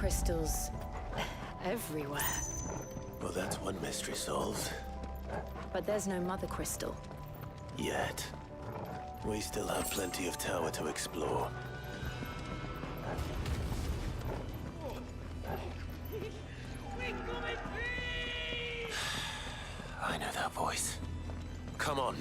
crystals everywhere. Well, that's one mystery solved. But there's no mother crystal. Yet. We still have plenty of tower to explore. I know that voice. Come on.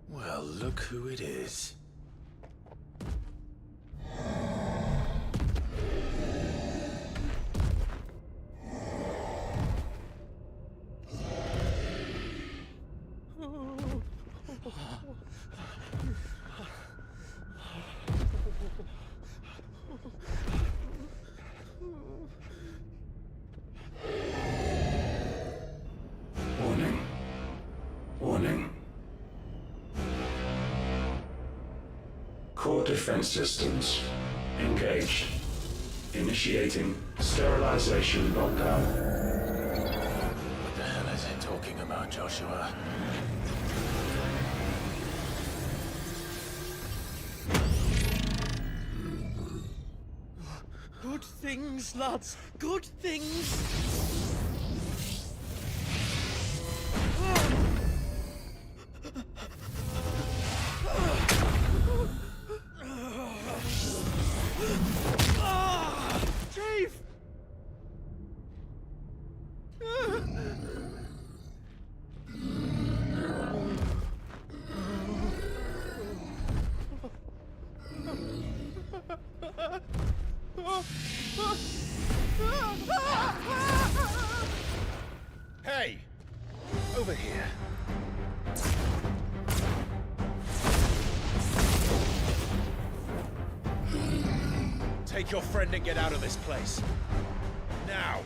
Well, look who it is. Warning. Warning. Core defense systems engaged. Initiating sterilization lockdown. What the hell is it talking about, Joshua? Good things, lads. Good things. Chief! Hey! Over here. Take your friend and get out of this place. Now!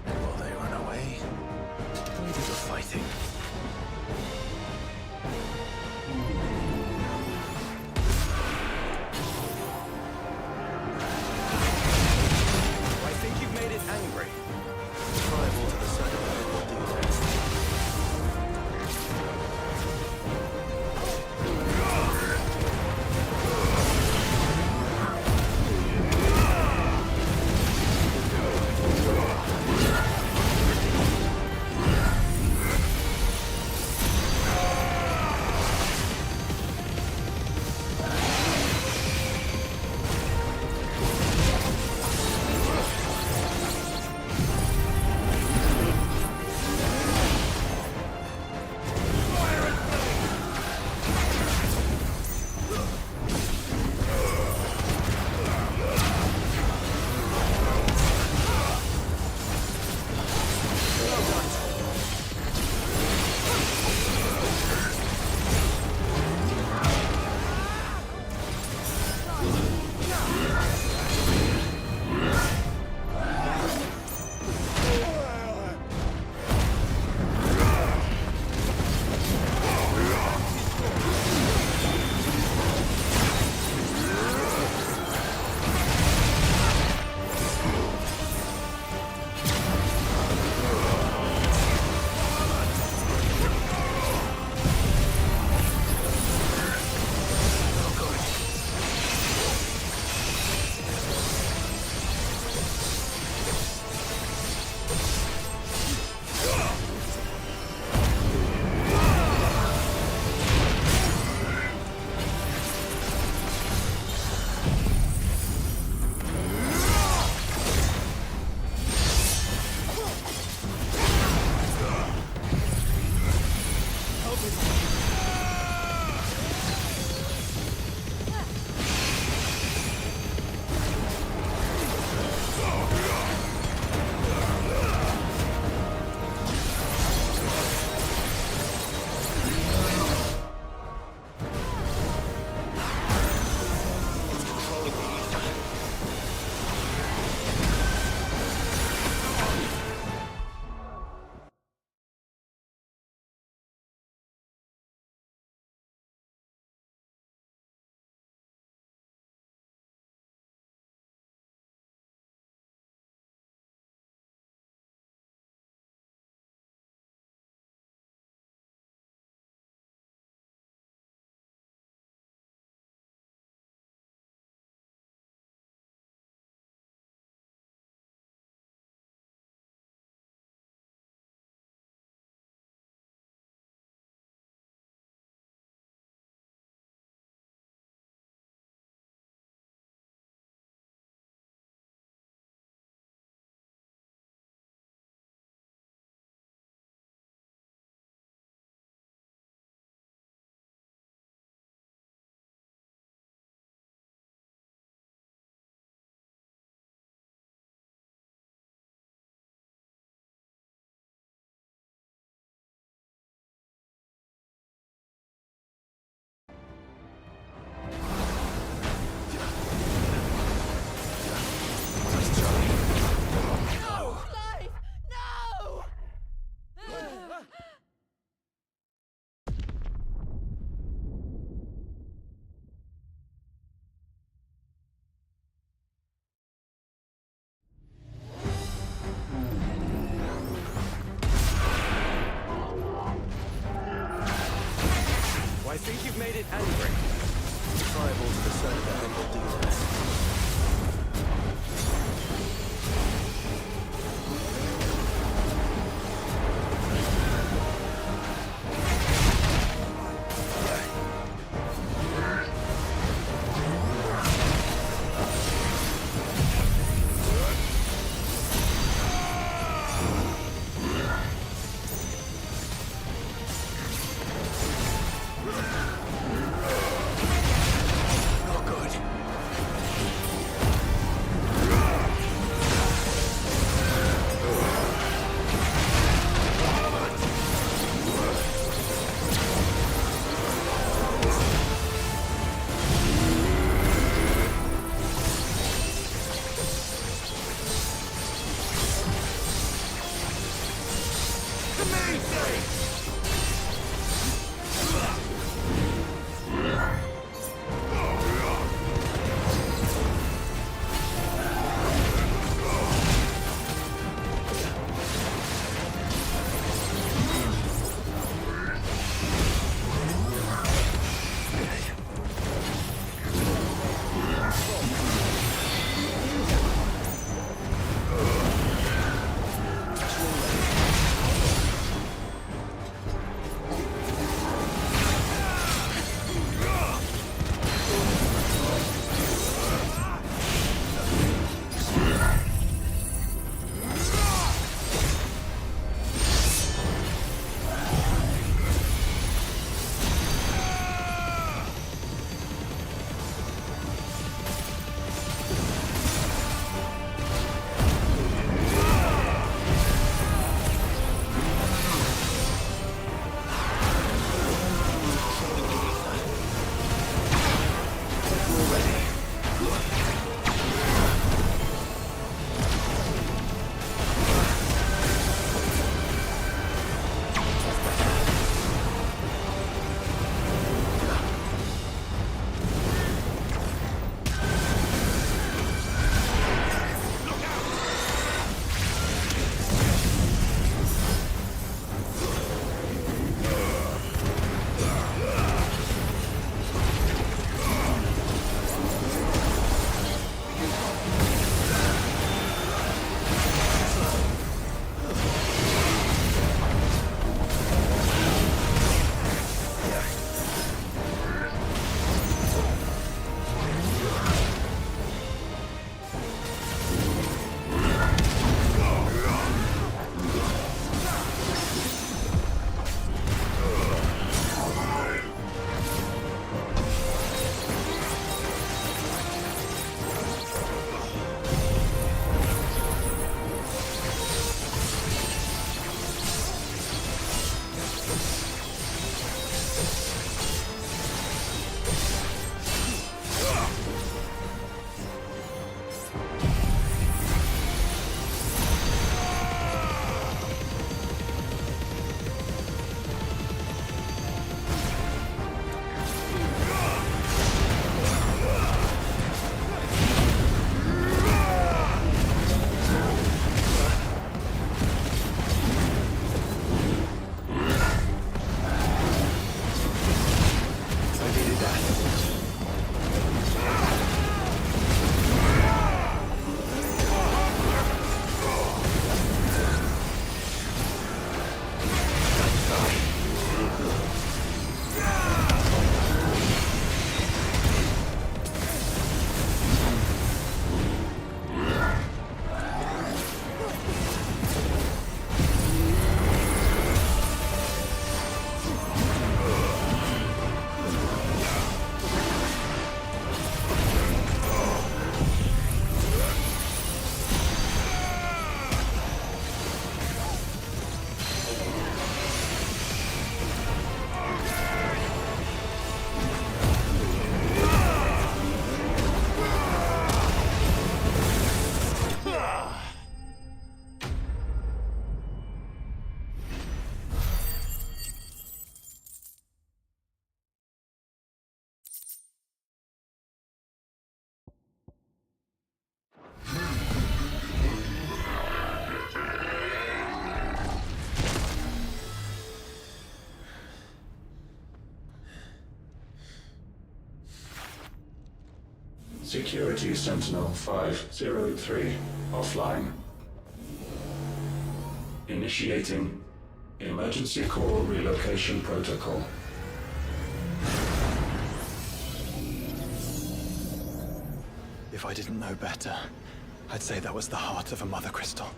And while they run away, we do the fighting. think you've made it angry? Tribal to the center, and we'll do that. Not good. Security Sentinel 503 offline. Initiating Emergency Core Relocation Protocol. If I didn't know better, I'd say that was the heart of a Mother Crystal.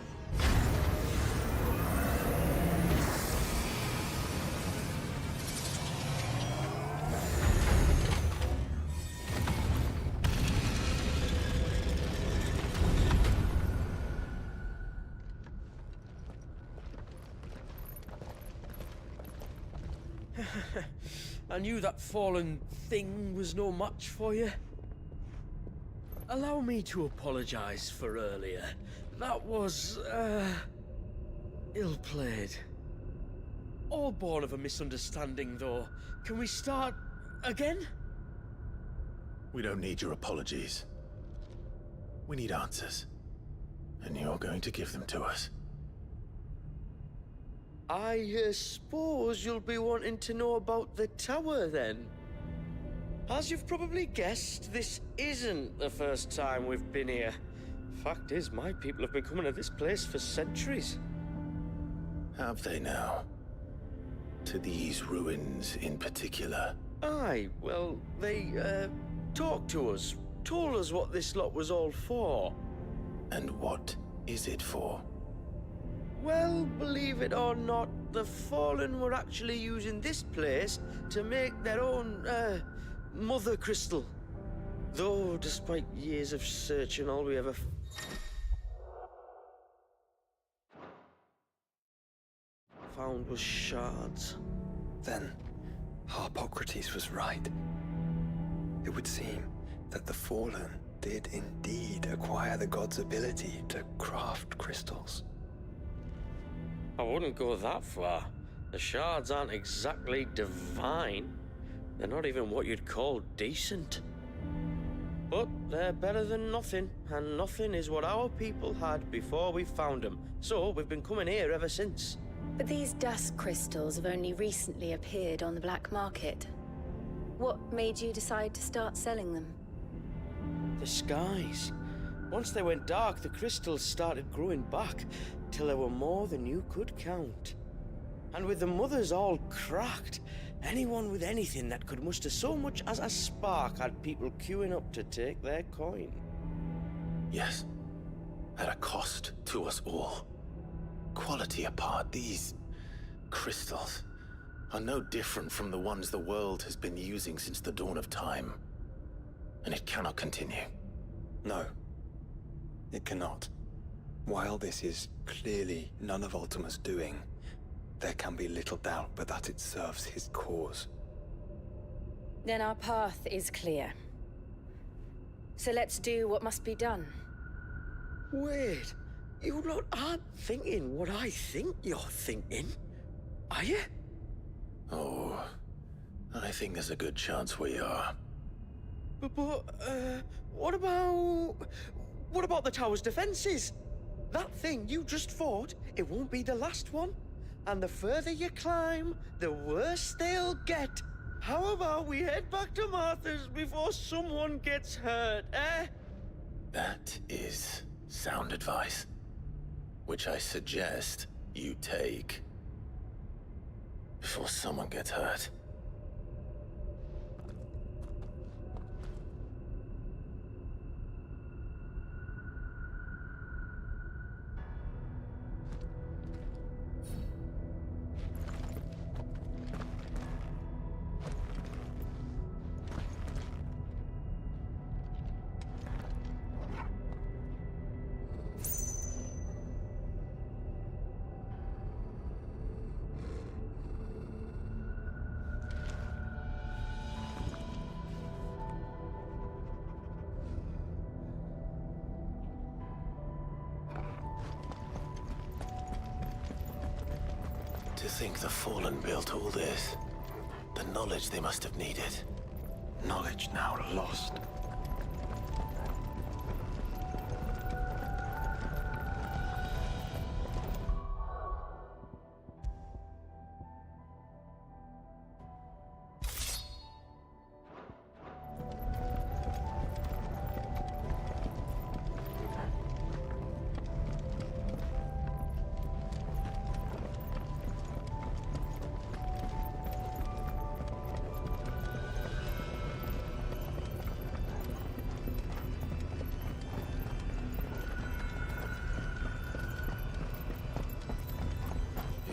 I knew that fallen thing was no match for you. Allow me to apologize for earlier. That was, ill-played. All born of a misunderstanding, though. Can we start again? We don't need your apologies. We need answers. And you're going to give them to us. I suppose you'll be wanting to know about the tower, then? As you've probably guessed, this isn't the first time we've been here. Fact is, my people have been coming to this place for centuries. Have they now? To these ruins in particular? Aye, well, they, talked to us, told us what this lot was all for. And what is it for? Well, believe it or not, the Fallen were actually using this place to make their own, Mother Crystal. Though, despite years of searching, all we ever found was shards. Then, Harpocrates was right. It would seem that the Fallen did indeed acquire the god's ability to craft crystals. I wouldn't go that far. The shards aren't exactly divine. They're not even what you'd call decent. But they're better than nothing, and nothing is what our people had before we found them. So we've been coming here ever since. But these dust crystals have only recently appeared on the black market. What made you decide to start selling them? The skies. Once they went dark, the crystals started growing back, till there were more than you could count. And with the mothers all cracked, anyone with anything that could muster so much as a spark had people queuing up to take their coin. Yes. At a cost to us all. Quality apart, these crystals are no different from the ones the world has been using since the dawn of time. And it cannot continue. No, it cannot. While this is clearly none of Ultima's doing, there can be little doubt but that it serves his cause. Then our path is clear. So let's do what must be done. Wait, you lot aren't thinking what I think you're thinking, are you? Oh, I think there's a good chance we are. But what about the tower's defenses? That thing you just fought, it won't be the last one. And the further you climb, the worse they'll get. How about we head back to Martha's before someone gets hurt, eh? That is sound advice, which I suggest you take before someone gets hurt. To think the Fallen built all this. The knowledge they must have needed. Knowledge now lost.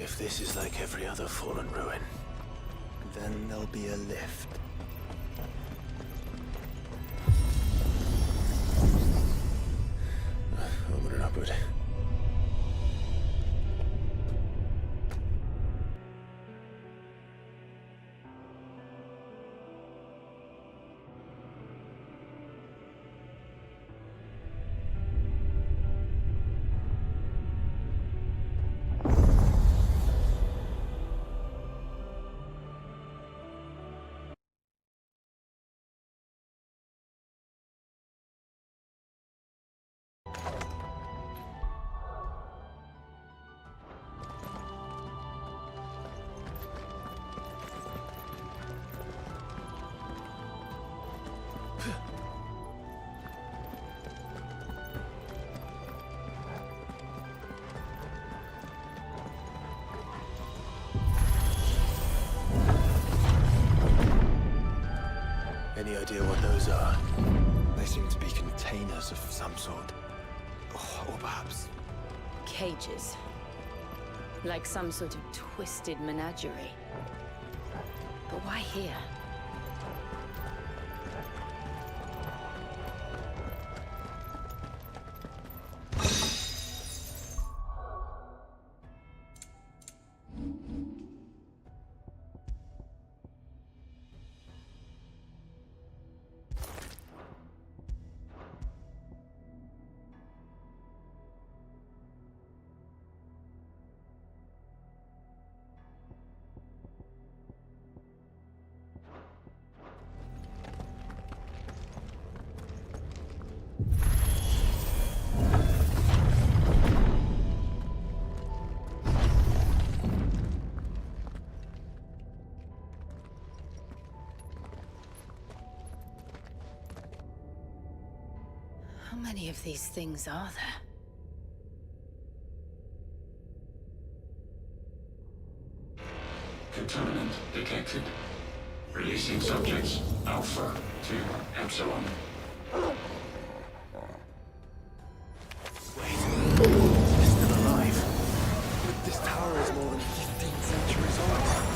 If this is like every other fallen ruin, Then there'll be a lift. onward and upward. Any idea what those are? They seem to be containers of some sort. Or perhaps Cages. Like some sort of twisted menagerie. But why here? How many of these things are there? Contaminant detected. Releasing subjects Alpha to Epsilon. Wait. They're still alive. but this tower is more than 15 centuries old.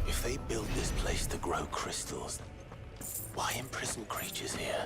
If they build this place to grow crystals, why imprison creatures here?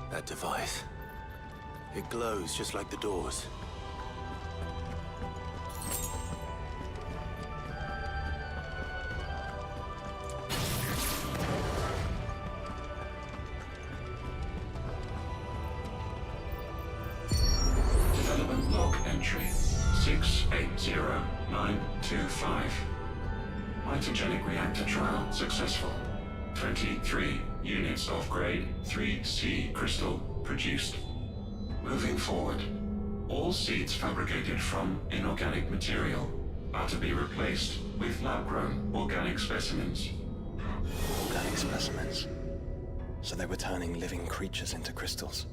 That device. It glows just like the doors. Development log entry 680925. Mitogenic reactor trial successful. 23 units of grade 3C crystal produced. Moving forward, all seeds fabricated from inorganic material are to be replaced with lab-grown organic specimens. Organic specimens. So they were turning living creatures into crystals.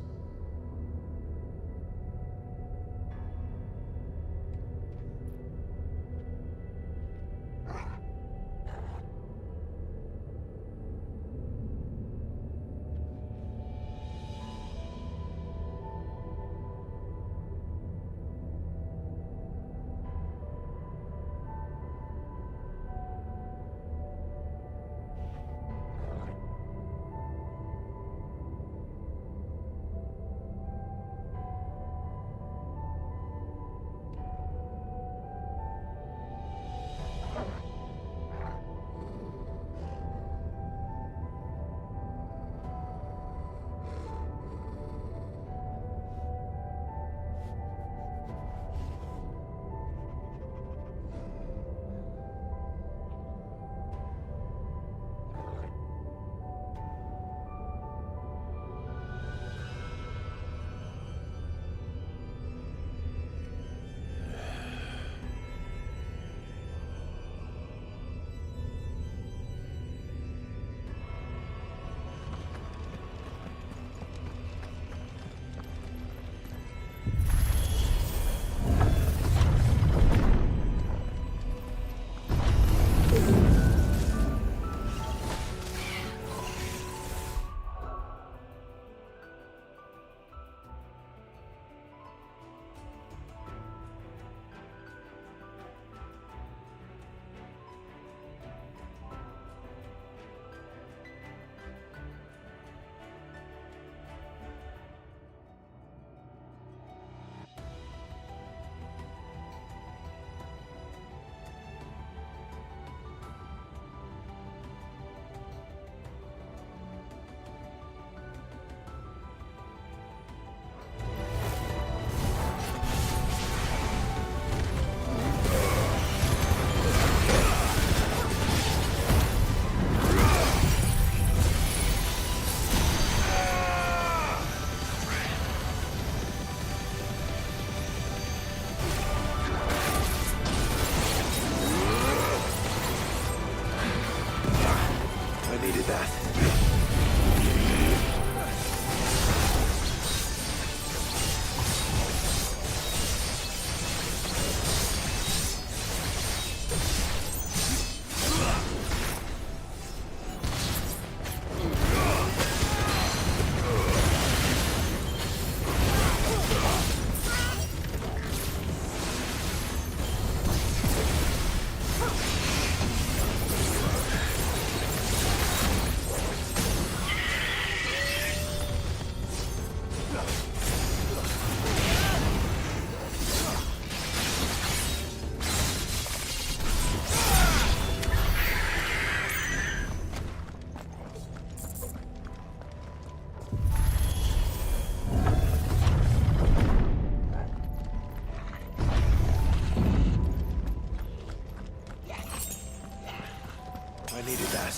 I needed that.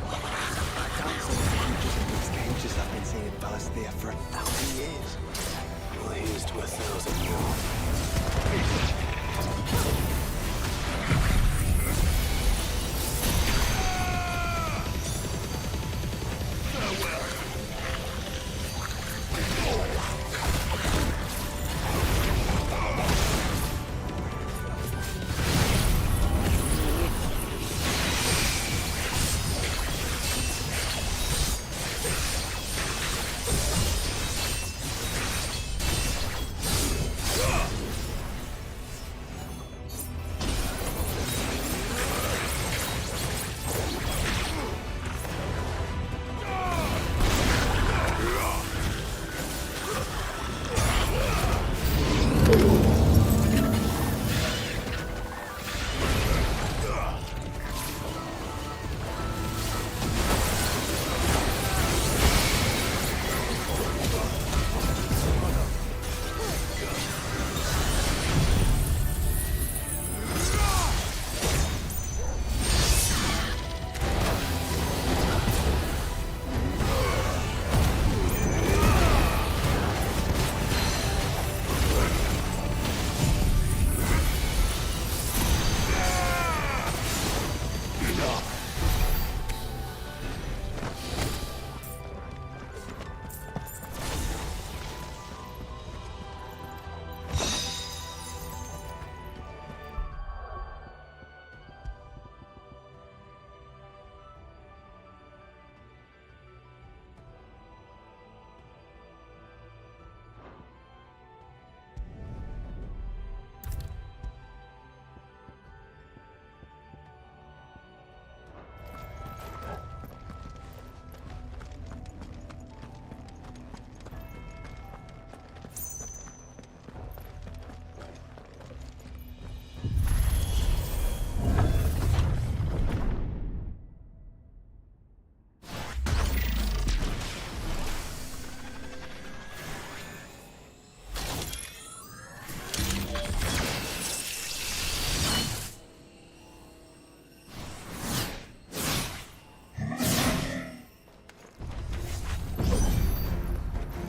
I found some of the creatures in these cages I've been seeing in Valisthea for 1,000 years. Well, here's to 1,000 more.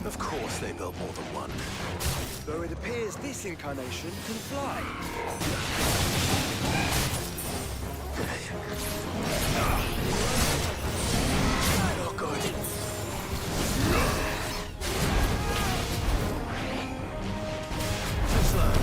Of course they built more than one. Though it appears this incarnation can fly. Not good. Too slow.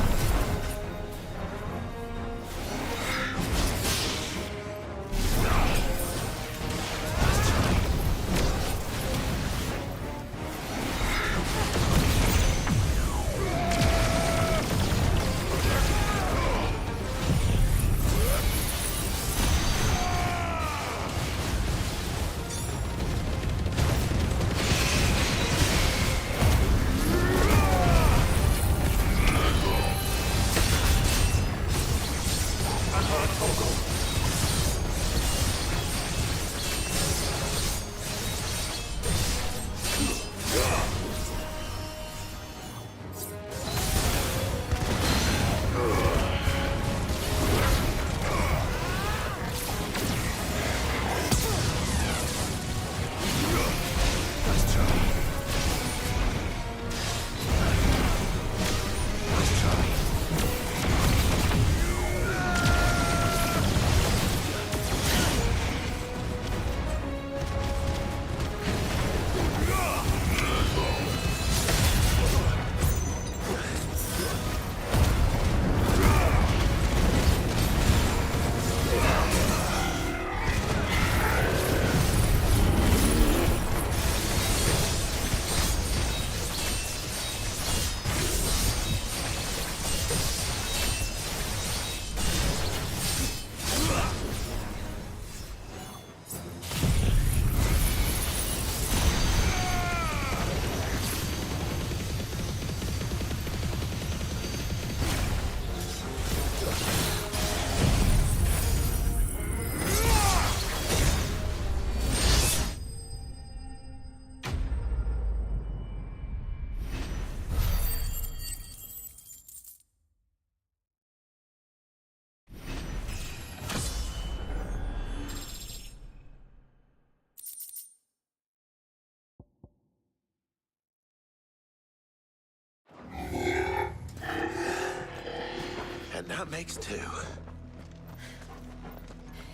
And that makes 2.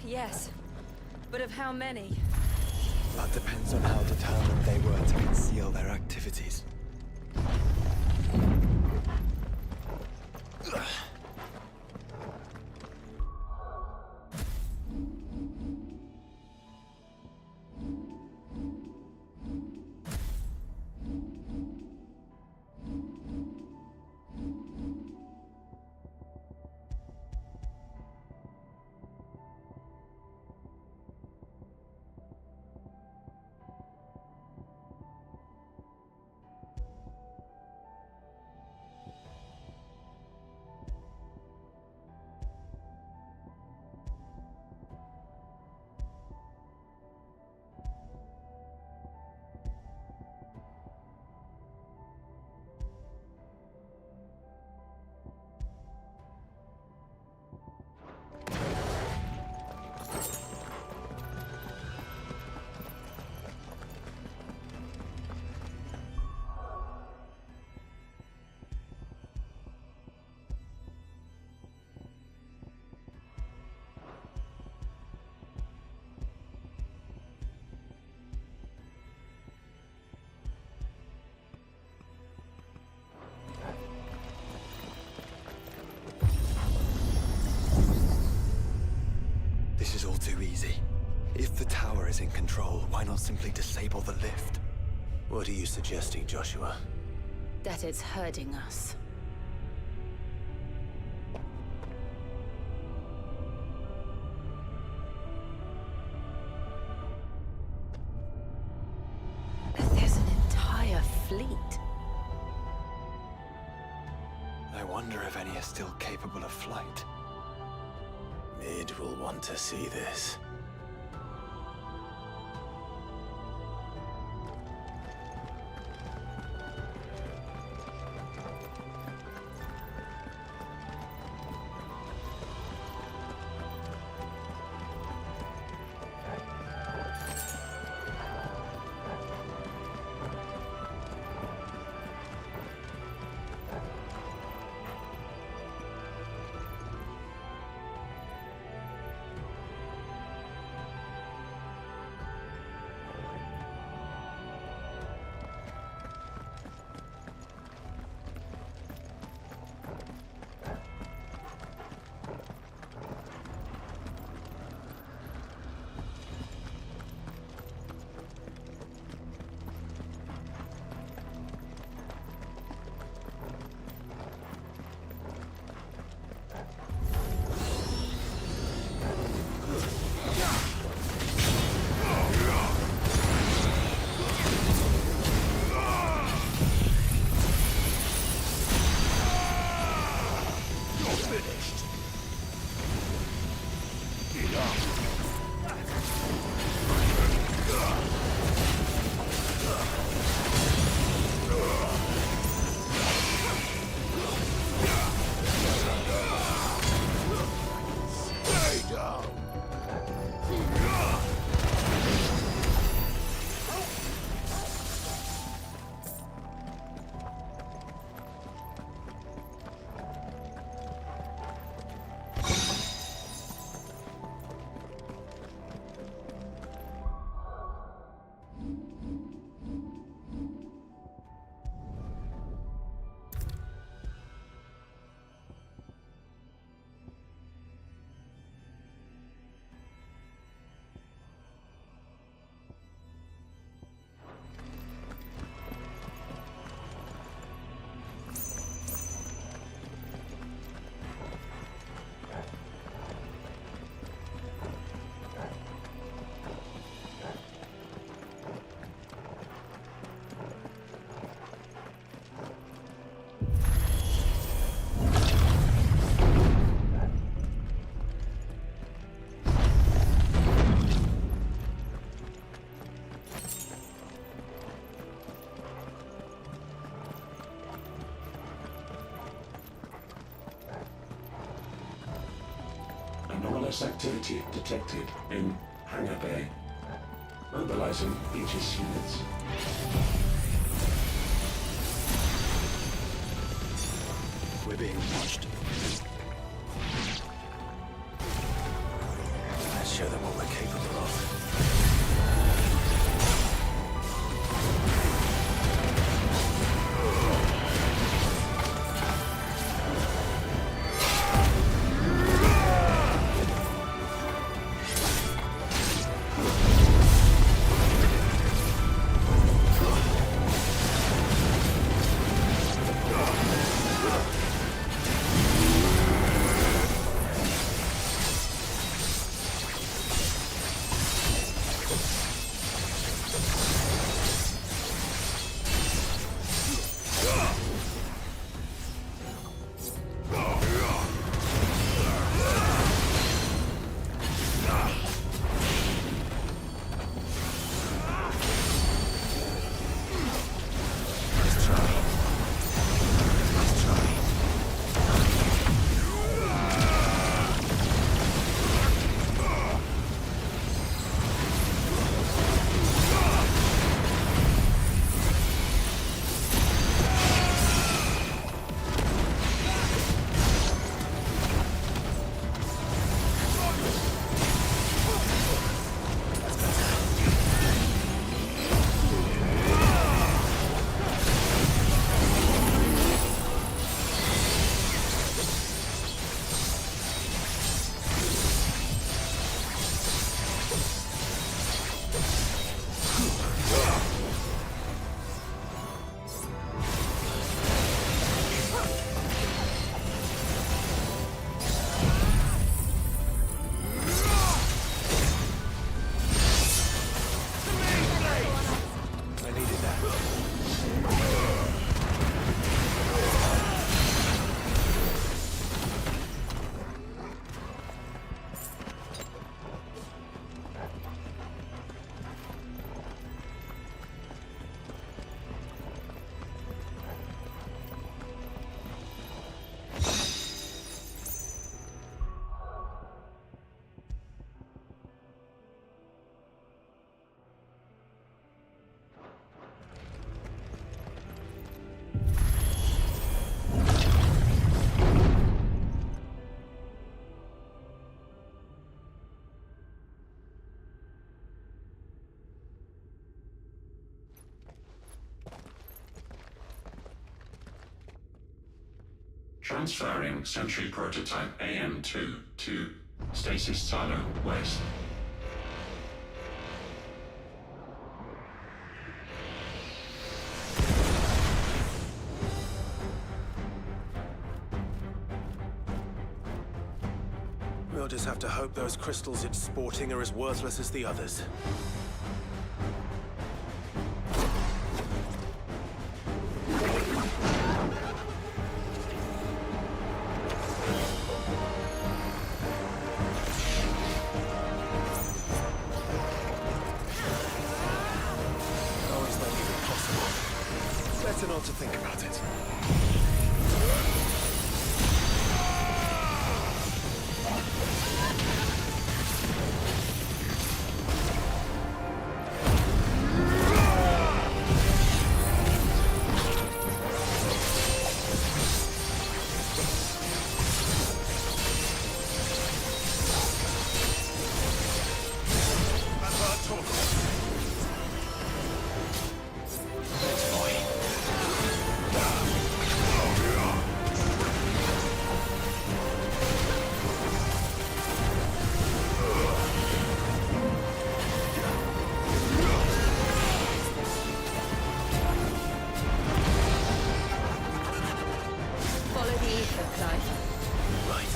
Yes. But of how many? That depends on how determined they were to conceal their activities. This is all too easy. If the tower is in control, why not simply disable the lift? What are you suggesting, Joshua? That it's hurting us. There's an entire fleet. I wonder if any are still capable of flight. Mid will want to see this. Anomalous activity detected in Hangar Bay. Mobilizing Aegis units. We're being watched. Transferring Sentry Prototype AM2 to Stasis Silo West. We'll just have to hope those crystals it's sporting are as worthless as the others. How is that even possible? Better not to think about it. Follow the ether, Clive. Right.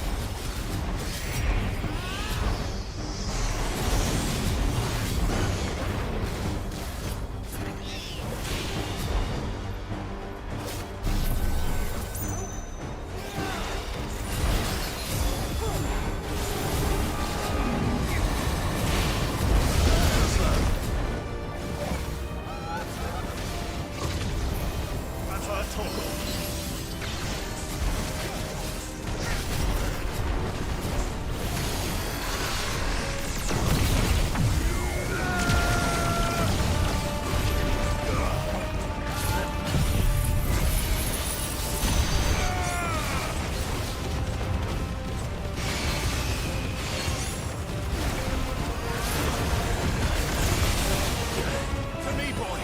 To me, boy.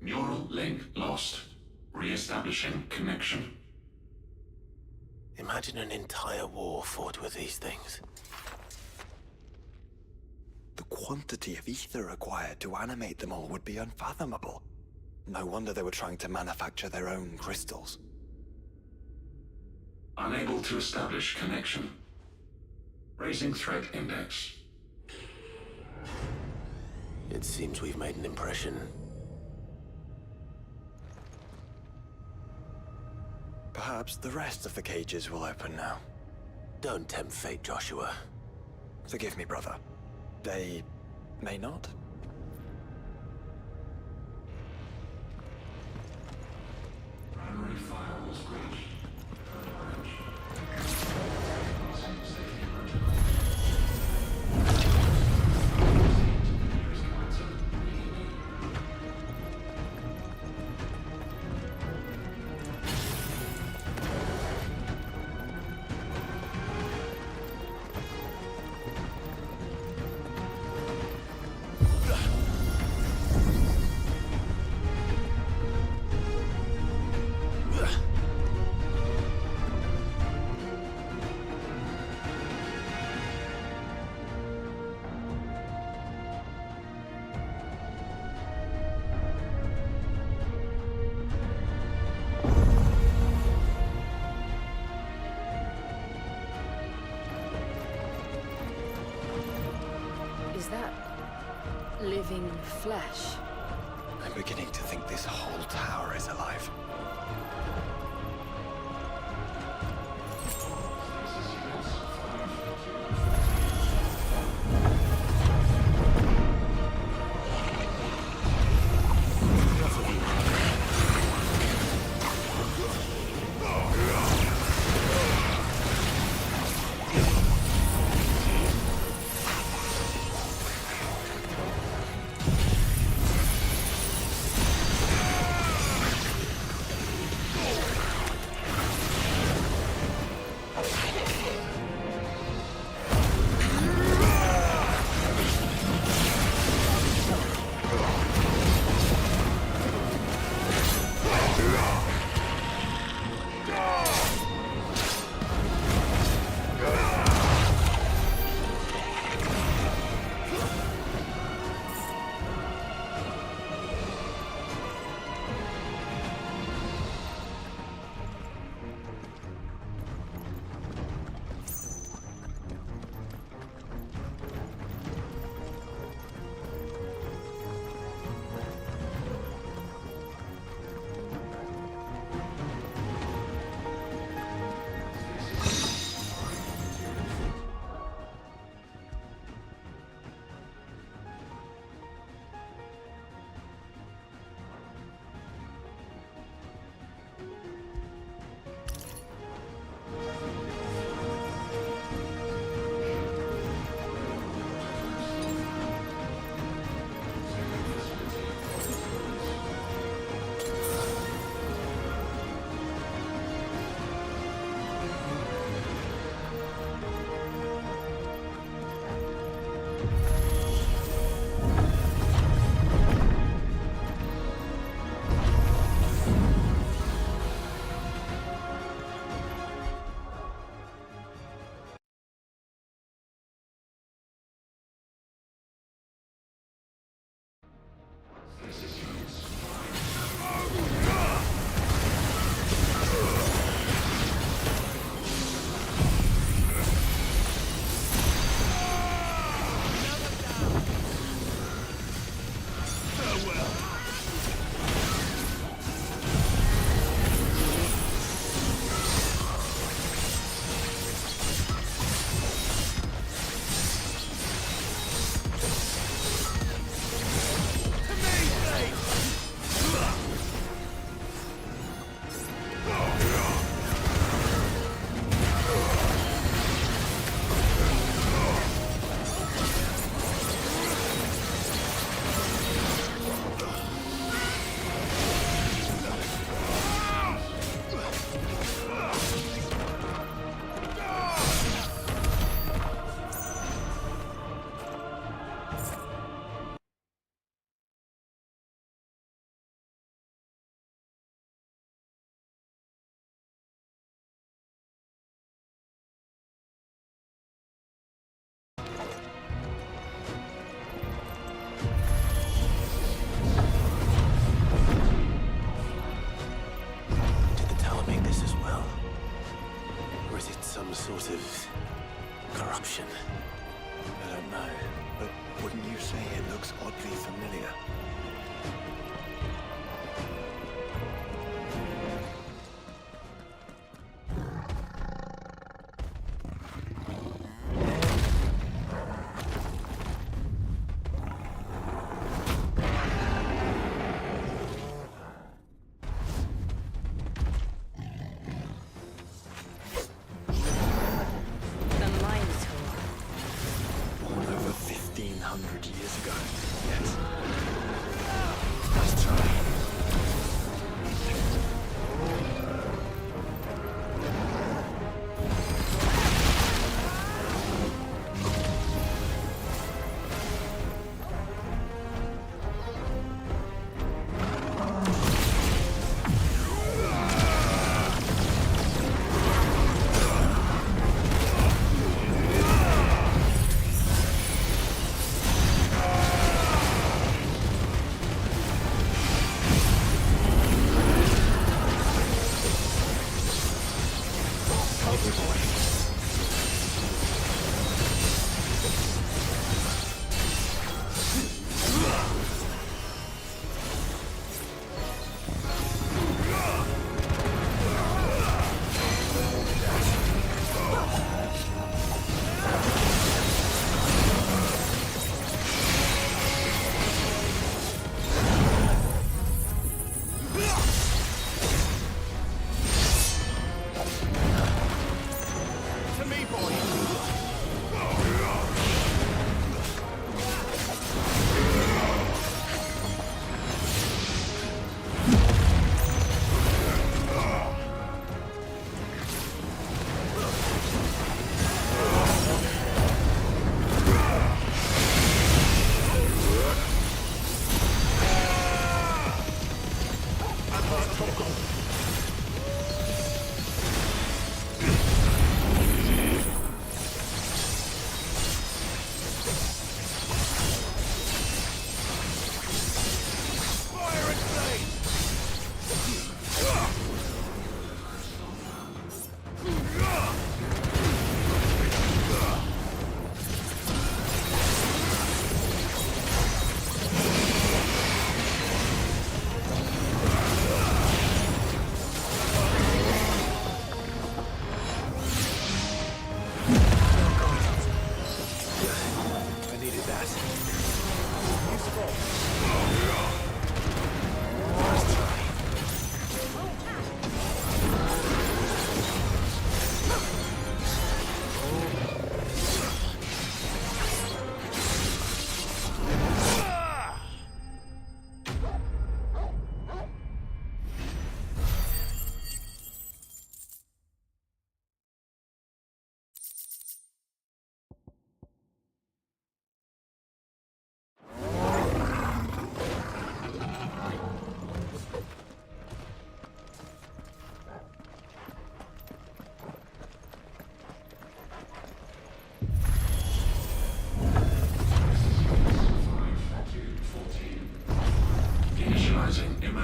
Neural link lost. Re-establishing connection. Imagine an entire war fought with these things. The quantity of ether required to animate them all would be unfathomable. No wonder they were trying to manufacture their own crystals. Unable to establish connection. Raising threat index. It seems we've made an impression. Perhaps the rest of the cages will open now. Don't tempt fate, Joshua. Forgive me, brother. They may not. Primary firewalls breached. Is that living flesh? I'm beginning to think this whole tower is alive.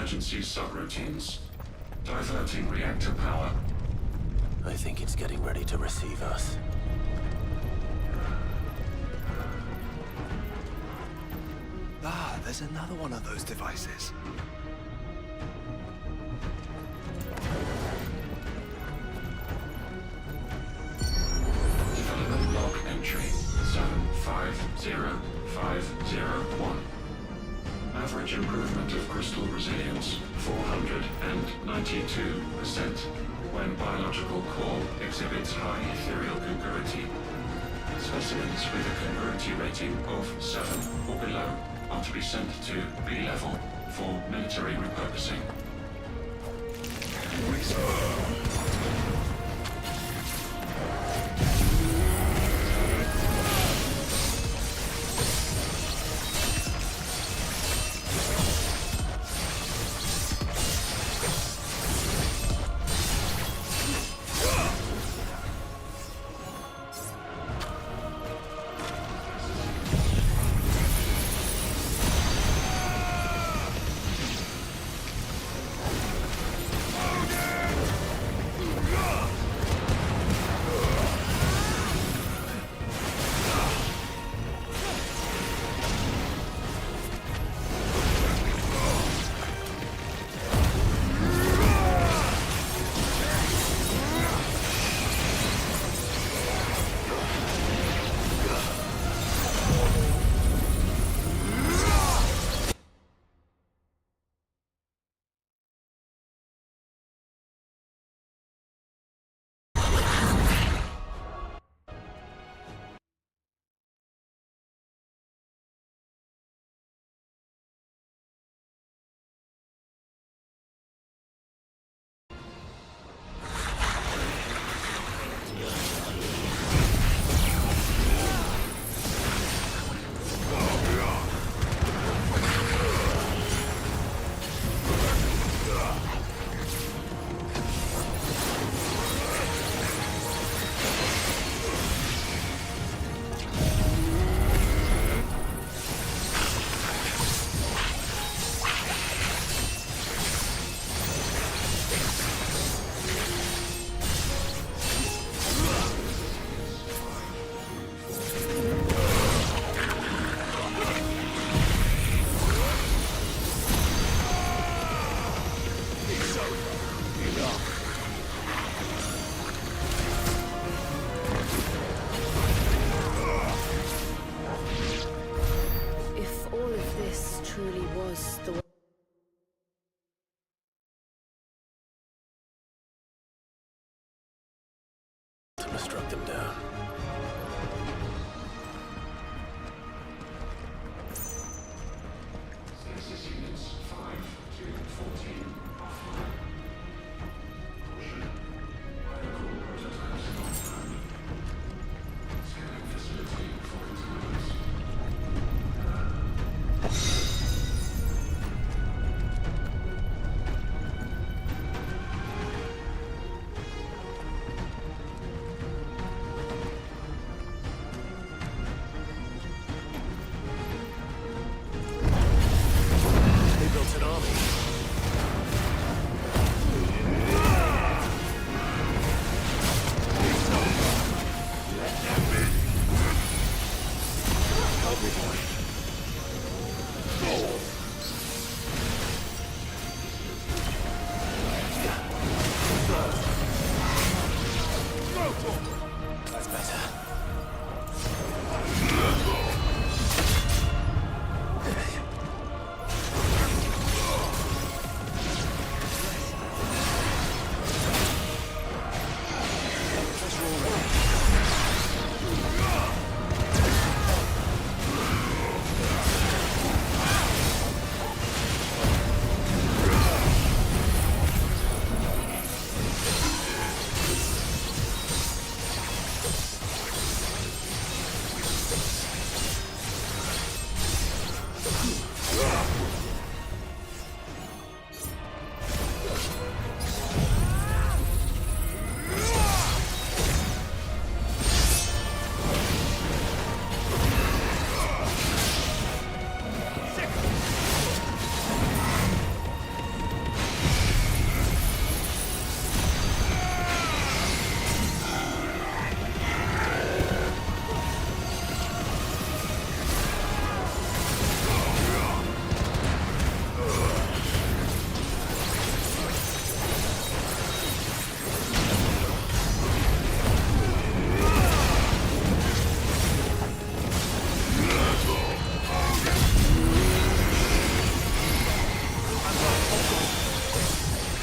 emergency subroutines. Diverting reactor power. I think it's getting ready to receive us. Ah, there's another one of those devices. Development log entry 750501. Average improvement of crystal resilience 492% when biological core exhibits high ethereal congruity. Specimens with a congruity rating of 7 or below are to be sent to B level for military repurposing.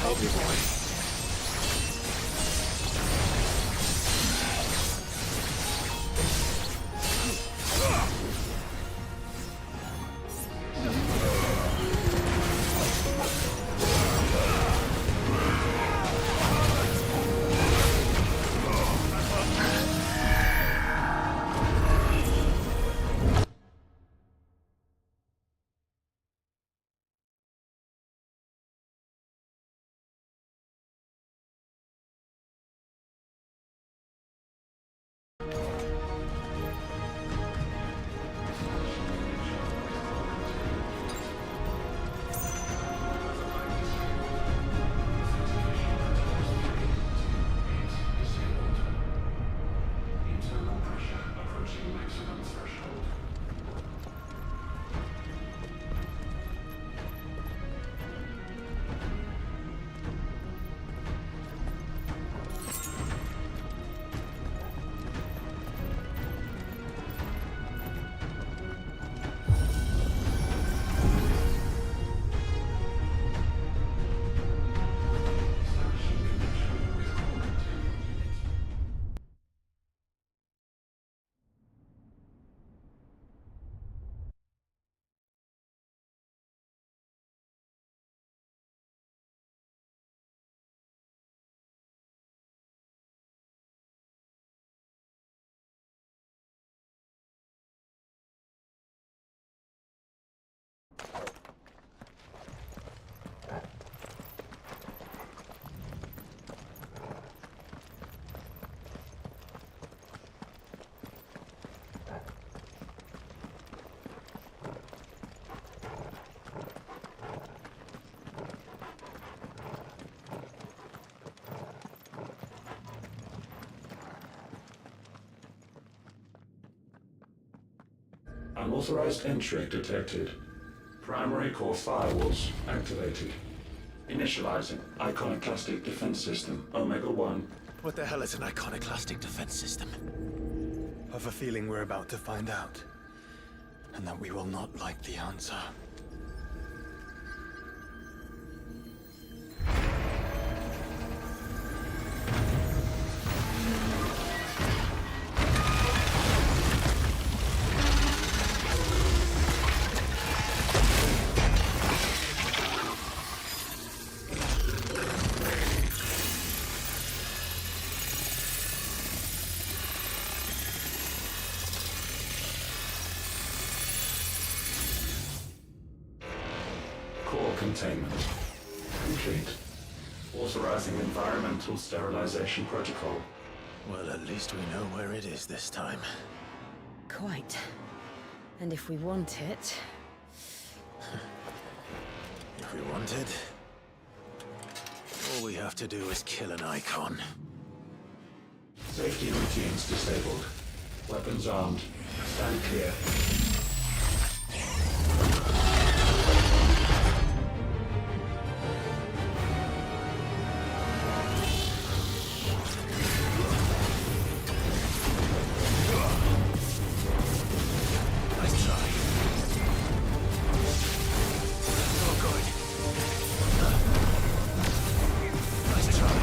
help you, boy. Internal pressure approaching maximum threshold. Establishing connection with core containment unit. Unauthorized entry detected. Primary core firewalls activated. Initializing iconoclastic defense system Omega-1. What the hell is an iconoclastic defense system? I've a feeling we're about to find out. And that we will not like the answer. Core containment complete. Authorizing environmental sterilization protocol. Well, at least we know where it is this time. Quite. And if we want it... If we want it, all we have to do is kill an icon. Safety routines disabled. Weapons armed. Stand clear. Nice try. Oh, good. Nice try.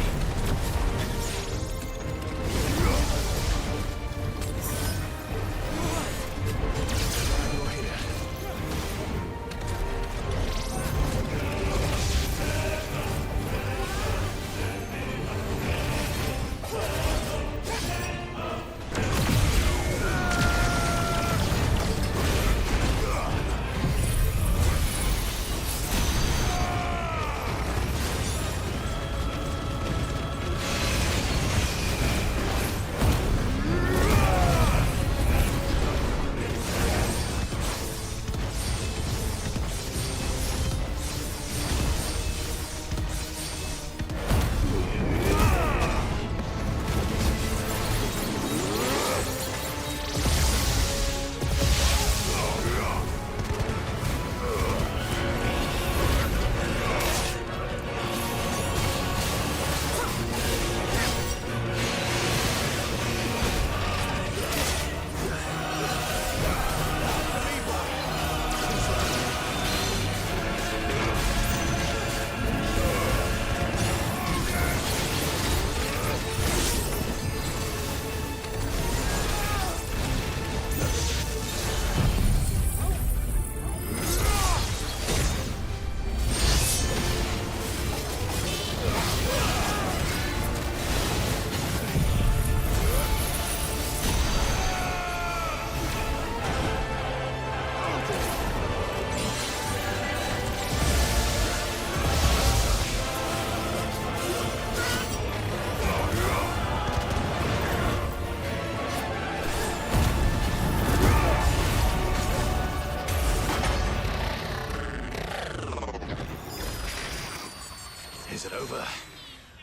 Is it over?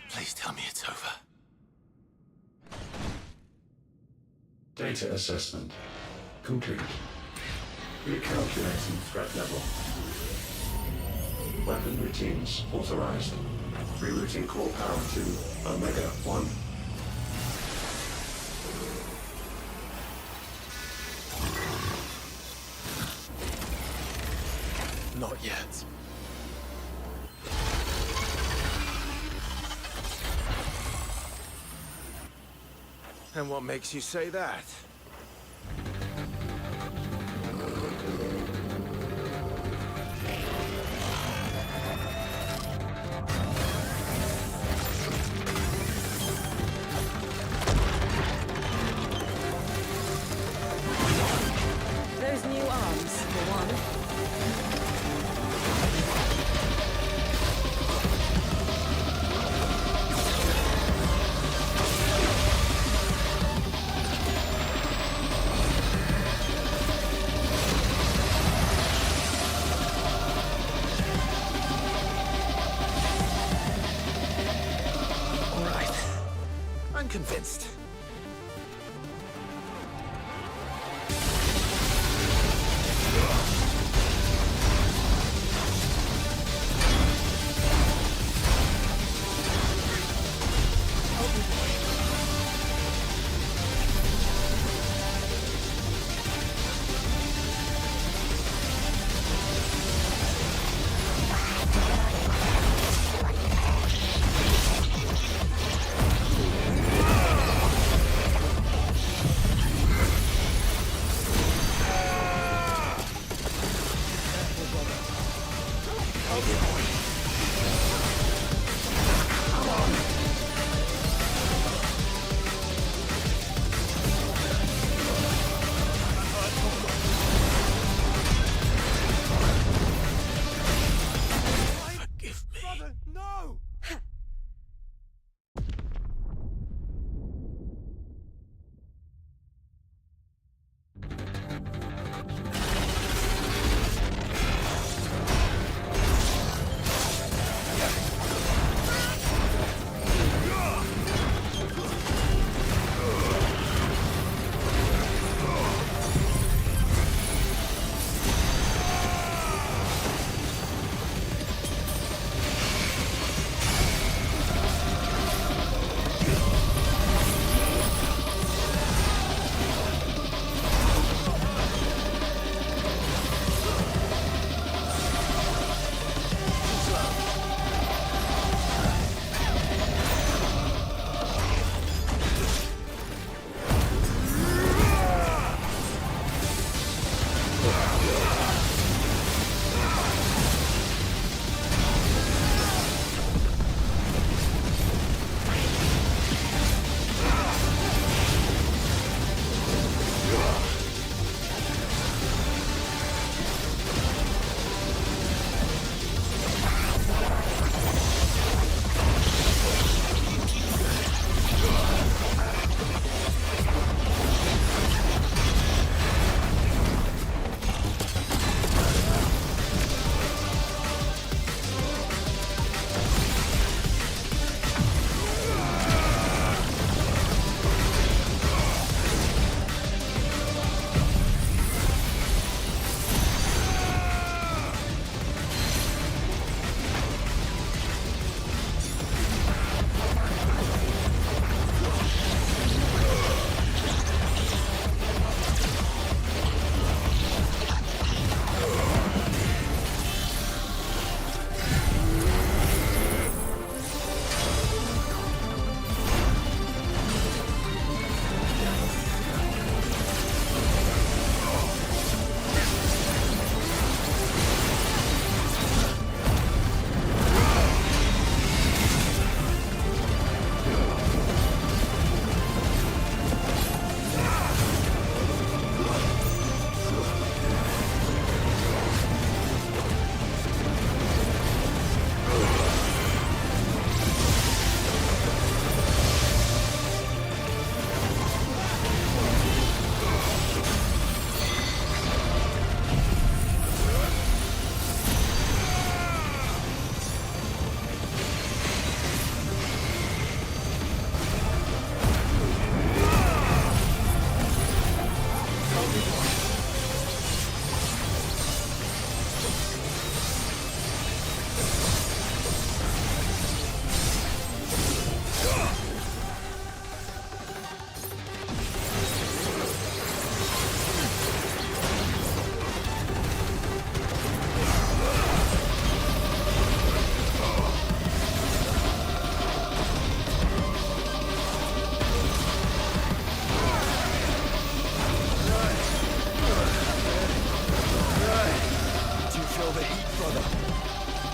Please tell me it's over. Data assessment complete. Recalculating threat level. Weapon routines authorized. Rerouting core power to Omega 1. Not yet. And what makes you say that? Those new arms, for one. All right. I'm convinced.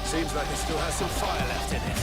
Seems like it still has some fire left in it.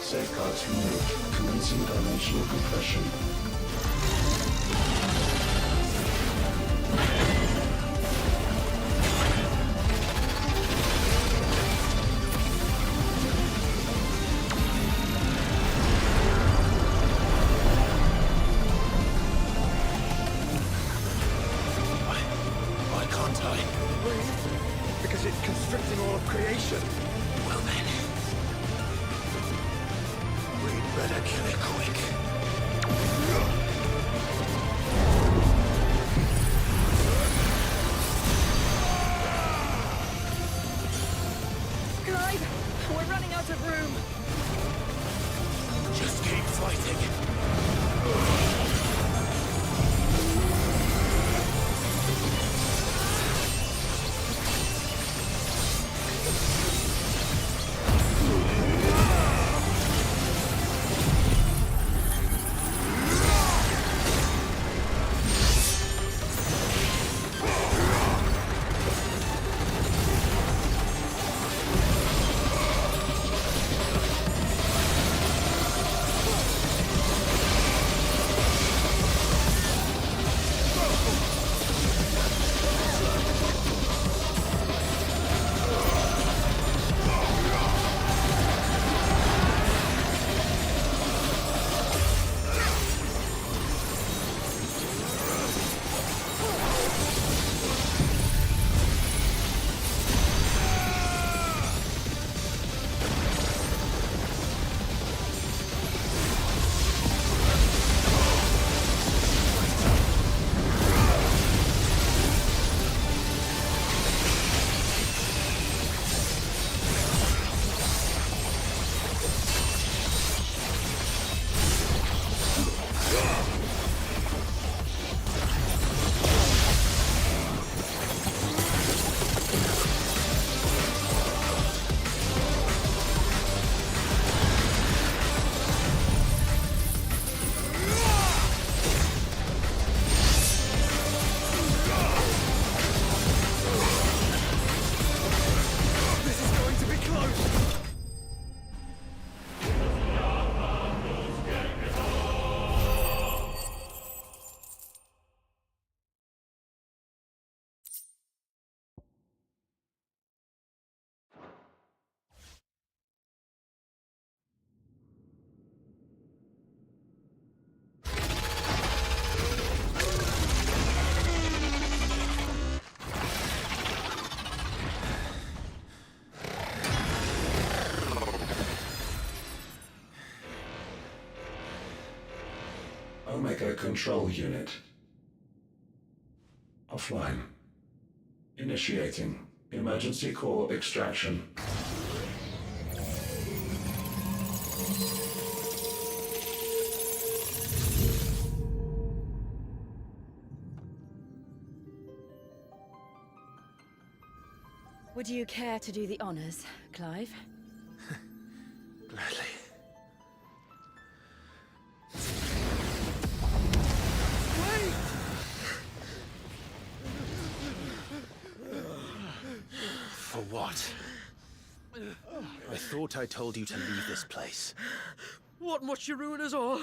Safeguards removed. Commencing dimensional compression. Why can't I? Because it's constricting all of creation. Well then. We'd better kill it quick. Clive, we're running out of room. Just keep fighting. Omega Control Unit. Offline. Initiating emergency core extraction. Would you care to do the honors, Clive? Gladly. For what? I thought I told you to leave this place. What must you ruin us all?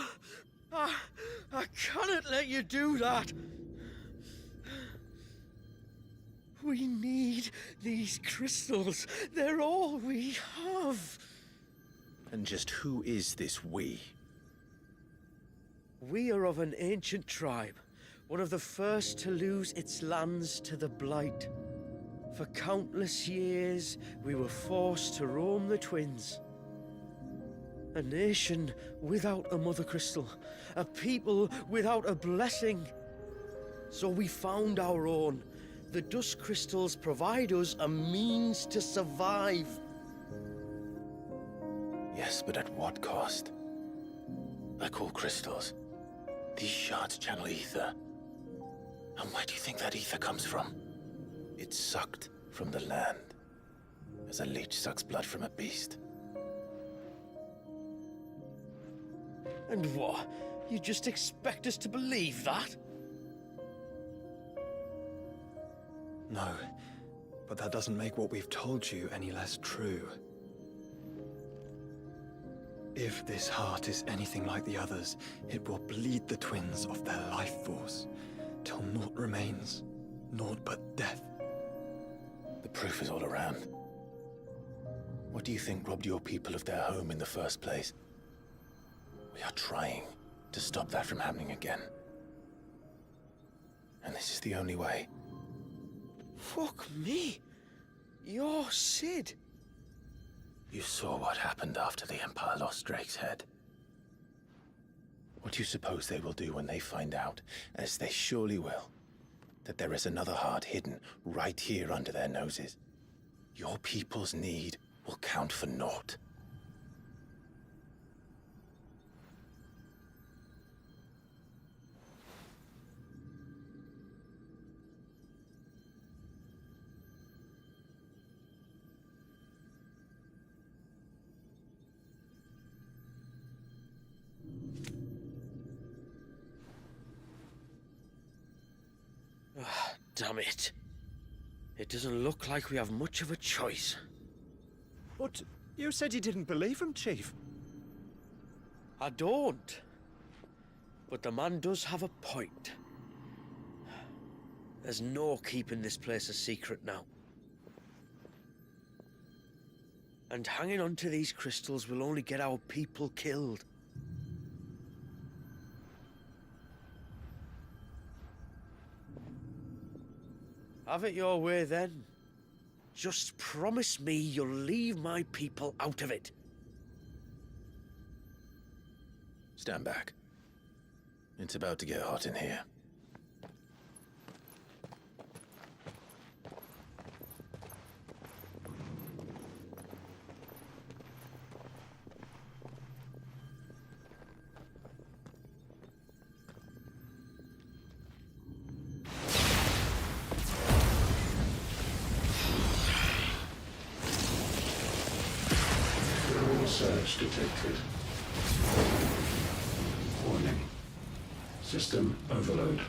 I cannot let you do that. We need these crystals. They're all we have. And just who is this we? We are of an ancient tribe, one of the first to lose its lands to the Blight. For countless years, we were forced to roam the Twins. A nation without a Mother Crystal, a people without a blessing. So we found our own. The Dusk Crystals provide us a means to survive. Yes, but at what cost? Like all crystals, these shards channel ether. And where do you think that ether comes from? It's sucked from the land, as a leech sucks blood from a beast. And what? You just expect us to believe that? No, but that doesn't make what we've told you any less true. If this heart is anything like the others, it will bleed the Twins of their life force, till naught remains, naught but death. The proof is all around. What do you think robbed your people of their home in the first place? We are trying to stop that from happening again. And this is the only way. Fuck me. You're Sid. You saw what happened after the Empire lost Drake's head. What do you suppose they will do when they find out, as they surely will, that there is another heart hidden right here under their noses? Your people's need will count for naught. Damn it. It doesn't look like we have much of a choice. But you said you didn't believe him, Chief. I don't. But the man does have a point. There's no keeping this place a secret now. And hanging on to these crystals will only get our people killed. Have it your way then. Just promise me you'll leave my people out of it. Stand back. It's about to get hot in here. Surge detected. Warning. System overload.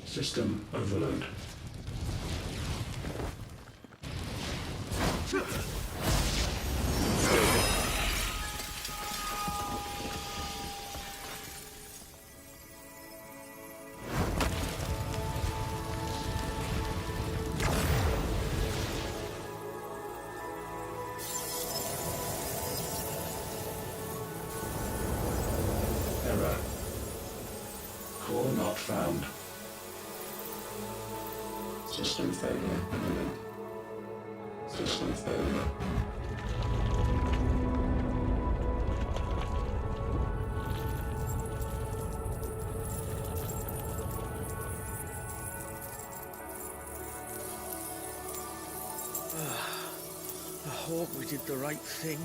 System overload. Error. Core not found. System failure imminent. System failure. hope we did the right thing.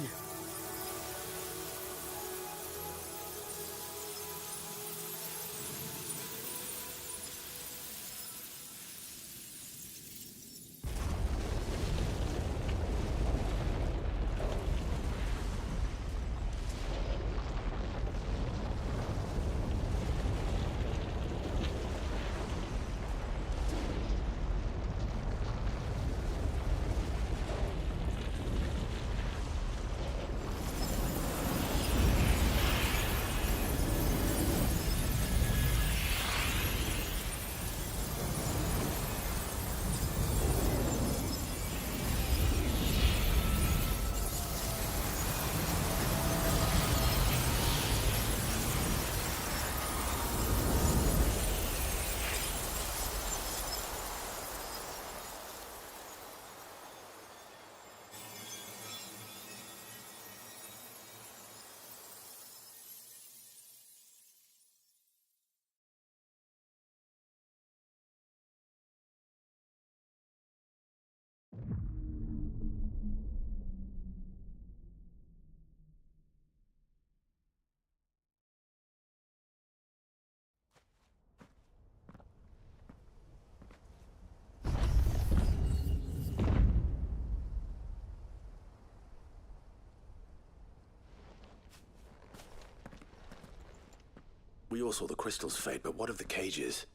We all saw the crystal's fate, but what of the cages?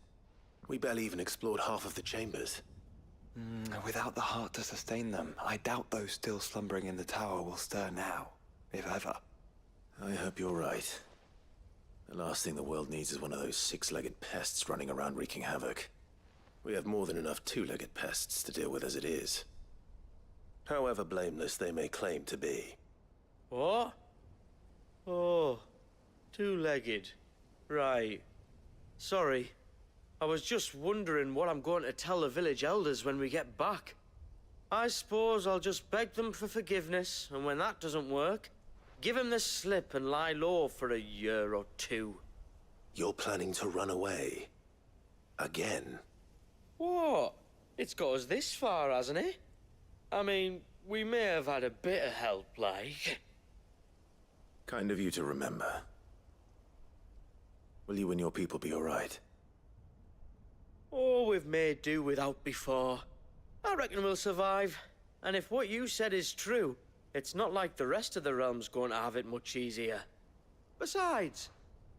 We barely even explored half of the chambers. Without the heart to sustain them, I doubt those still slumbering in the tower will stir now, if ever. I hope you're right. The last thing the world needs is one of those six-legged pests running around wreaking havoc. We have more than enough two-legged pests to deal with as it is. However blameless they may claim to be. What? Oh, two-legged. Right. Sorry. I was just wondering what I'm going to tell the village elders when we get back. I suppose I'll just beg them for forgiveness, and when that doesn't work, give them the slip and lie low for a year or two. You're planning to run away? Again? What? It's got us this far, hasn't it? I mean, we may have had a bit of help, like. Kind of you to remember. Will you and your people be all right? Oh, we've made do without before. I reckon we'll survive. And if what you said is true, it's not like the rest of the realm's going to have it much easier. Besides,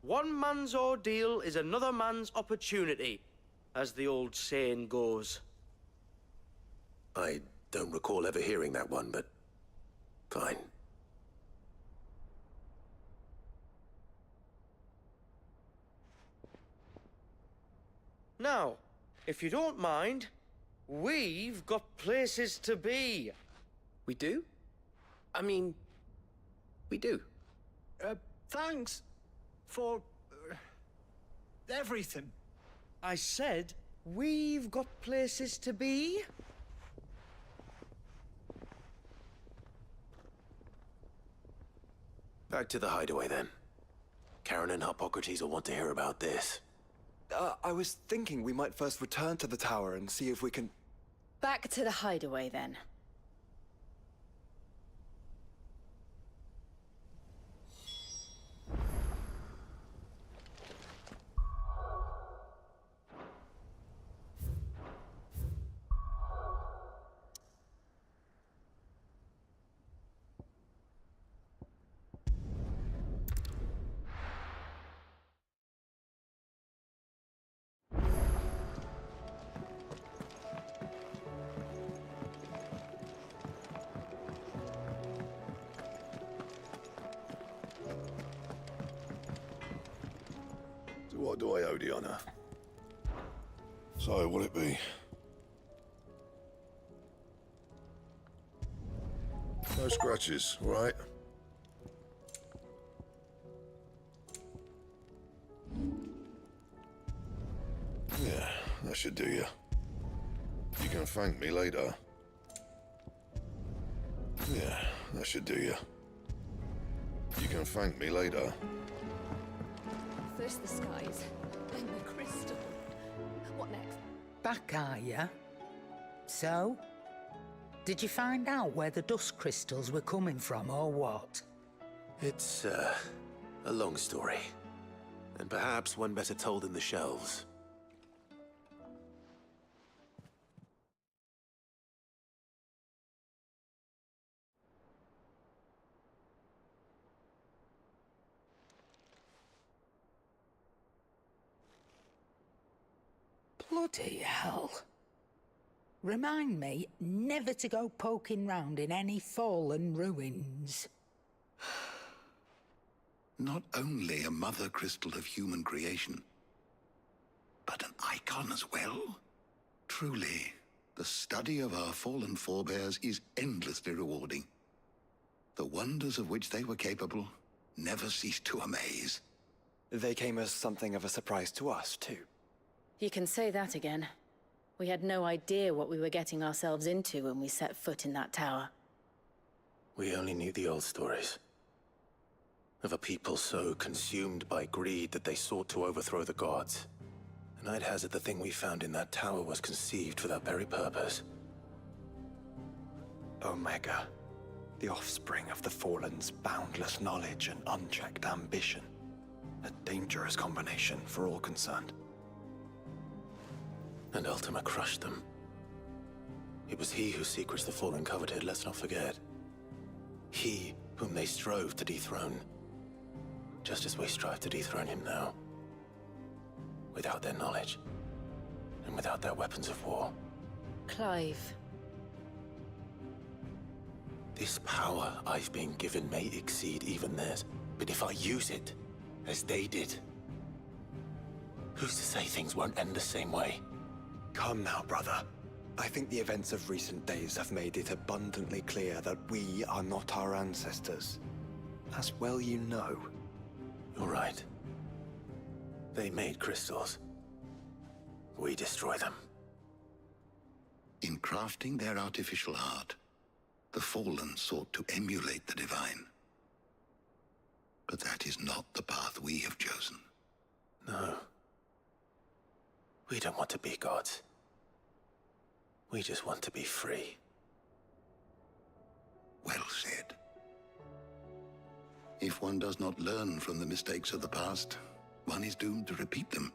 one man's ordeal is another man's opportunity, as the old saying goes. I don't recall ever hearing that one, but fine. Now, if you don't mind, we've got places to be. We do? I mean, we do. Thanks for everything. I said, we've got places to be. Back to the hideaway, then. Karen and Hippocrates will want to hear about this. I was thinking we might first return to the tower and see if we can... Back to the hideaway, then. What do I owe the honor? So, what'll it be? No scratches, all right? Yeah, that should do you. You can thank me later. Yeah, that should do you. You can thank me later. First the skies, then the crystal. What next? Back, are ya? So? Did you find out where the dust crystals were coming from, or what? It's, a long story. And perhaps one better told in the shelves. Bloody hell. Remind me never to go poking round in any fallen ruins. Not only a mother crystal of human creation, but an icon as well. Truly, the study of our fallen forebears is endlessly rewarding. The wonders of which they were capable never cease to amaze. They came as something of a surprise to us, too. You can say that again. We had no idea what we were getting ourselves into when we set foot in that tower. We only knew the old stories. Of a people so consumed by greed that they sought to overthrow the gods. And I'd hazard the thing we found in that tower was conceived for that very purpose. Omega, the offspring of the Fallen's boundless knowledge and unchecked ambition. A dangerous combination for all concerned. And Ultima crushed them. It was he whose secrets the Fallen coveted, let's not forget. He whom they strove to dethrone. Just as we strive to dethrone him now. Without their knowledge. And without their weapons of war. Clive. This power I've been given may exceed even theirs. But if I use it, as they did, who's to say things won't end the same way? Come now, brother. I think the events of recent days have made it abundantly clear that we are not our ancestors. As well you know. You're right. They made crystals. We destroy them. In crafting their artificial art, the Fallen sought to emulate the divine. But that is not the path we have chosen. No. We don't want to be gods. We just want to be free. Well said. If one does not learn from the mistakes of the past, one is doomed to repeat them.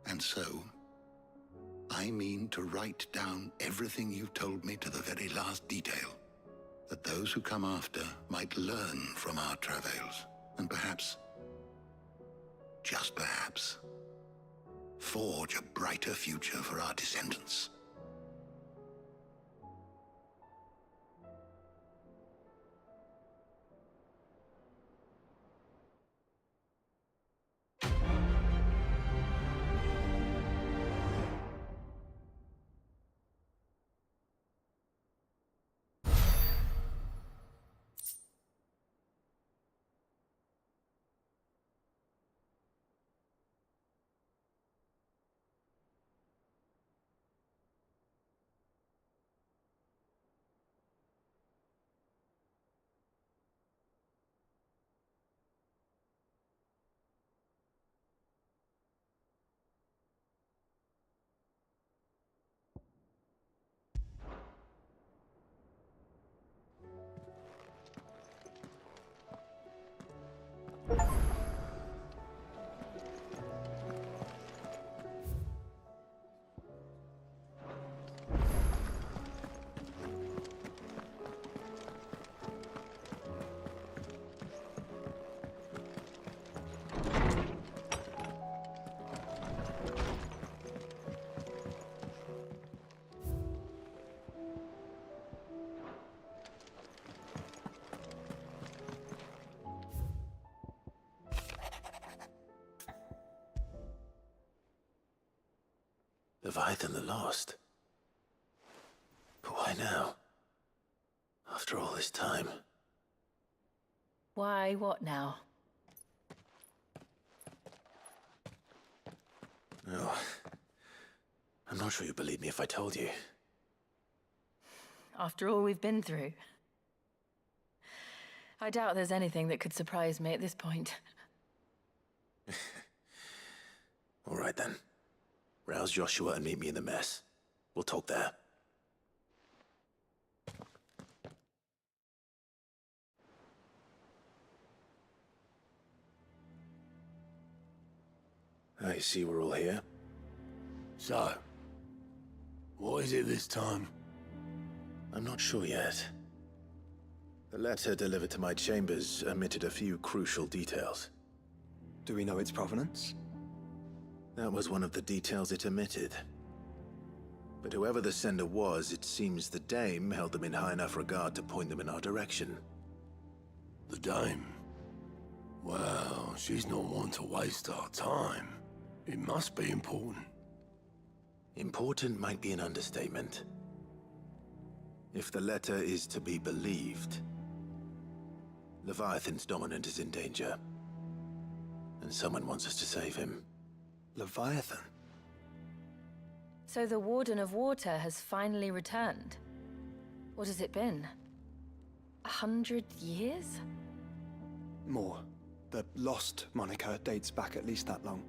And so, I mean to write down everything you've told me to the very last detail, that those who come after might learn from our travails, and perhaps, just perhaps, forge a brighter future for our descendants. Leviathan the Lost. But why now? After all this time. Why, what now? No. I'm not sure you'd believe me if I told you. After all we've been through. I doubt there's anything that could surprise me at this point. All right then. Rouse Joshua and meet me in the mess. We'll talk there. I see we're all here. So, what is it this time? I'm not sure yet. The letter delivered to my chambers omitted a few crucial details. Do we know its provenance? That was one of the details it omitted. But whoever the sender was, it seems the Dame held them in high enough regard to point them in our direction. The Dame? Well, she's not one to waste our time. It must be important. Important might be an understatement. If the letter is to be believed, Leviathan's dominant is in danger. And someone wants us to save him. Leviathan? So the Warden of Water has finally returned. What has it been? 100 years? More. The Lost moniker dates back at least that long.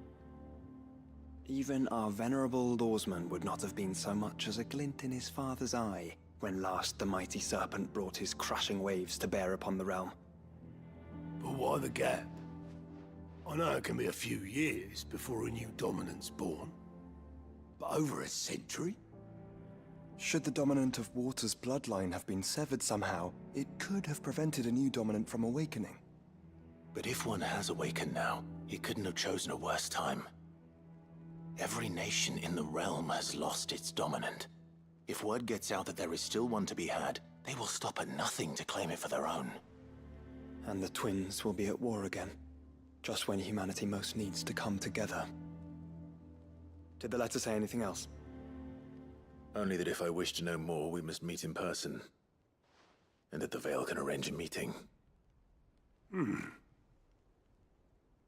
Even our venerable lawsman would not have been so much as a glint in his father's eye when last the mighty serpent brought his crashing waves to bear upon the realm. But why the gap? I know it can be a few years before a new dominant's born. But over a century? Should the dominant of Water's bloodline have been severed somehow, it could have prevented a new dominant from awakening. But if one has awakened now, he couldn't have chosen a worse time. Every nation in the realm has lost its dominant. If word gets out that there is still one to be had, they will stop at nothing to claim it for their own. And the twins will be at war again, just when humanity most needs to come together. Did the letter say anything else? Only that if I wish to know more, we must meet in person. And that the Veil can arrange a meeting.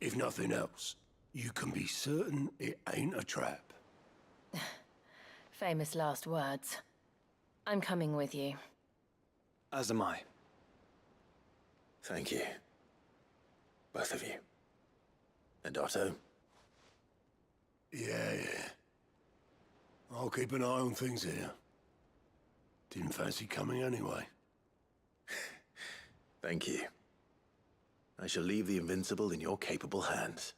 If nothing else, you can be certain it ain't a trap. Famous last words. I'm coming with you. As am I. Thank you. Both of you. And Otto? Yeah. I'll keep an eye on things here. Didn't fancy coming anyway. Thank you. I shall leave the Invincible in your capable hands.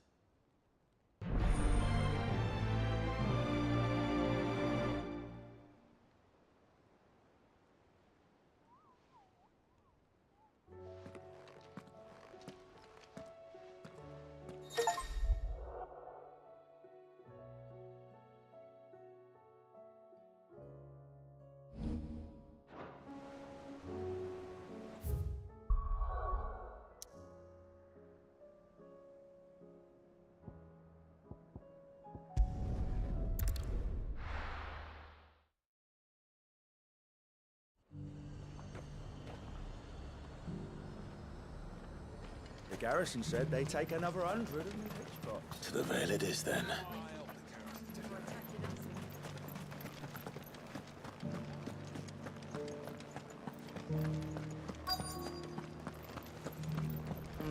The garrison said they take another 100 in the pitch box. To the Veil it is, then.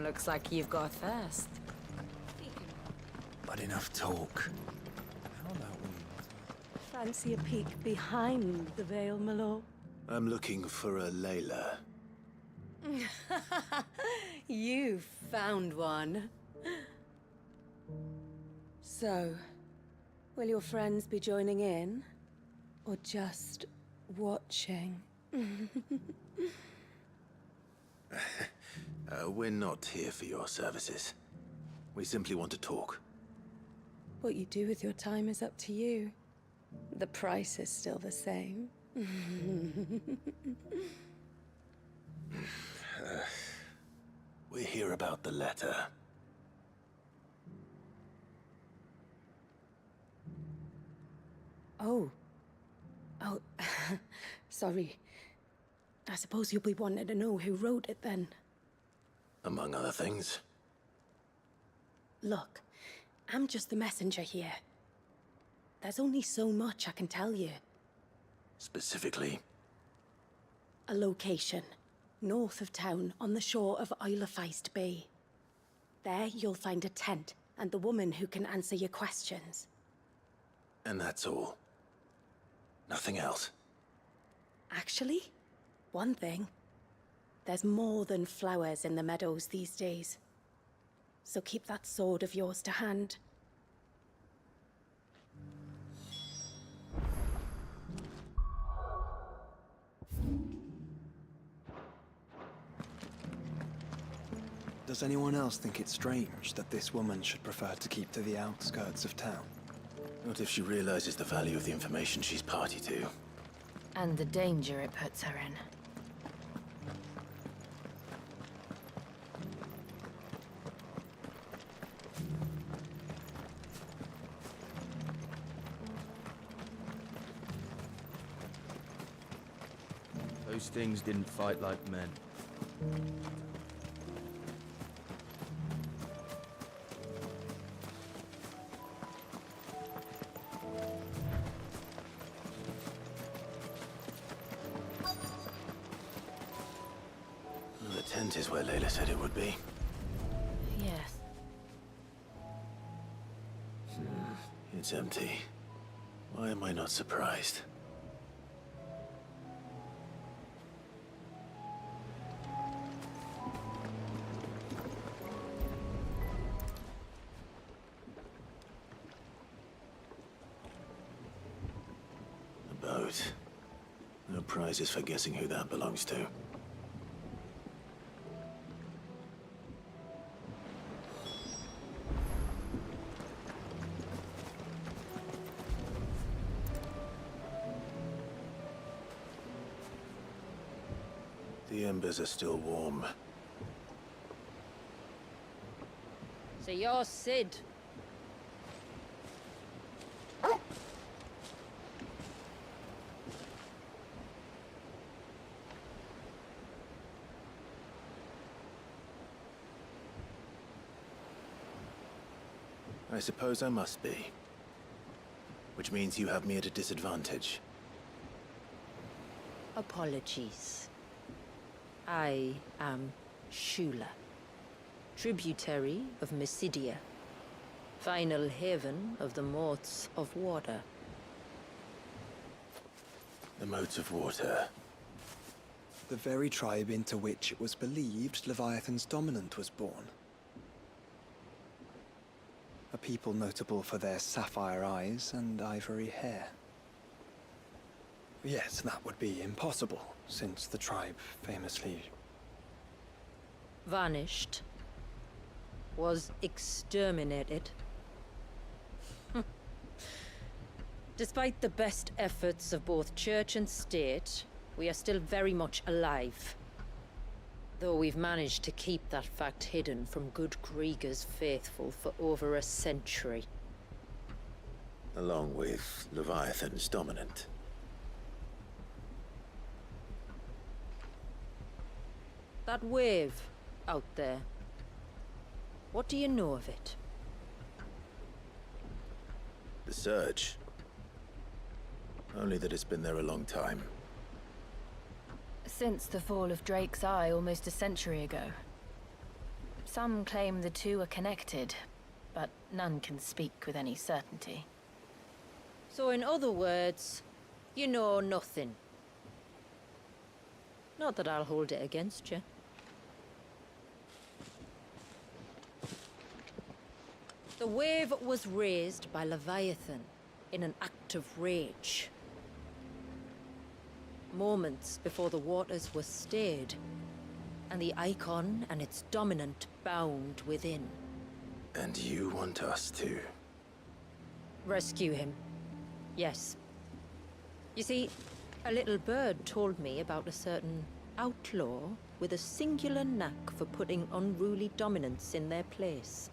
Looks like you've got thirst. But enough talk. Fancy a peek behind the veil, my lord? I'm looking for a Layla. You found one. So, will your friends be joining in? Or just watching? We're not here for your services. We simply want to talk. What you do with your time is up to you. The price is still the same. We're here about the letter. Oh, sorry. I suppose you'll be wanting to know who wrote it then. Among other things. Look, I'm just the messenger here. There's only so much I can tell you. Specifically? A location, north of town, on the shore of Isle of Feist Bay. There you'll find a tent, and the woman who can answer your questions. And that's all? Nothing else? Actually, one thing. There's more than flowers in the meadows these days. So keep that sword of yours to hand. Does anyone else think it strange that this woman should prefer to keep to the outskirts of town? Not if she realizes the value of the information she's party to. And the danger it puts her in. Those things didn't fight like men. The tent is where Layla said it would be. Yes. It's empty. Why am I not surprised? The boat. No prizes for guessing who that belongs to. The embers are still warm. So you're Sid. I suppose I must be. Which means you have me at a disadvantage. Apologies. I am Shula, tributary of Mysidia, final haven of the Motes of Water. The Motes of Water. The very tribe into which it was believed Leviathan's dominant was born. A people notable for their sapphire eyes and ivory hair. Yes, that would be impossible, since the tribe famously... Vanished. Was exterminated. Despite the best efforts of both church and state, we are still very much alive. Though we've managed to keep that fact hidden from good Krieger's faithful for over a century. Along with Leviathan's dominant. That wave out there. What do you know of it? The Surge. Only that it's been there a long time. Since the fall of Drake's Eye almost a century ago. Some claim the two are connected, but none can speak with any certainty. So in other words, you know nothing. Not that I'll hold it against you. The wave was raised by Leviathan in an act of rage. Moments before the waters were stayed, and the Icon and its dominant bound within. And you want us to... Rescue him. Yes. You see, a little bird told me about a certain outlaw with a singular knack for putting unruly dominants in their place.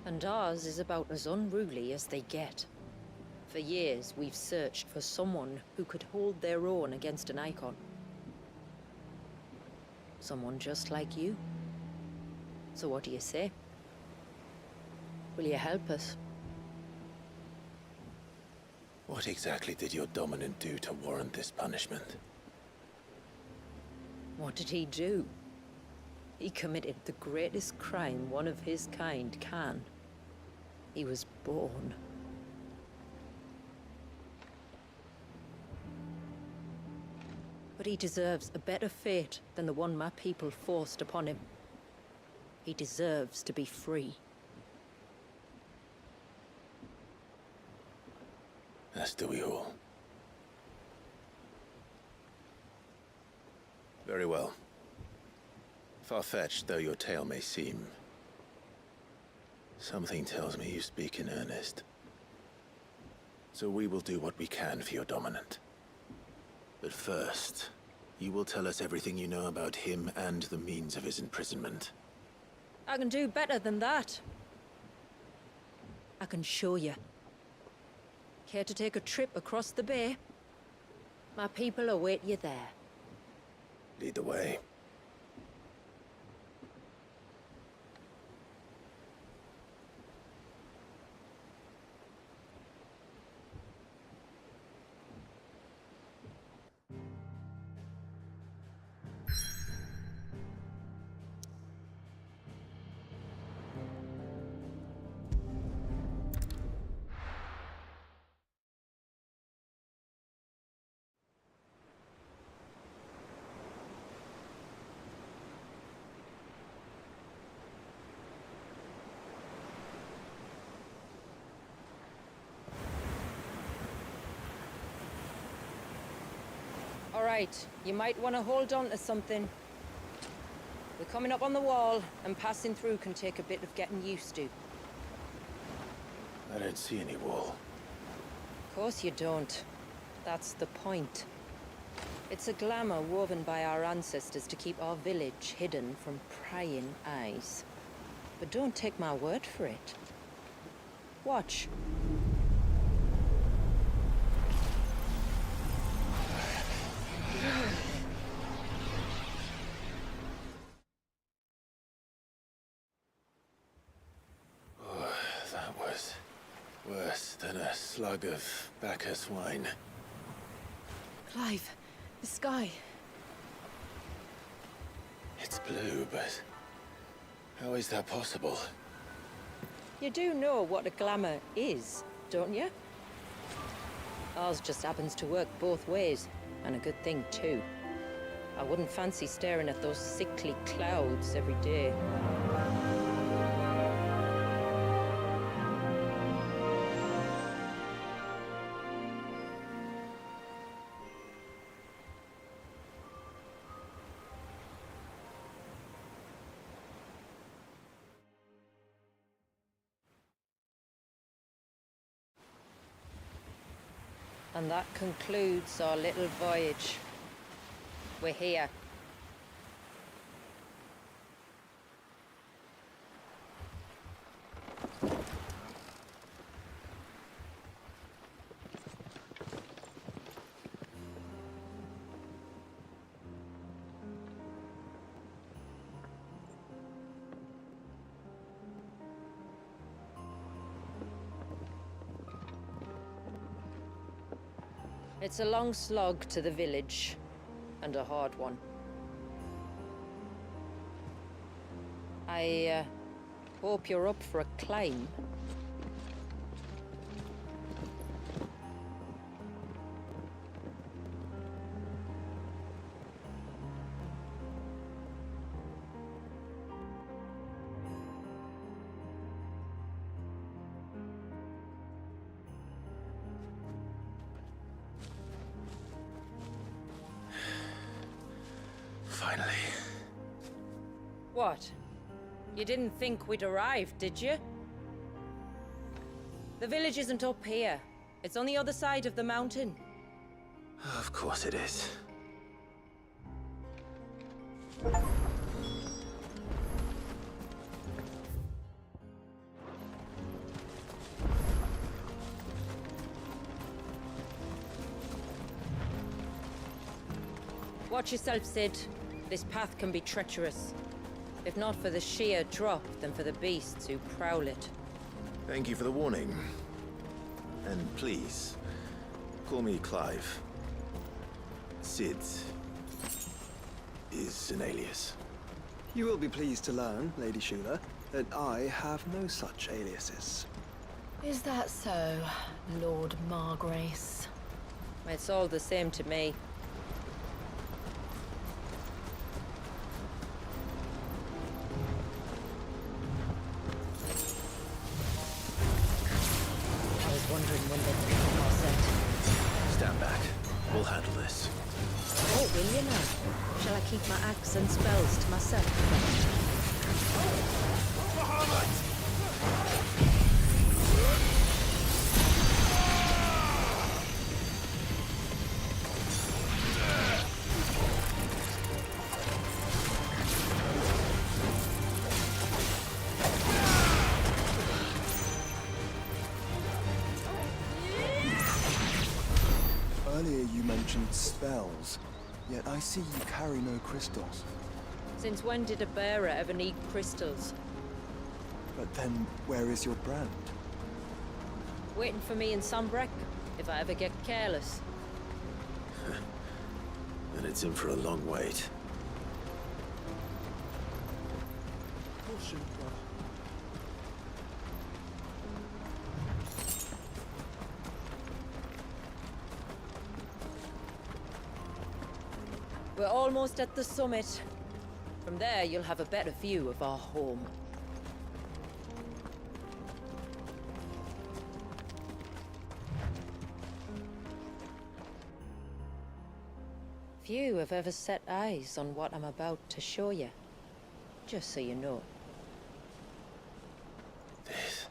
And ours is about as unruly as they get. For years, we've searched for someone who could hold their own against an Icon. Someone just like you. So what do you say? Will you help us? What exactly did your dominant do to warrant this punishment? What did he do? He committed the greatest crime one of his kind can. He was born. But he deserves a better fate than the one my people forced upon him. He deserves to be free. As do we all. Very well. Far-fetched though your tale may seem, something tells me you speak in earnest. So we will do what we can for your dominant. But first, you will tell us everything you know about him and the means of his imprisonment. I can do better than that. I can show you. Care to take a trip across the bay? My people await you there. Lead the way. All right, you might want to hold on to something. We're coming up on the wall, and passing through can take a bit of getting used to. I don't see any wall. Of course you don't. That's the point. It's a glamour woven by our ancestors to keep our village hidden from prying eyes. But don't take my word for it. Watch. That was worse than a slug of Bacchus wine. Clive, the sky. It's blue, but how is that possible? You do know what a glamour is, don't you? Ours just happens to work both ways, and a good thing too. I wouldn't fancy staring at those sickly clouds every day. And that concludes our little voyage. We're here. It's a long slog to the village, and a hard one. I hope you're up for a climb. Finally. What? You didn't think we'd arrived, did you? The village isn't up here. It's on the other side of the mountain. Of course it is. Watch yourself, Sid. This path can be treacherous. If not for the sheer drop, then for the beasts who prowl it. Thank you for the warning. And please, call me Clive. Sid is an alias. You will be pleased to learn, Lady Shula, that I have no such aliases. Is that so, Lord Margrace? It's all the same to me. I was wondering when they'd become our scent. Stand back. We'll handle this. Oh, will you now? Shall I keep keep my axe and spells to myself. Earlier you mentioned spells, yet I see you carry no crystals. Since when did a bearer ever need crystals? But then, where is your brand? Waiting for me in Sunbreck, if I ever get careless. Then it's in for a long wait. We're almost at the summit. From there, you'll have a better view of our home. Few have ever set eyes on what I'm about to show you. Just so you know. This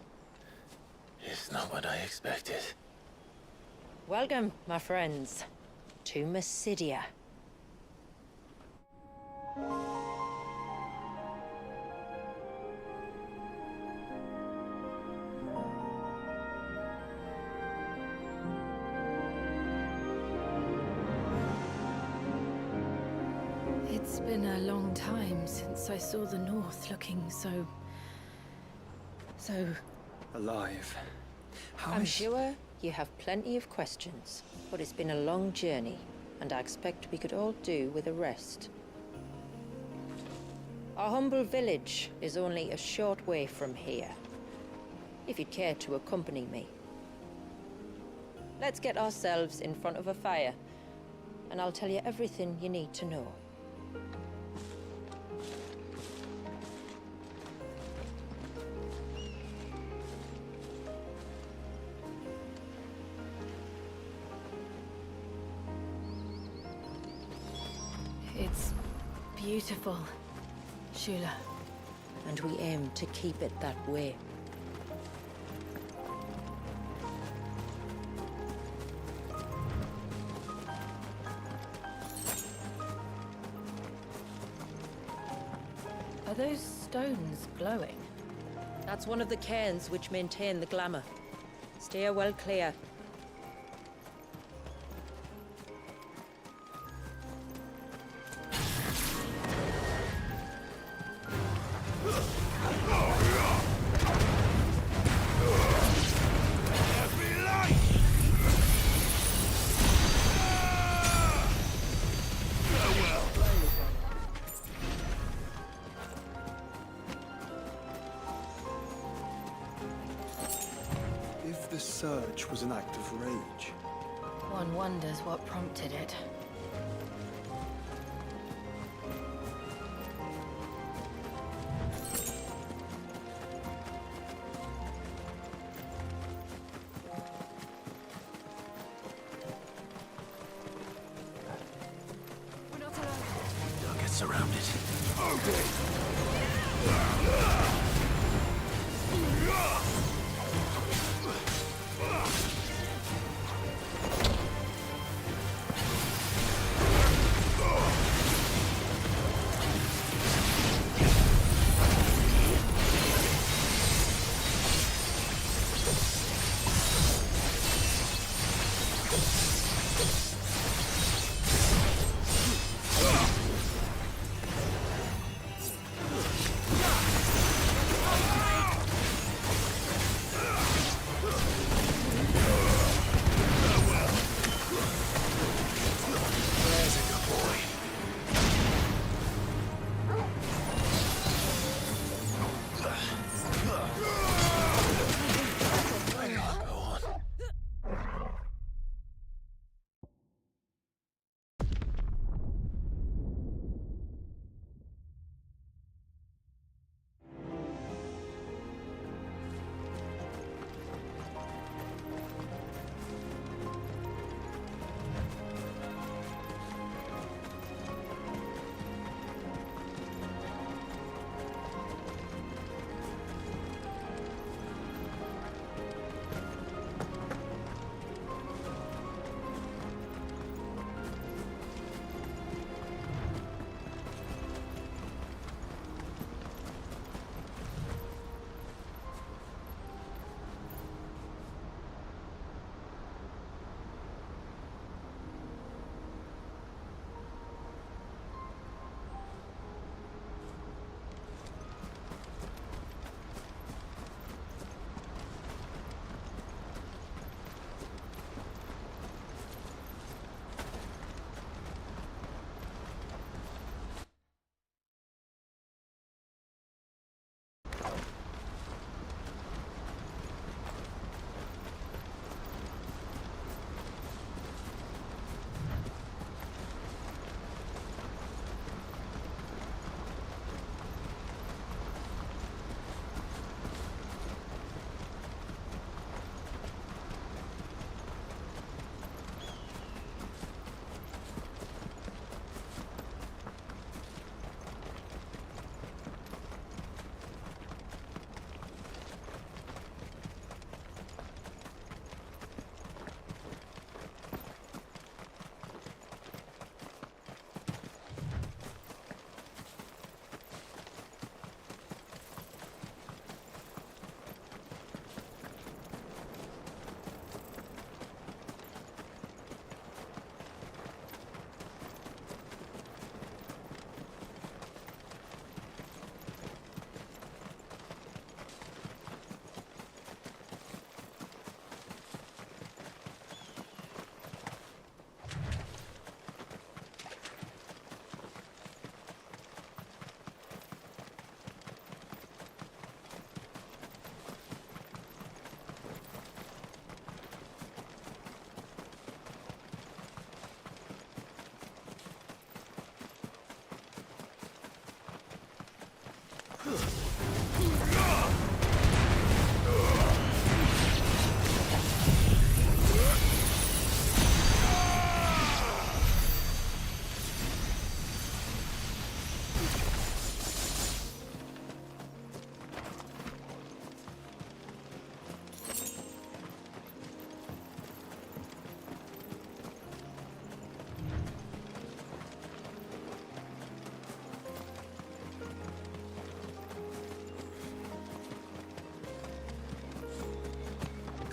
is not what I expected. Welcome, my friends, to Mysidia. It's been a long time since I saw the North looking so Alive. I'm sure you have plenty of questions, but it's been a long journey, and I expect we could all do with a rest. Our humble village is only a short way from here, if you'd care to accompany me. Let's get ourselves in front of a fire, and I'll tell you everything you need to know. It's beautiful, Shula. And we aim to keep it that way. Are those stones glowing? That's one of the cairns which maintain the glamour. Steer well clear. If the surge was an act of rage, One wonders what prompted it. Don't get surrounded.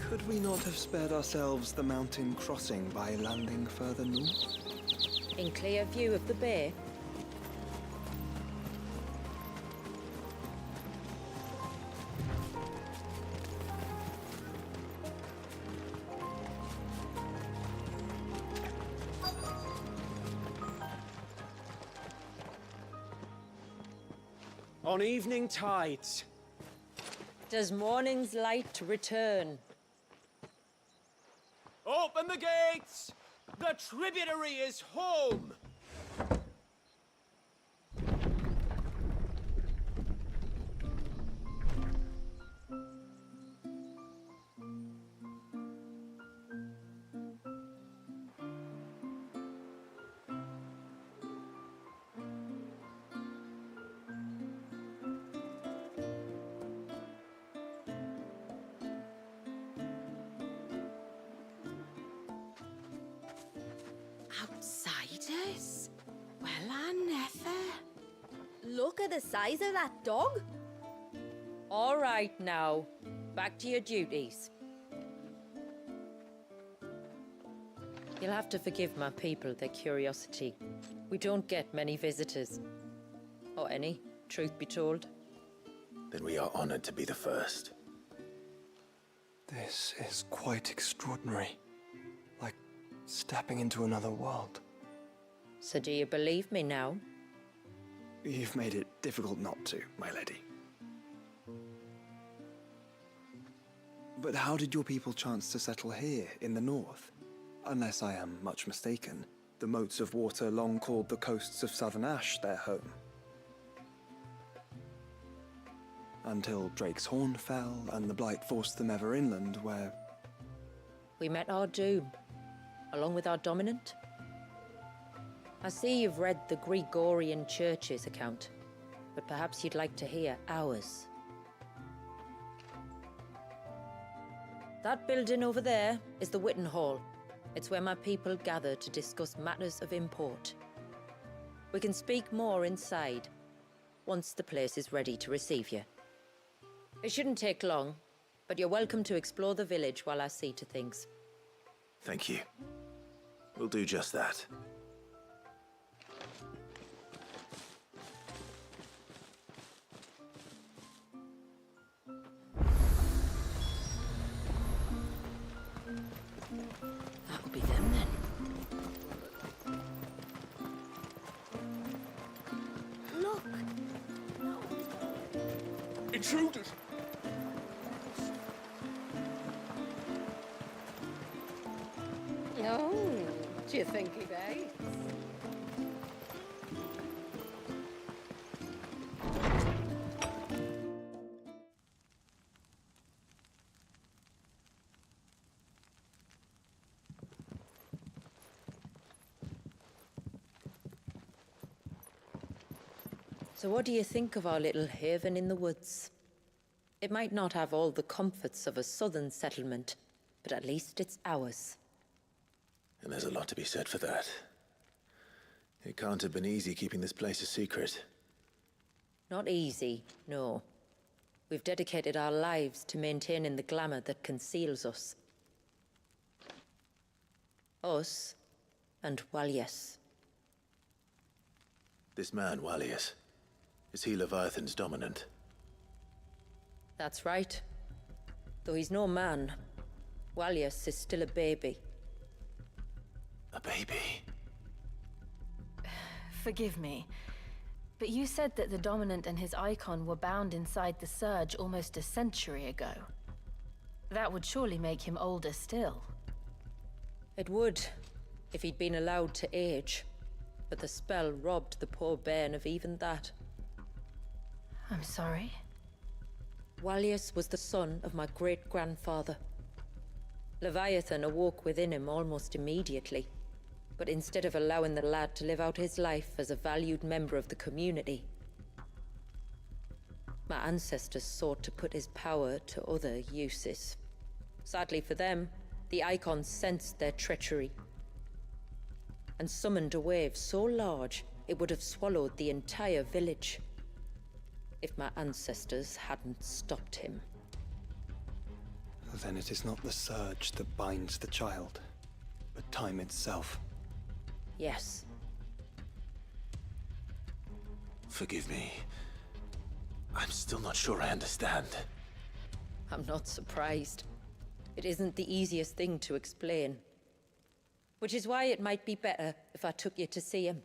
Could we not have spared ourselves the mountain crossing by landing further north? In clear view of the bay? On evening tides. Does morning's light return? Open the gates! The tributary is home! Outsiders? Well, I never. Look at the size of that dog. All right now, back to your duties. You'll have to forgive my people their curiosity. We don't get many visitors. Or any, truth be told. Then we are honored to be the first. This is quite extraordinary. Like stepping into another world. So do you believe me now? You've made it difficult not to, my lady. But how did your people chance to settle here in the north? Unless I am much mistaken, the moats of water long called the coasts of Southern Ash their home. Until Drake's Horn fell and the Blight forced them ever inland, where... We met our doom, along with our dominant. I see you've read the Gregorian Church's account, but perhaps you'd like to hear ours. That building over there is the Witten Hall. It's where my people gather to discuss matters of import. We can speak more inside, once the place is ready to receive you. It shouldn't take long, but you're welcome to explore the village while I see to things. Thank you. We'll do just that. That'll be them then. Look. Intruders! Oh, do you think he bites? So what do you think of our little haven in the woods? It might not have all the comforts of a southern settlement, but at least it's ours. And there's a lot to be said for that. It can't have been easy keeping this place a secret. Not easy, no. We've dedicated our lives to maintaining the glamour that conceals us. Us and Walyas. This man, Walyas, is he Leviathan's dominant? That's right. Though he's no man, Walyas is still a baby. A baby? Forgive me, but you said that the Dominant and his icon were bound inside the Surge almost a century ago. That would surely make him older still. It would, if he'd been allowed to age. But the spell robbed the poor bairn of even that. I'm sorry? Walius was the son of my great-grandfather. Leviathan awoke within him almost immediately. But instead of allowing the lad to live out his life as a valued member of the community, my ancestors sought to put his power to other uses. Sadly for them, the Icons sensed their treachery and summoned a wave so large it would have swallowed the entire village if my ancestors hadn't stopped him. Then it is not the surge that binds the child, but time itself. Yes. Forgive me. I'm still not sure I understand. I'm not surprised. It isn't the easiest thing to explain. Which is why it might be better if I took you to see him.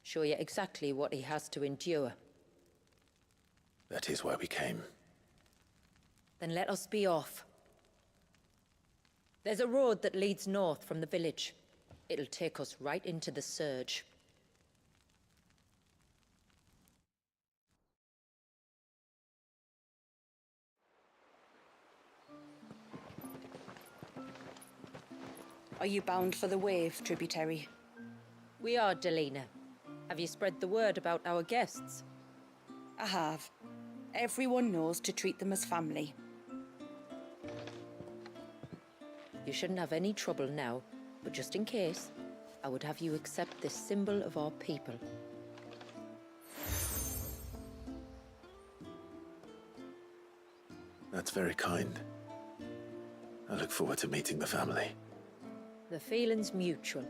Show you exactly what he has to endure. That is why we came. Then let us be off. There's a road that leads north from the village. It'll take us right into the surge. Are you bound for the Wave, tributary? We are, Delina. Have you spread the word about our guests? I have. Everyone knows to treat them as family. You shouldn't have any trouble now, but just in case, I would have you accept this symbol of our people. That's very kind. I look forward to meeting the family. The feeling's mutual.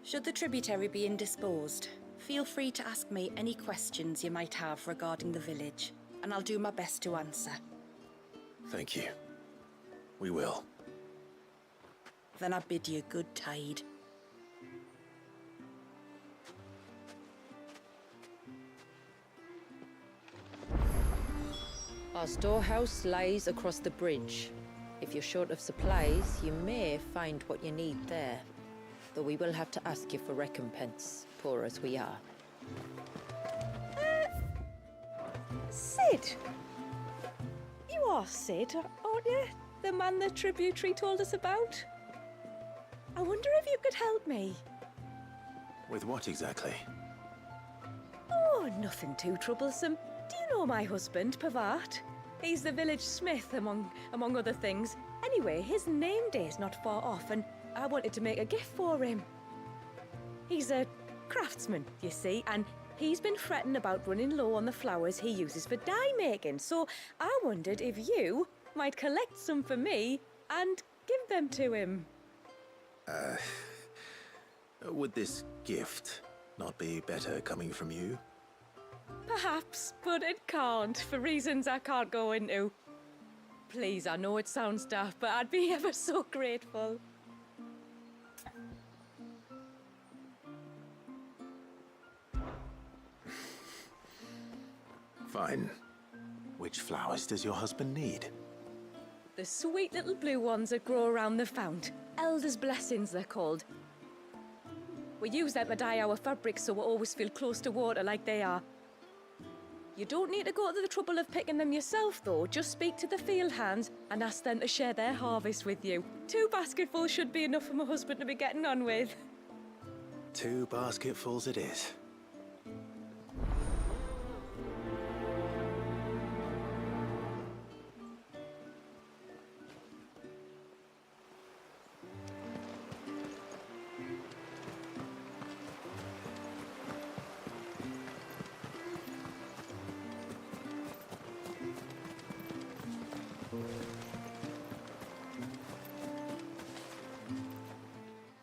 Should the tributary be indisposed, feel free to ask me any questions you might have regarding the village, and I'll do my best to answer. Thank you. We will. Then I bid you good tide. Our storehouse lies across the bridge. If you're short of supplies, you may find what you need there. Though we will have to ask you for recompense, poor as we are. Sid! You are Sid, aren't you? The man the tributary told us about? I wonder if you could help me. With what exactly? Oh, nothing too troublesome. Do you know my husband, Pavat? He's the village smith, among other things. Anyway, his name day's not far off, and I wanted to make a gift for him. He's a craftsman, you see, and he's been fretting about running low on the flowers he uses for dye making, so I wondered if you might collect some for me and give them to him. Would this gift not be better coming from you? Perhaps, but it can't, for reasons I can't go into. Please, I know it sounds daft, but I'd be ever so grateful. Fine. Which flowers does your husband need? The sweet little blue ones that grow around the fount. Elder's blessings, they're called. We use them to dye our fabrics so we always feel close to water like they are. You don't need to go to the trouble of picking them yourself, though. Just speak to the field hands and ask them to share their harvest with you. 2 basketfuls should be enough for my husband to be getting on with. 2 basketfuls it is.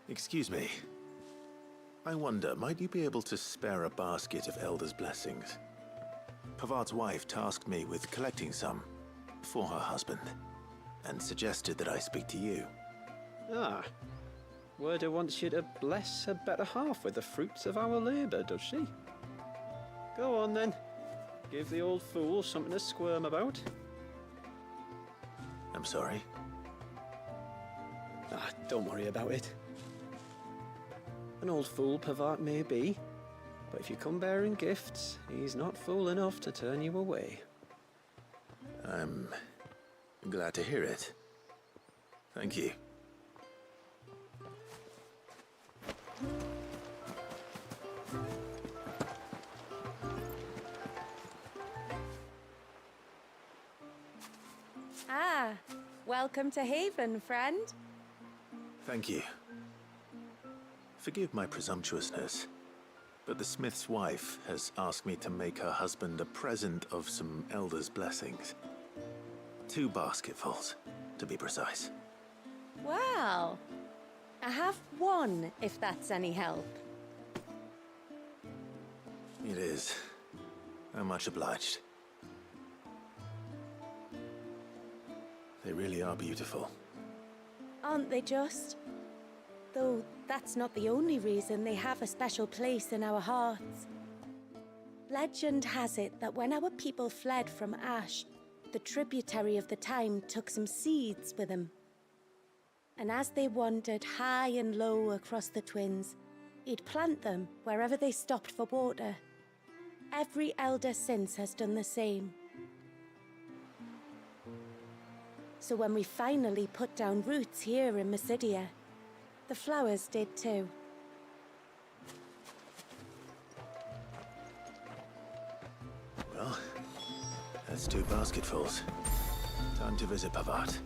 Excuse me. I wonder, might you be able to spare a basket of Elder's blessings? Pavart's wife tasked me with collecting some for her husband, and suggested that I speak to you. Ah. Werda wants you to bless her better half with the fruits of our labour, does she? Go on then. Give the old fool something to squirm about. I'm sorry. Don't worry about it. An old fool Pavart may be, But if you come bearing gifts, he's not fool enough to turn you away. I'm glad to hear it. Thank you. Ah, welcome to Haven, friend. Thank you. Forgive my presumptuousness, but the smith's wife has asked me to make her husband a present of some elder's blessings. 2 basketfuls, to be precise. Well, I have one, if that's any help. It is. I'm much obliged. They really are beautiful. Aren't they just? Though that's not the only reason they have a special place in our hearts. Legend has it that when our people fled from Ash, the tributary of the Tyne took some seeds with them. And as they wandered high and low across the Twins, he'd plant them wherever they stopped for water. Every elder since has done the same. So when we finally put down roots here in Mysidia, the flowers did too. Well, that's 2 basketfuls. Time to visit Pavat.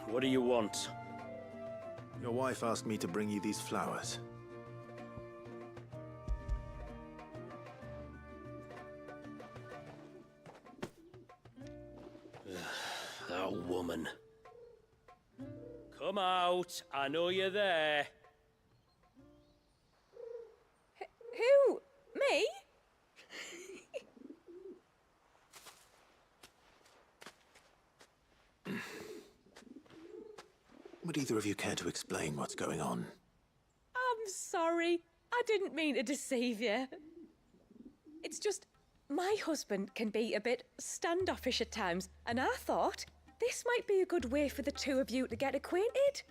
What do you want? Your wife asked me to bring you these flowers. That woman. Come out. I know you're there. Who? Me? Would either of you care to explain what's going on? I'm sorry. I didn't mean to deceive you. It's just, my husband can be a bit standoffish at times, and I thought this might be a good way for the 2 of you to get acquainted.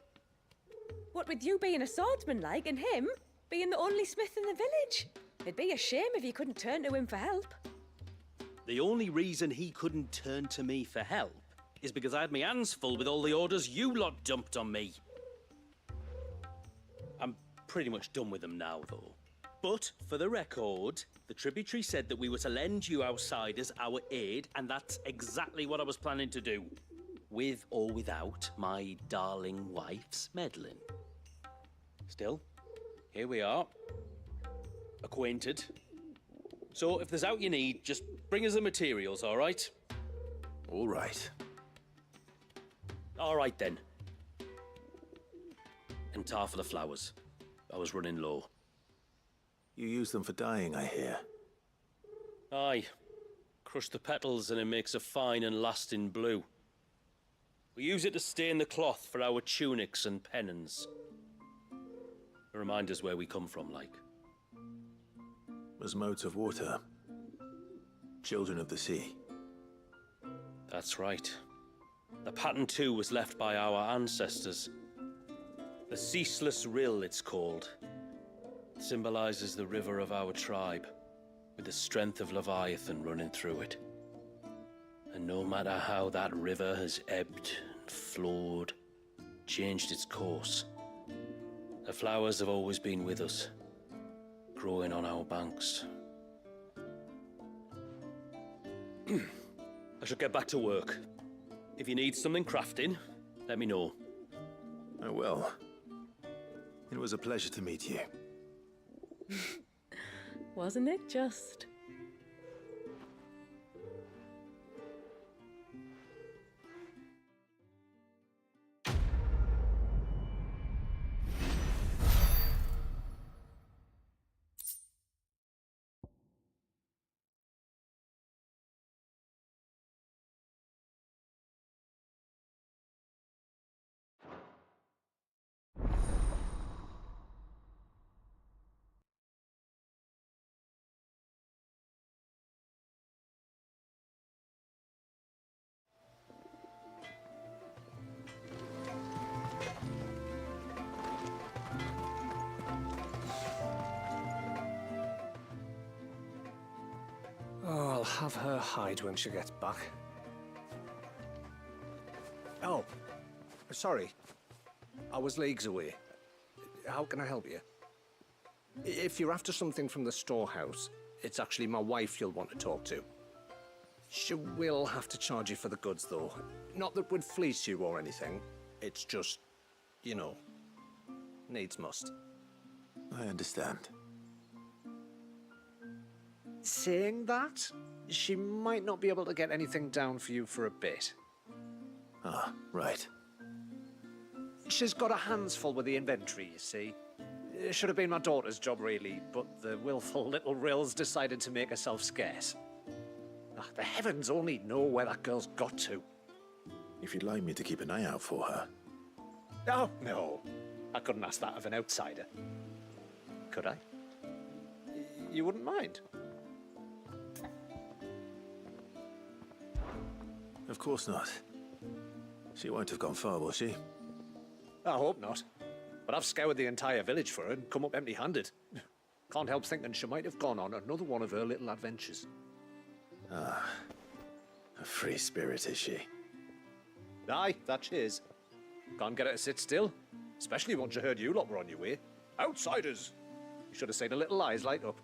What with you being a swordsman like, and him being the only smith in the village. It'd be a shame if you couldn't turn to him for help. The only reason he couldn't turn to me for help is because I had my hands full with all the orders you lot dumped on me. I'm pretty much done with them now, though. But, for the record, the tributary said that we were to lend you outsiders our aid, and that's exactly what I was planning to do. With or without my darling wife's meddling. Still, here we are. Acquainted. So, if there's out you need, just bring us the materials, all right? All right. All right, then. And tar for the flowers. I was running low. You use them for dyeing, I hear. Aye. Crush the petals and it makes a fine and lasting blue. We use it to stain the cloth for our tunics and pennons. To remind us where we come from, like. As modes of water. Children of the sea. That's right. The pattern too was left by our ancestors. The Ceaseless Rill, it's called. It symbolizes the river of our tribe, with the strength of Leviathan running through it. And no matter how that river has ebbed and flowed, changed its course, the flowers have always been with us, growing on our banks. I should get back to work. If you need something crafting, let me know. I will. It was a pleasure to meet you. Wasn't it just? have her hide when she gets back. Oh, sorry. I was leagues away. How can I help you? If you're after something from the storehouse, it's actually my wife you'll want to talk to. She will have to charge you for the goods, though. Not that we'd fleece you or anything. It's just, you know, needs must. I understand. Saying that, she might not be able to get anything down for you for a bit. Ah, right. She's got her hands full with the inventory, you see. It should have been my daughter's job, really, but the willful little Rills decided to make herself scarce. Ah, the heavens only know where that girl's got to. If you'd like me to keep an eye out for her. Oh, no. I couldn't ask that of an outsider. Could I? You wouldn't mind? Of course not. She won't have gone far, will she? I hope not. But I've scoured the entire village for her and come up empty-handed. Can't help thinking she might have gone on another one of her little adventures. Ah, a free spirit, is she? Aye, that she is. Can't get her to sit still, especially once you heard you lot were on your way. Outsiders! You should have seen her little eyes light up.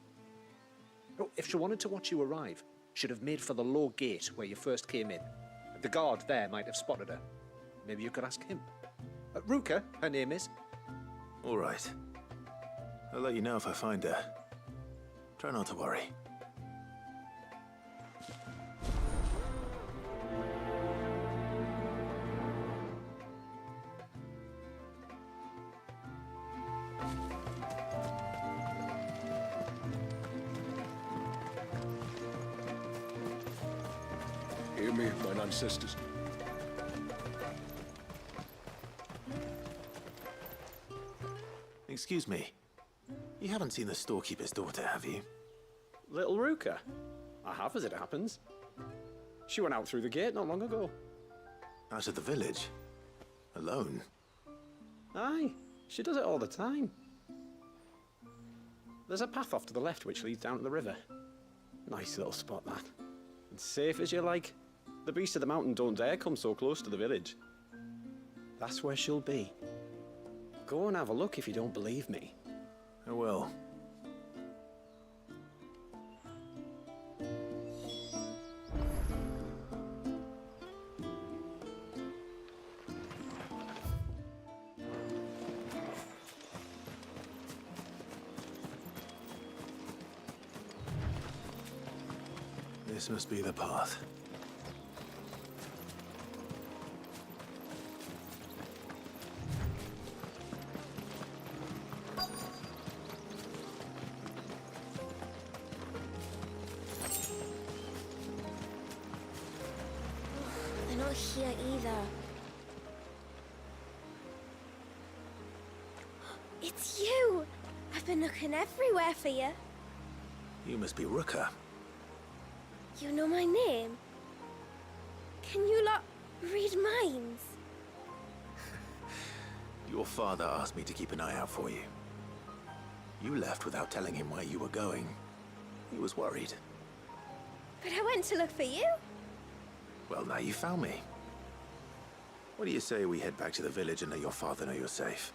Oh, if she wanted to watch you arrive, she'd have made for the low gate where you first came in. The guard there might have spotted her. Maybe you could ask him. Ruka, her name is. All right. I'll let you know if I find her. Try not to worry. Hear me, mine ancestors. Excuse me. You haven't seen the storekeeper's daughter, have you? Little Ruka? I have, as it happens. She went out through the gate not long ago. Out of the village? Alone? Aye, she does it all the time. There's a path off to the left which leads down to the river. Nice little spot, that. And safe as you like. The beasts of the mountain don't dare come so close to the village. That's where she'll be. Go and have a look if you don't believe me. I will. This must be the path. They're not here either. It's you! I've been looking everywhere for you. You must be Ruka. You know my name? Can you lot read minds? Your father asked me to keep an eye out for you. You left without telling him where you were going. He was worried. But I went to look for you. Well, now you found me. What do you say we head back to the village and let your father know you're safe?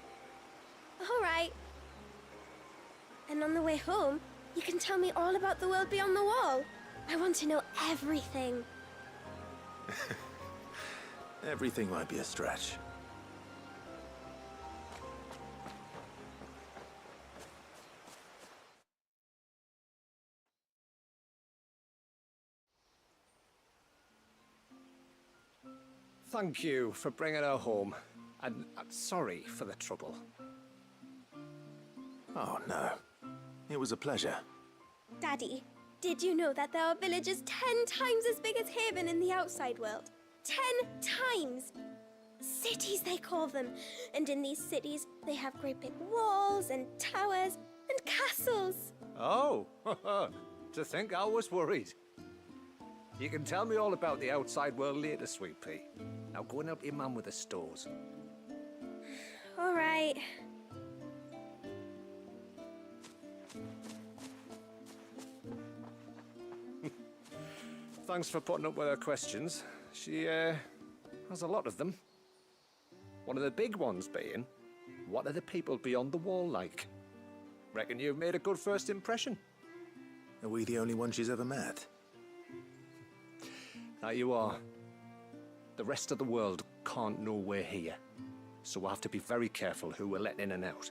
All right. And on the way home, you can tell me all about the world beyond the wall. I want to know everything. Everything might be a stretch. Thank you for bringing her home. And sorry for the trouble. Oh, no. It was a pleasure. Daddy, did you know that there are villages 10 times as big as Haven in the outside world? 10 times! Cities, they call them. And in these cities, they have great big walls and towers and castles. Oh, to think I was worried. You can tell me all about the outside world later, Sweet Pea. Now go and help your mum with the stores. All right. Thanks for putting up with her questions. She, has a lot of them. One of the big ones being, what are the people beyond the wall like? Reckon you've made a good first impression. Are we the only one she's ever met? That you are. The rest of the world can't know we're here, so we'll have to be very careful who we're letting in and out.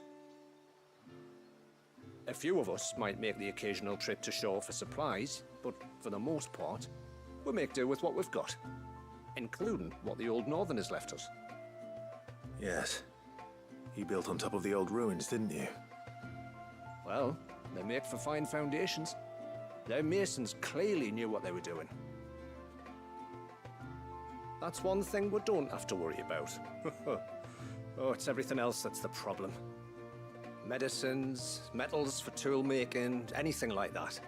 A few of us might make the occasional trip to shore for supplies, but for the most part, we'll make do with what we've got, including what the old Northerners left us. Yes. You built on top of the old ruins, didn't you? Well, they make for fine foundations. Their masons clearly knew what they were doing. That's one thing we don't have to worry about. Oh, it's everything else that's the problem. Medicines, metals for tool making, anything like that.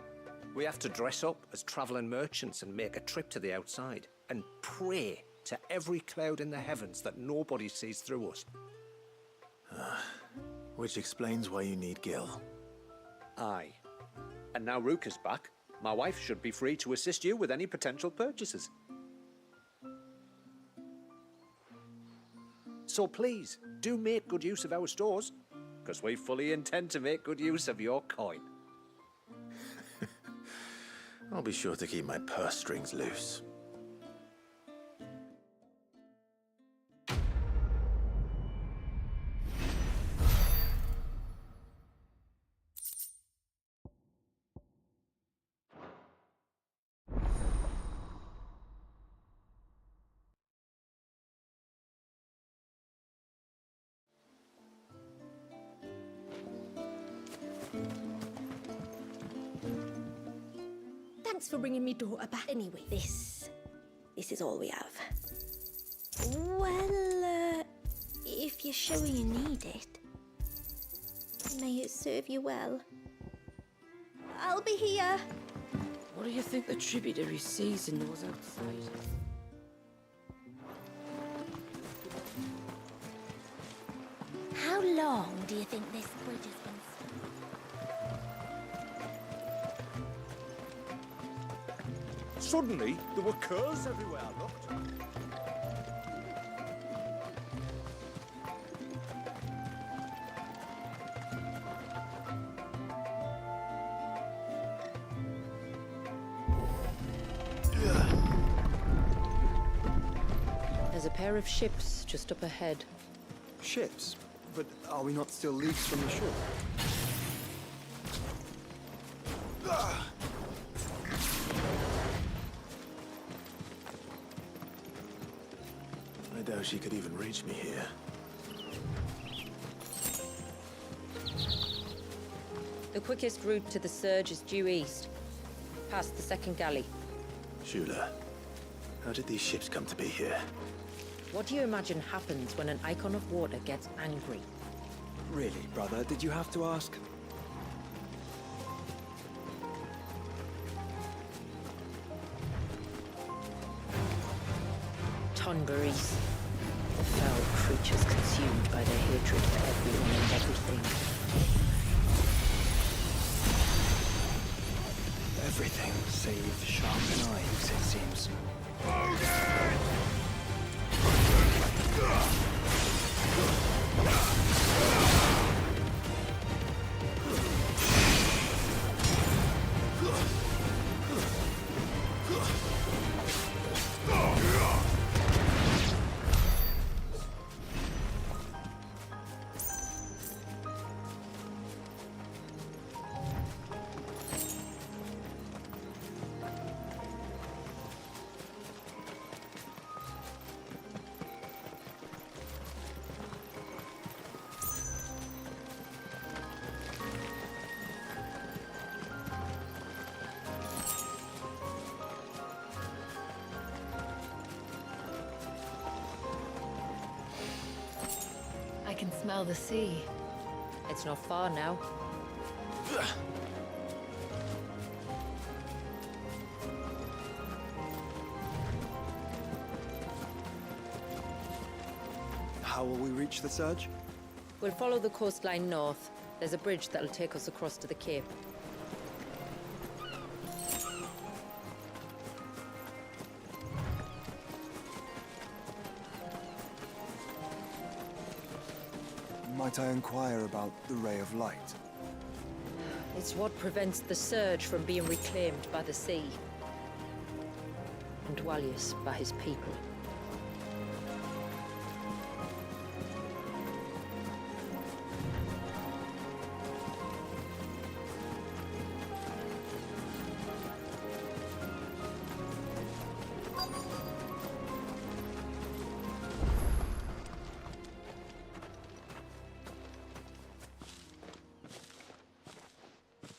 We have to dress up as traveling merchants and make a trip to the outside and pray to every cloud in the heavens that nobody sees through us. Which explains why you need Gil. Aye. And now Rook is back, my wife should be free to assist you with any potential purchases. So please, do make good use of our stores, because we fully intend to make good use of your coin. I'll be sure to keep my purse strings loose. Thanks for bringing me daughter back. Anyway, this is all we have. Well, if you're sure you need it, may it serve you well. I'll be here. What do you think the tributary season was outside? How long do you think this bridge has been? Suddenly, there were curs everywhere I looked. There's a pair of ships just up ahead. Ships? But are we not still leagues from the shore? I doubt she could even reach me here. The quickest route to the surge is due east, past the second galley. Shula, how did these ships come to be here? What do you imagine happens when an icon of water gets angry? Really, brother? Did you have to ask? Tonberries. The foul creatures consumed by their hatred for everyone and everything. Everything save sharp knives, it seems. I can smell the sea. It's not far now. How will we reach the surge? We'll follow the coastline north. There's a bridge that'll take us across to the cape. Might I inquire about the Ray of Light? It's what prevents the Surge from being reclaimed by the sea. And Dwalius by his people.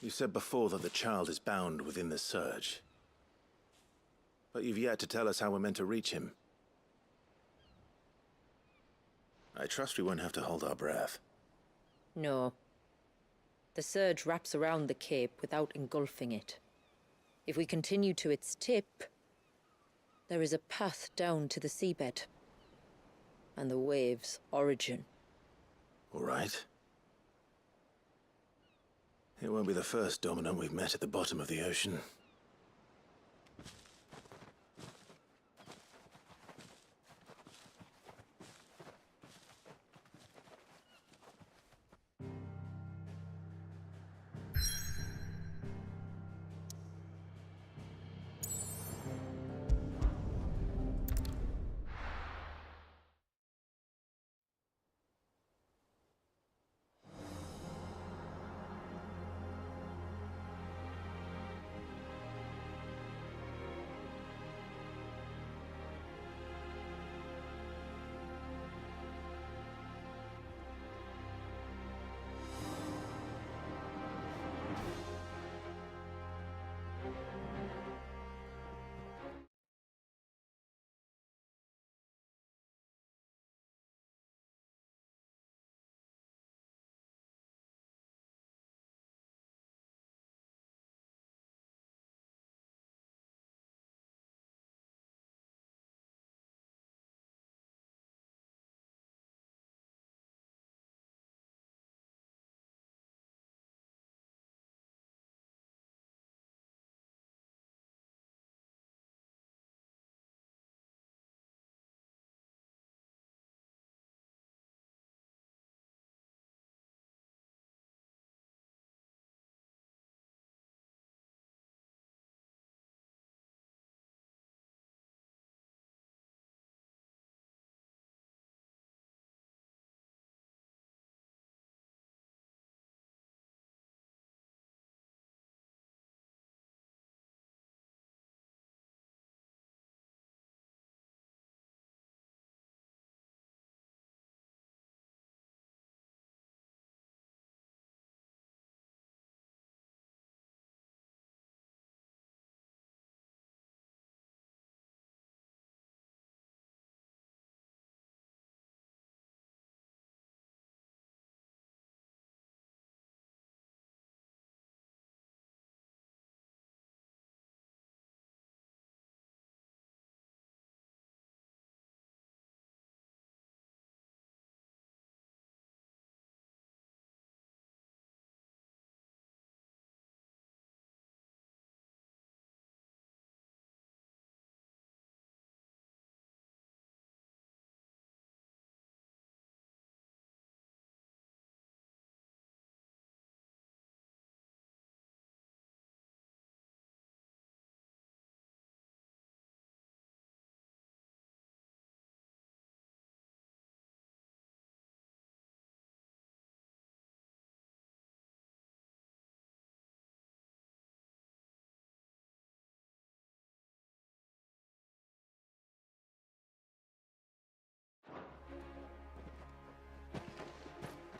You said before that the child is bound within the Surge. But you've yet to tell us how we're meant to reach him. I trust we won't have to hold our breath. No. The Surge wraps around the cape without engulfing it. If we continue to its tip, there is a path down to the seabed. And the wave's origin. All right. It won't be the first dominant we've met at the bottom of the ocean.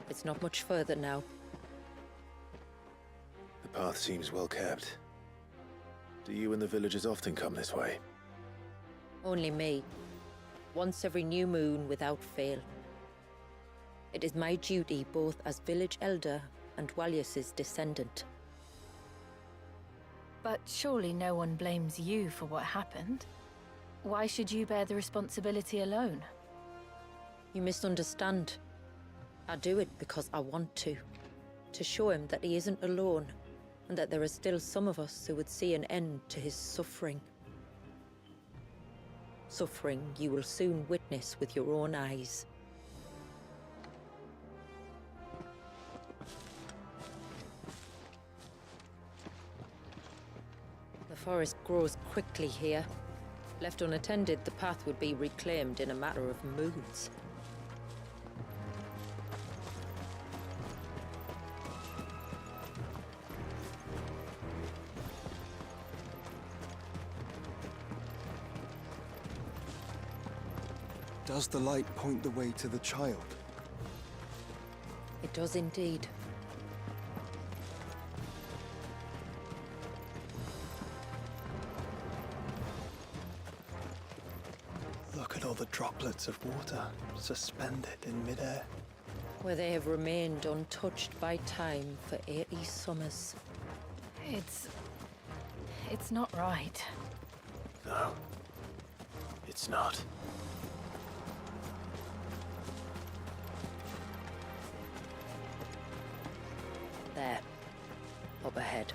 It's not much further now. The path seems well kept. Do you and the villagers often come this way? Only me. Once every new moon without fail. It is my duty both as village elder and Dwalius's descendant. But surely no one blames you for what happened. Why should you bear the responsibility alone? You misunderstand. I do it because I want to. To show him that he isn't alone, and that there are still some of us who would see an end to his suffering. Suffering you will soon witness with your own eyes. forest grows quickly here. Left unattended, the path would be reclaimed in a matter of moons. Does the light point the way to the child? It does indeed. Look at all the droplets of water suspended in midair. Where they have remained untouched by time for 80 summers. It's not right. No, it's not. There. Up ahead.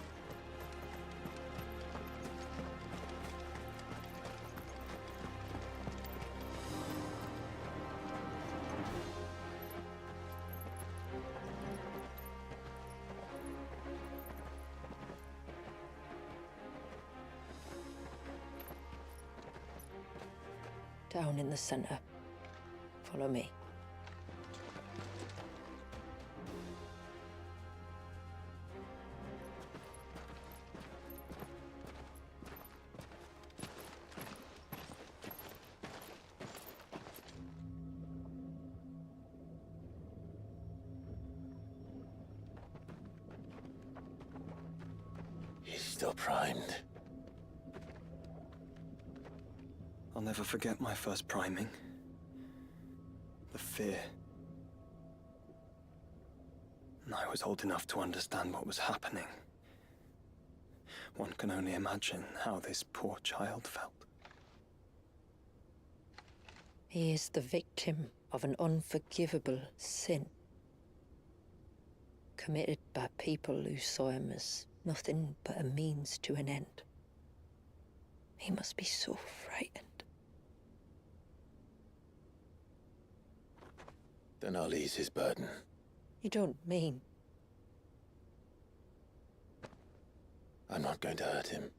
Down in the center. Follow me. He's still primed. I'll never forget my first priming. The fear. And I was old enough to understand what was happening. One can only imagine how this poor child felt. He is the victim of an unforgivable sin. Committed by people who saw him as nothing but a means to an end. He must be so frightened. Then I'll ease his burden. You don't mean? I'm not going to hurt him.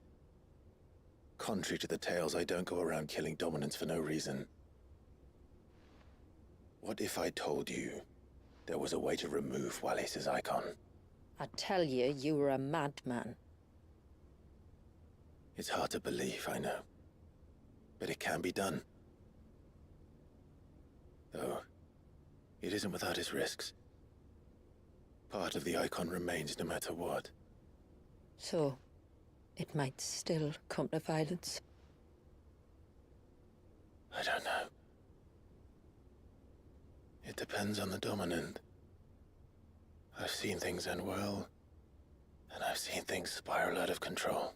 Contrary to the tales, I don't go around killing dominants for no reason. What if I told you there was a way to remove Wallace's icon? I tell you, you were a madman. It's hard to believe, I know. But it can be done. Though, it isn't without its risks. Part of the icon remains no matter what. So, it might still come to violence. I don't know. It depends on the dominant. I've seen things end well, and I've seen things spiral out of control.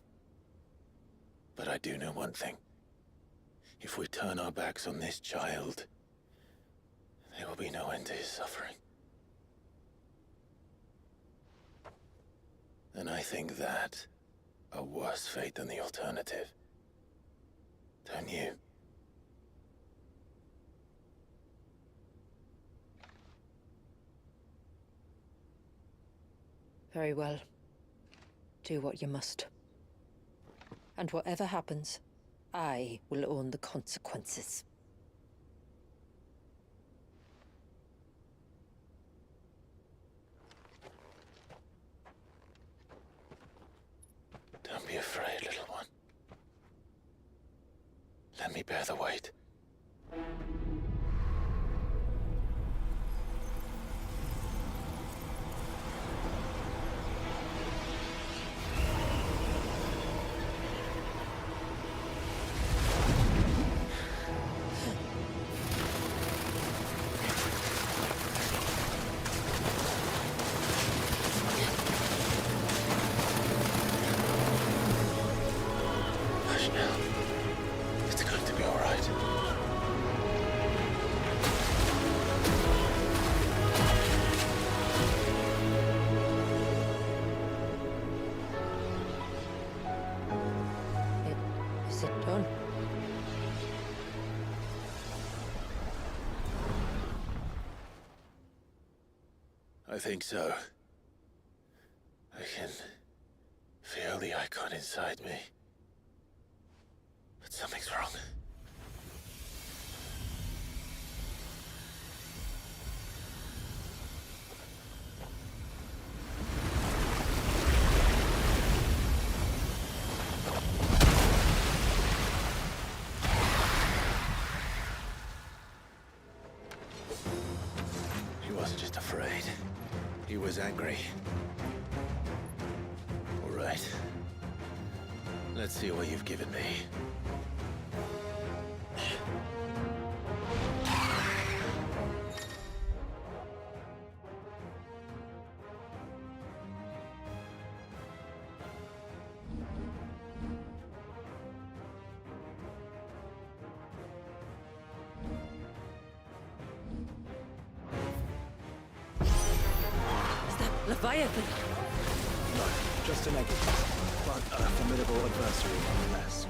But I do know one thing. If we turn our backs on this child, there will be no end to his suffering. And I think that a worse fate than the alternative. Don't you? Very well. Do what you must. And whatever happens, I will own the consequences. Don't be afraid, little one. Let me bear the weight. Hush now. It's going to be all right. Is it done? I think so. I can feel the icon inside me. Something's wrong. He wasn't just afraid. He was angry. All right. Let's see what you've given me. Leviathan! No, just a negative, but a formidable adversary nonetheless.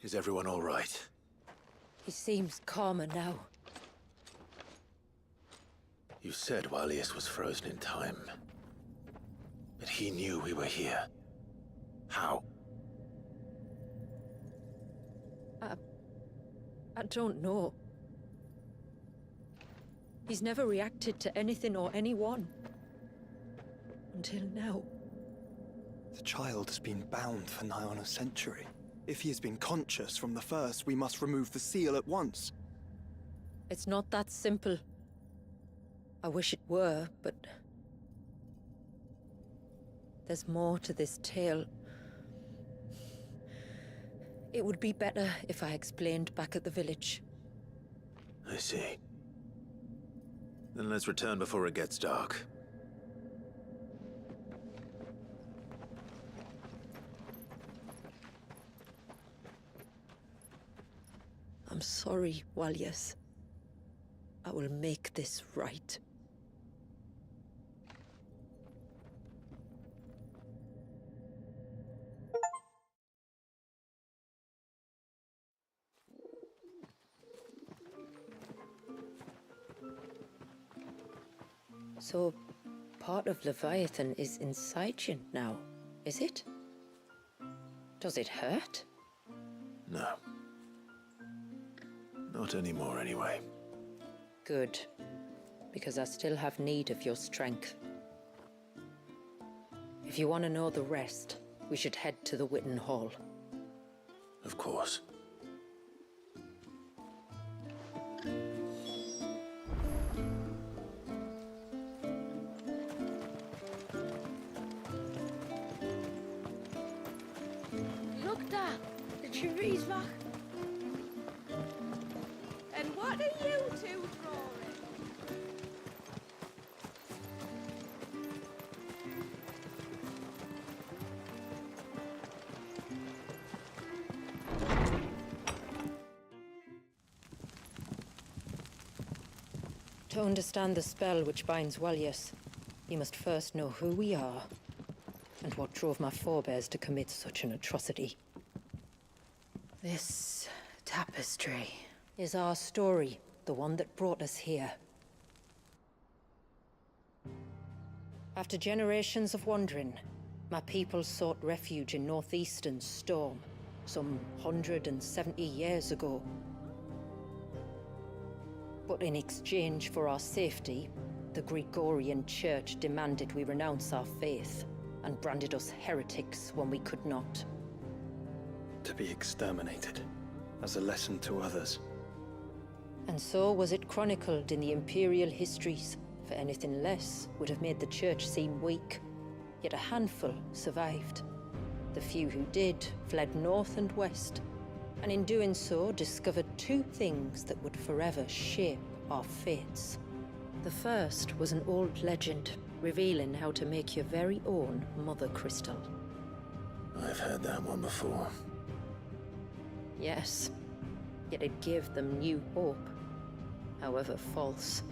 Is everyone all right? He seems calmer now. You said Walius was frozen in time. But he knew we were here. How? I don't know. He's never reacted to anything or anyone. Until now. The child has been bound for nigh on a century. If he has been conscious from the first, we must remove the seal at once. It's not that simple. I wish it were, but... there's more to this tale. It would be better if I explained back at the village. I see. Then let's return before it gets dark. I'm sorry, Walyas. I will make this right. So, part of Leviathan is inside you now, is it? Does it hurt? No. Not anymore, anyway. Good, because I still have need of your strength. If you want to know the rest, we should head to the Witten Hall. Of course. Look, Dad, the tree's back. And what are you two drawing? To understand the spell which binds Walyas, you must first know who we are, and what drove my forebears to commit such an atrocity. This tapestry is our story, the one that brought us here. After generations of wandering, my people sought refuge in northeastern Storm, some 170 years ago. But in exchange for our safety, the Gregorian Church demanded we renounce our faith and branded us heretics when we could not. To be exterminated, as a lesson to others. And so was it chronicled in the imperial histories, for anything less would have made the Church seem weak. Yet a handful survived. The few who did fled north and west, and in doing so discovered two things that would forever shape our fates. The first was an old legend, revealing how to make your very own Mother Crystal. I've heard that one before. Yes, yet it gave them new hope, however false.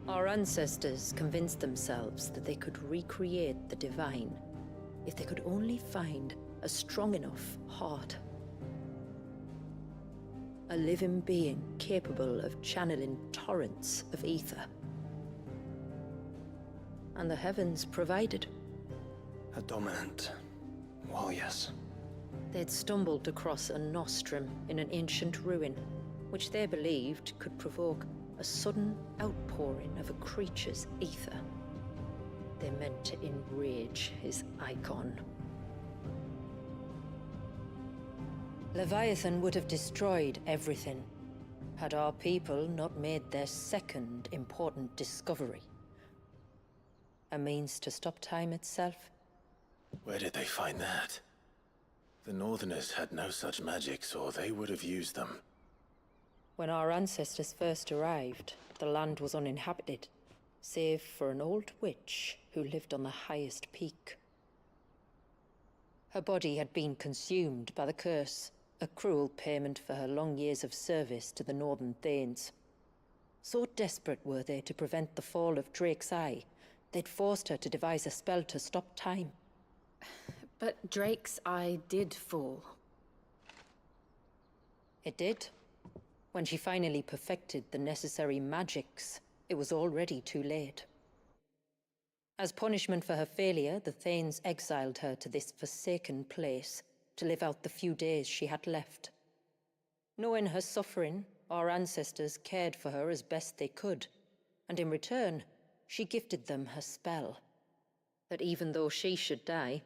Our ancestors convinced themselves that they could recreate the divine if they could only find a strong enough heart. A living being capable of channeling torrents of ether. And the heavens provided. A dominant Walyas. They'd stumbled across a nostrum in an ancient ruin, which they believed could provoke a sudden outpouring of a creature's ether. They meant to enrage his icon. Leviathan would have destroyed everything, had our people not made their second important discovery. A means to stop time itself. Where did they find that? The Northerners had no such magics, or they would have used them. When our ancestors first arrived, the land was uninhabited, save for an old witch who lived on the highest peak. Her body had been consumed by the curse, a cruel payment for her long years of service to the Northern Thanes. So desperate were they to prevent the fall of Drake's Eye, they'd forced her to devise a spell to stop time. But Drake's Eye did fall. It did. When she finally perfected the necessary magics, it was already too late. As punishment for her failure, the Thanes exiled her to this forsaken place to live out the few days she had left. Knowing her suffering, our ancestors cared for her as best they could, and in return, she gifted them her spell. That even though she should die,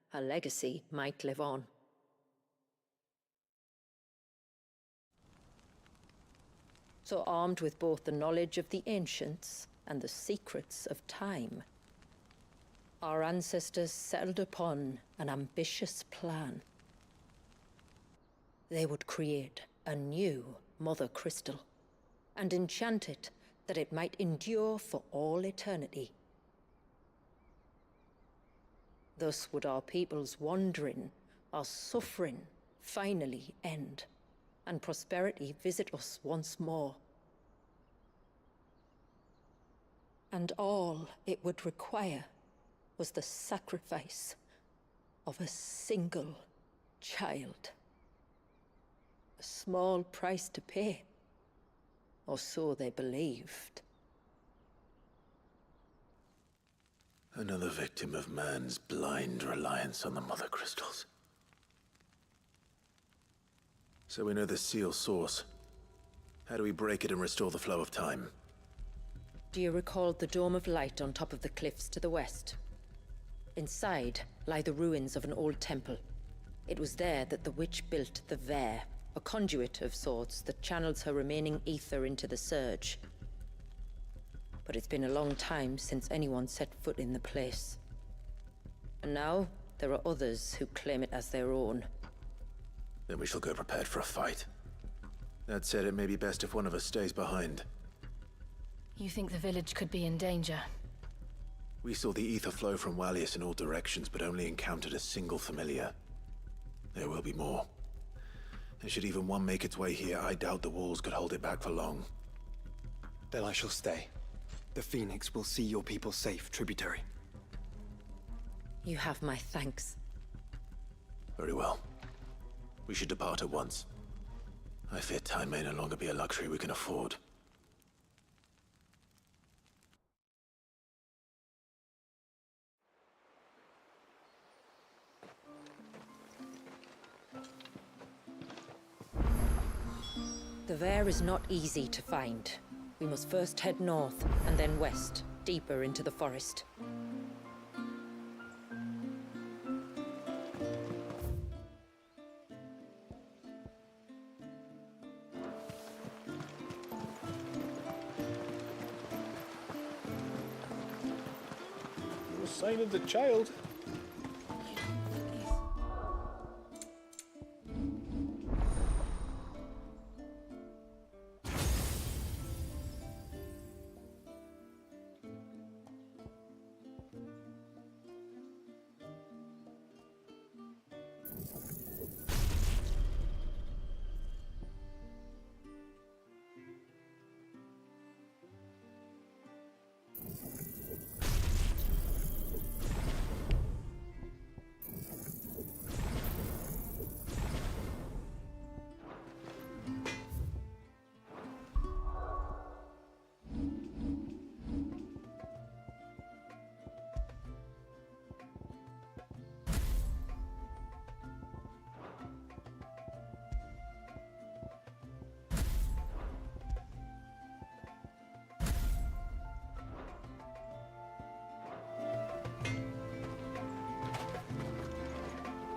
her legacy might live on. So armed with both the knowledge of the ancients and the secrets of time, our ancestors settled upon an ambitious plan. They would create a new Mother Crystal, and enchant it that it might endure for all eternity. Thus would our people's wandering, our suffering, finally end. and prosperity visit us once more. And all it would require was the sacrifice of a single child. A small price to pay, or so they believed. Another victim of man's blind reliance on the Mother Crystals. So we know the seal source. How do we break it and restore the flow of time? Do you recall the Dome of Light on top of the cliffs to the west? Inside lie the ruins of an old temple. It was there that the witch built the Vare, a conduit of sorts that channels her remaining ether into the Surge. But it's been a long time since anyone set foot in the place. And now, there are others who claim it as their own. Then we shall go prepared for a fight. That said, it may be best if one of us stays behind. You think the village could be in danger? We saw the ether flow from Wallius in all directions, but only encountered a single familiar. There will be more. And should even one make its way here, I doubt the walls could hold it back for long. Then I shall stay. The Phoenix will see your people safe, tributary. You have my thanks. Very well. We should depart at once. I fear time may no longer be a luxury we can afford. The Vare is not easy to find. We must first head north, and then west, deeper into the forest. No sign of the child.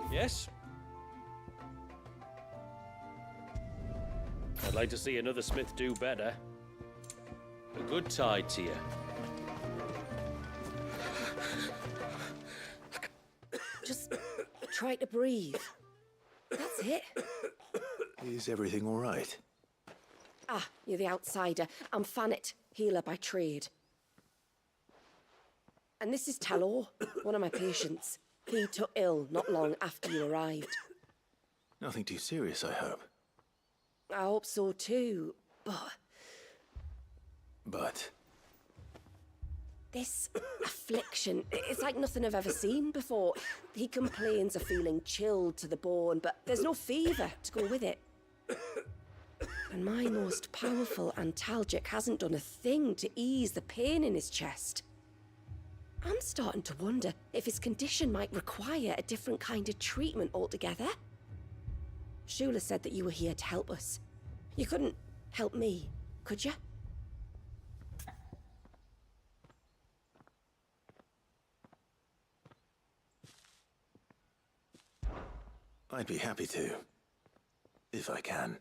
Yes? I'd like to see another smith do better. A good tide to you. Just try to breathe. That's it. Is everything all right? Ah, you're the outsider. I'm Fannet, healer by trade. And this is Talor, one of my patients. He took ill not long after you arrived. Nothing too serious, I hope. I hope so too, but... But? This affliction, it's like nothing I've ever seen before. He complains of feeling chilled to the bone, but there's no fever to go with it. And my most powerful antalgic hasn't done a thing to ease the pain in his chest. I'm starting to wonder if his condition might require a different kind of treatment altogether. Shula said that you were here to help us. You couldn't help me, could you? I'd be happy to. If I can.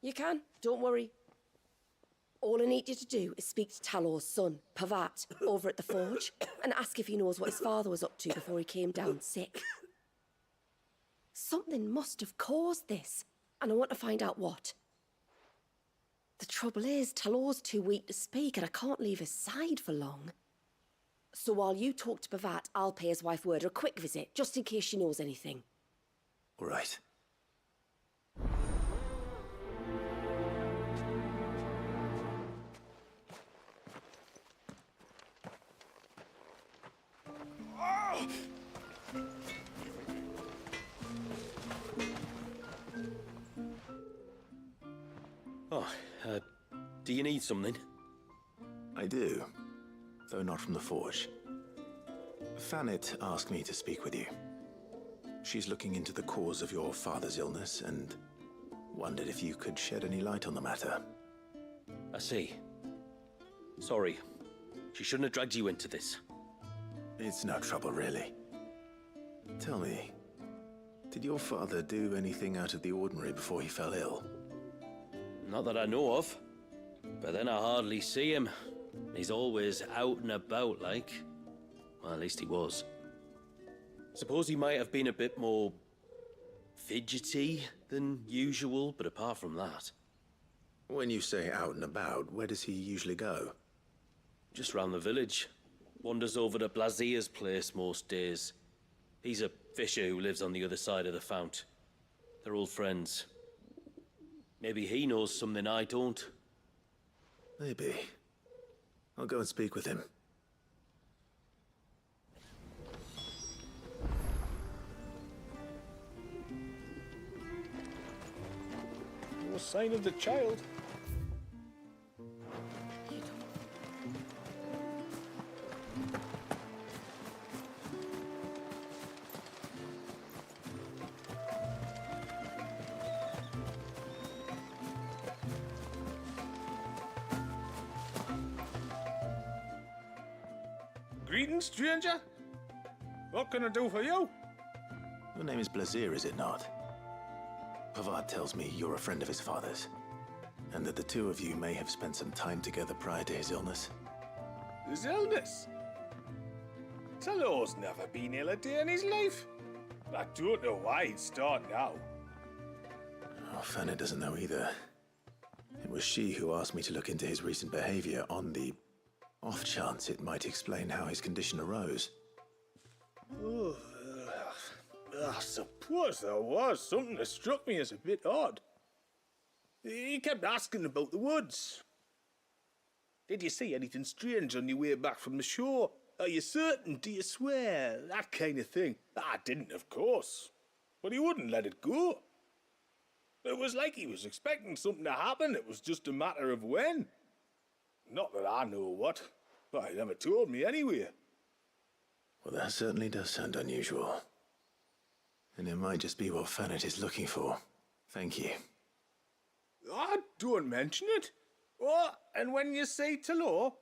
You can, don't worry. All I need you to do is speak to Talor's son, Pavat, over at the forge, and ask if he knows what his father was up to before he came down sick. Something must have caused this, and I want to find out what. The trouble is, Talor's too weak to speak, and I can't leave his side for long. So while you talk to Pavat, I'll pay his wife word a quick visit, just in case she knows anything. All right. Oh, do you need something? I do, though not from the Forge. Fanit asked me to speak with you. She's looking into the cause of your father's illness and wondered if you could shed any light on the matter. I see. Sorry. She shouldn't have dragged you into this. It's no trouble, really. Tell me, did your father do anything out of the ordinary before he fell ill? Not that I know of. But then I hardly see him. He's always out and about, like. Well, at least he was. Suppose he might have been a bit more fidgety than usual, but apart from that. When you say out and about, where does he usually go? Just round the village. Wanders over to Blazier's place most days. He's a fisher who lives on the other side of the fount. They're old friends. Maybe he knows something I don't. Maybe. I'll go and speak with him. No sign of the child. Greetings, stranger. What can I do for you? Your name is Blazier, is it not? Pavard tells me you're a friend of his father's, and that the two of you may have spent some time together prior to his illness. His illness? Talor's never been ill a day in his life. I don't know why he'd start now. Oh, Fanny doesn't know either. It was she who asked me to look into his recent behavior on the off chance it might explain how his condition arose. Oh, I suppose there was something that struck me as a bit odd. He kept asking about the woods. Did you see anything strange on your way back from the shore? Are you certain? Do you swear? That kind of thing. I didn't, of course. But he wouldn't let it go. It was like he was expecting something to happen. It was just a matter of when. Not that I know what. But he never told me anyway. Well, that certainly does sound unusual. And it might just be what Fanit is looking for. Thank you. Don't mention it. Oh, and when you say Talor,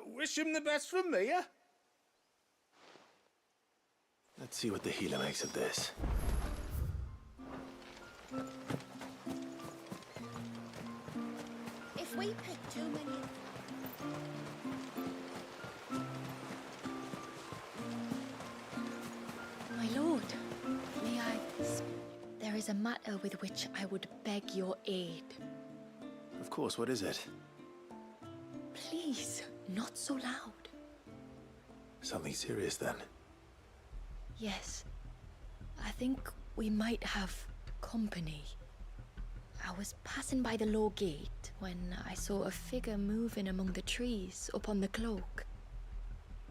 wish him the best from me, eh? Let's see what the healer makes of this. If we pick too many... My lord, may I... There is a matter with which I would beg your aid. Of course, what is it? Please, not so loud. Something serious, then? Yes. I think we might have company. I was passing by the low gate when I saw a figure moving among the trees up on the cloak.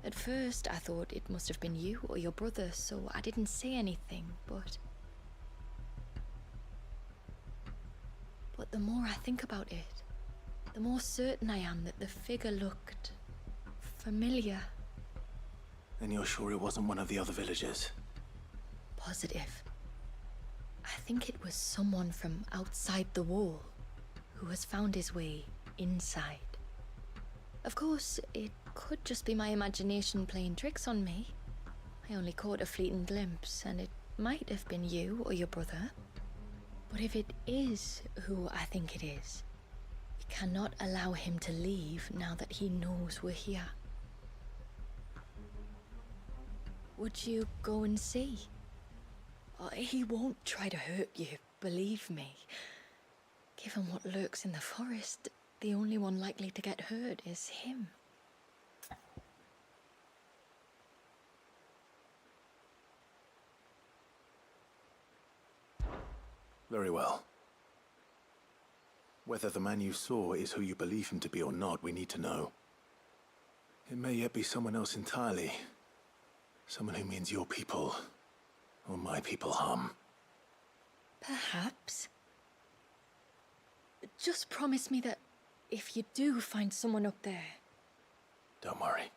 At first, I thought it must have been you or your brother, so I didn't say anything, but the more I think about it, the more certain I am that the figure looked familiar. And you're sure it wasn't one of the other villagers? Positive. I think it was someone from outside the wall who has found his way inside. Of course, it could just be my imagination playing tricks on me. I only caught a fleeting glimpse, and it might have been you or your brother. But if it is who I think it is, we cannot allow him to leave now that he knows we're here. Would you go and see? He won't try to hurt you, believe me. Given what lurks in the forest, the only one likely to get hurt is him. Very well. Whether the man you saw is who you believe him to be or not, we need to know. It may yet be someone else entirely. Someone who means your people or my people harm. Perhaps. Just promise me that if you do find someone up there... Don't worry.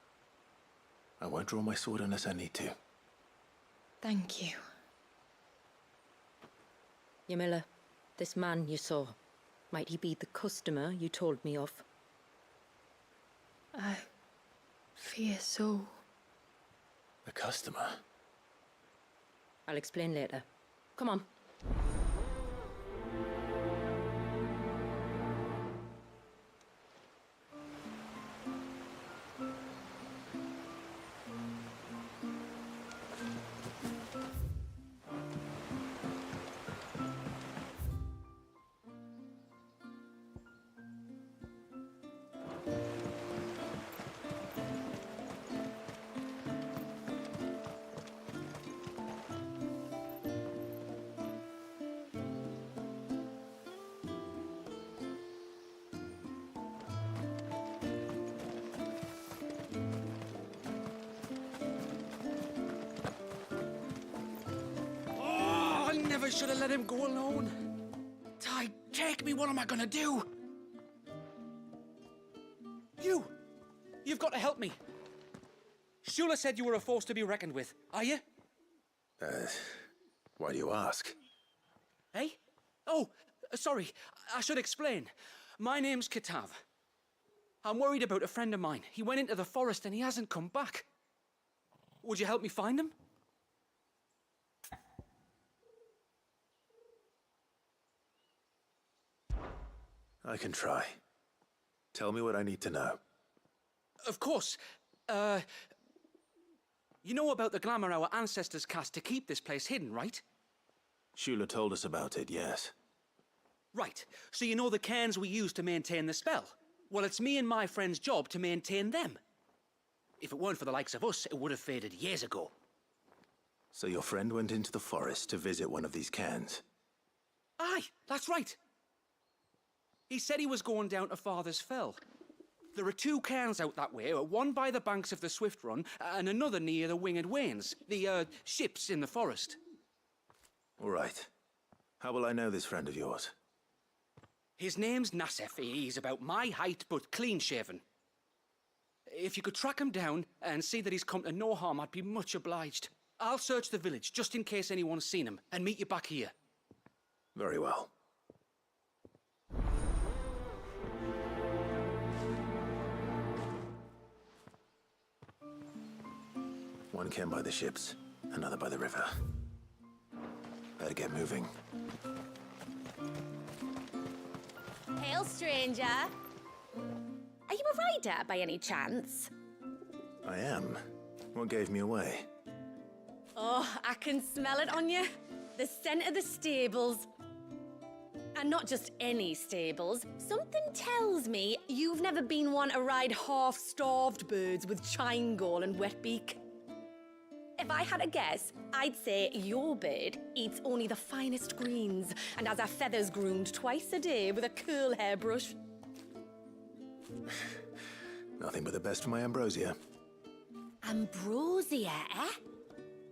I won't draw my sword unless I need to. Thank you. Ymilla, this man you saw, might he be the customer you told me of? I fear so. The customer? I'll explain later. Come on. I should have let him go alone. Ty, take me, what am I gonna do? You've got to help me. Shula said you were a force to be reckoned with. Are you? Why do you ask? Hey? Oh, sorry. I should explain. My name's Kitav. I'm worried about a friend of mine. He went into the forest and he hasn't come back. Would you help me find him? I can try. Tell me what I need to know. Of course. You know about the glamour our ancestors cast to keep this place hidden, right? Shula told us about it, yes. Right. So you know the cairns we use to maintain the spell? Well, it's me and my friend's job to maintain them. If it weren't for the likes of us, it would have faded years ago. So your friend went into the forest to visit one of these cairns? Aye, that's right. He said he was going down to Father's Fell. There are 2 cairns out that way, one by the banks of the Swift Run, and another near the Winged Wains, the, ships in the forest. All right. How will I know this friend of yours? His name's Nassef. He's about my height, but clean-shaven. If you could track him down and see that he's come to no harm, I'd be much obliged. I'll search the village, just in case anyone's seen him, and meet you back here. Very well. One cairn by the ships, another by the river. Better get moving. Hail, stranger. Are you a rider by any chance? I am. What gave me away? Oh, I can smell it on you. The scent of the stables. And not just any stables. Something tells me you've never been one to ride half-starved birds with chine-gall and wet beak. If I had a guess, I'd say your bird eats only the finest greens and has her feathers groomed twice a day with a curl hairbrush. Nothing but the best for my Ambrosia. Ambrosia, eh?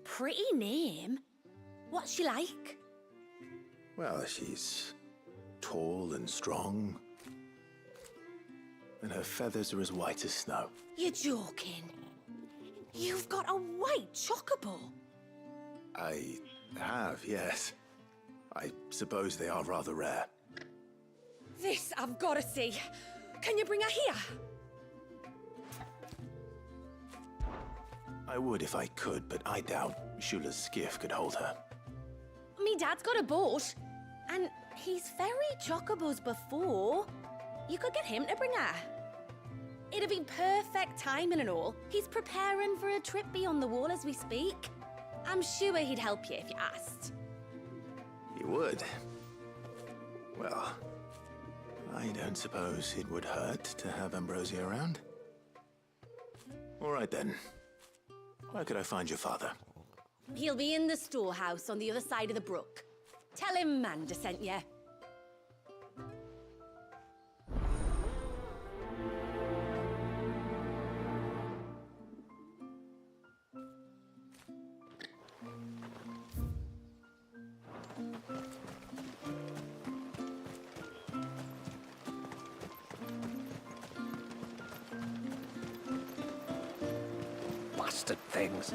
Pretty name. What's she like? Well, she's tall and strong. And her feathers are as white as snow. You're joking. You've got a white chocobo. I have, yes. I suppose they are rather rare. This I've got to see. Can you bring her here? I would if I could, but I doubt Shula's skiff could hold her. Me dad's got a boat. And he's ferried chocobos before. You could get him to bring her. It'd be perfect timing and all. He's preparing for a trip beyond the wall as we speak. I'm sure he'd help you if you asked. He would. Well, I don't suppose it would hurt to have Ambrosia around. All right then. Where could I find your father? He'll be in the storehouse on the other side of the brook. Tell him Manda sent you. bastard things.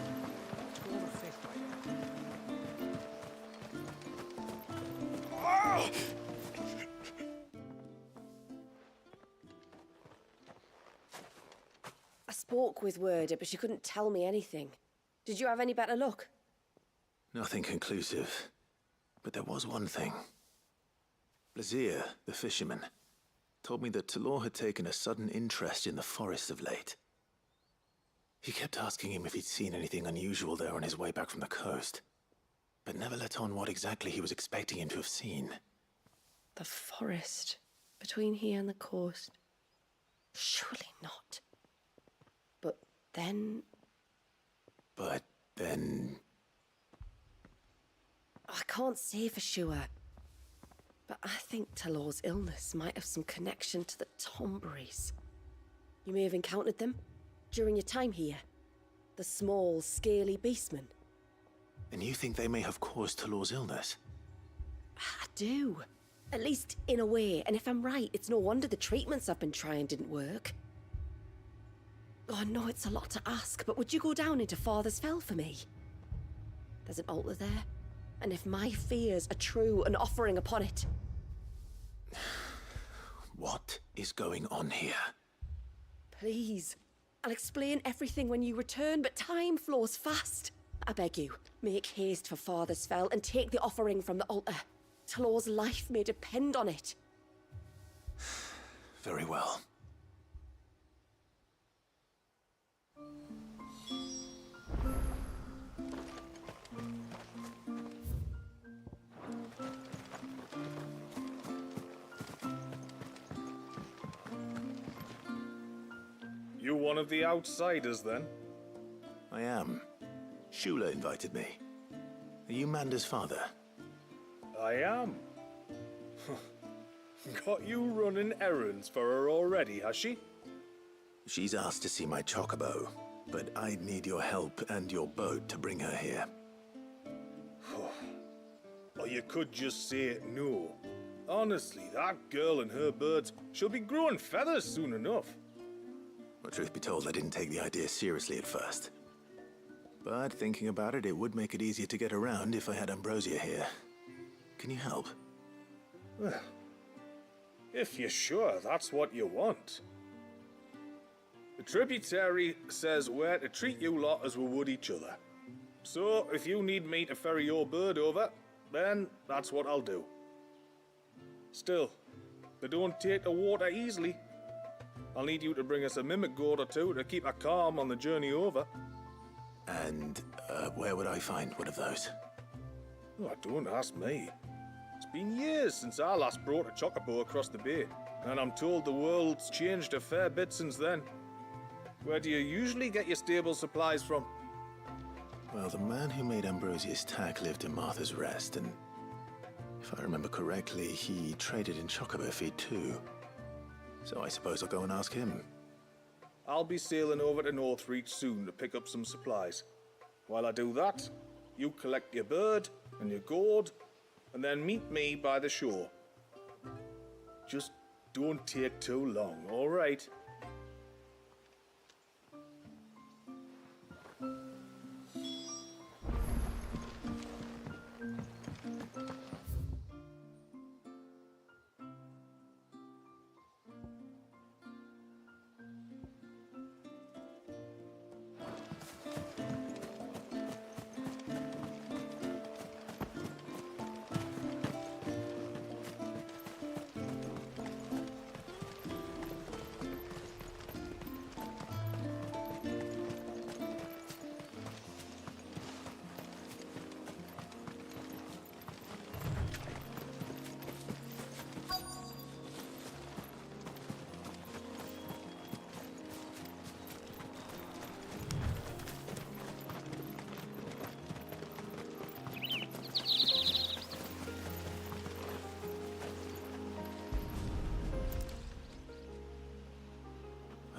I spoke with Werder, but she couldn't tell me anything. Did you have any better luck? Nothing conclusive. But there was one thing. Blazir, the fisherman, told me that Talor had taken a sudden interest in the forest of late. He kept asking him if he'd seen anything unusual there on his way back from the coast, but never let on what exactly he was expecting him to have seen. The forest between here and the coast. Surely not. But then... I can't say for sure. But I think Talor's illness might have some connection to the Tomberries. You may have encountered them during your time here. The small, scaly beastmen. And you think they may have caused Talor's illness? I do. At least in a way. And if I'm right, it's no wonder the treatments I've been trying didn't work. Oh, I know it's a lot to ask, but would you go down into Father's Fell for me? There's an altar there, and if my fears are true, an offering upon it. What is going on here? Please. I'll explain everything when you return, but time flows fast. I beg you, make haste for Father's Fell and take the offering from the altar. Talor's life may depend on it. Very well. You one of the outsiders, then? I am. Shula invited me. Are you Manda's father? I am. Got you running errands for her already, has she? She's asked to see my chocobo, but I'd need your help and your boat to bring her here. Or you could just say no. Honestly, that girl and her birds, she'll be growing feathers soon enough. Well, truth be told, I didn't take the idea seriously at first. But thinking about it, it would make it easier to get around if I had Ambrosia here. Can you help? Well, if you're sure that's what you want. The tributary says we're to treat you lot as we would each other. So, if you need me to ferry your bird over, then that's what I'll do. Still, they don't take the water easily. I'll need you to bring us a mimic gourd or two to keep her calm on the journey over. And where would I find one of those? Oh, don't ask me. It's been years since I last brought a chocobo across the bay, and I'm told the world's changed a fair bit since then. Where do you usually get your stable supplies from? Well, the man who made Ambrosia's tack lived in Martha's Rest, and if I remember correctly, he traded in chocobo feed too. So I suppose I'll go and ask him. I'll be sailing over to Northreach soon to pick up some supplies. While I do that, you collect your bird and your gourd, and then meet me by the shore. Just don't take too long, all right?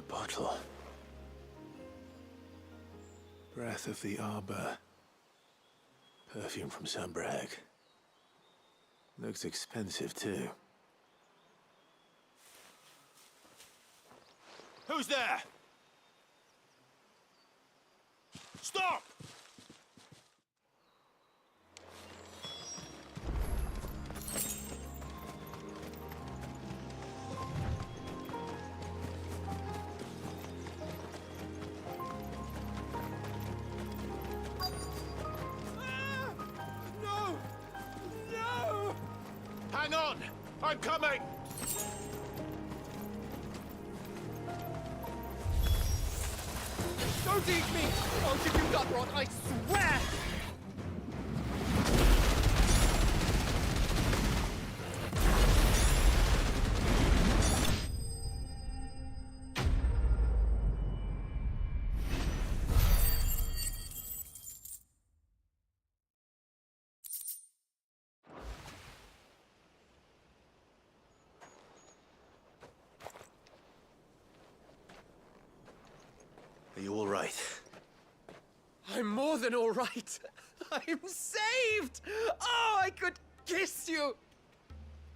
Bottle. Breath of the Arbor. Perfume from Sunbrag. Looks expensive, too. Who's there? Stop! No! No! Hang on! I'm coming! Don't eat me! I'll give you gut rot, I swear! Are you all right? I'm more than all right. I'm saved! Oh, I could kiss you!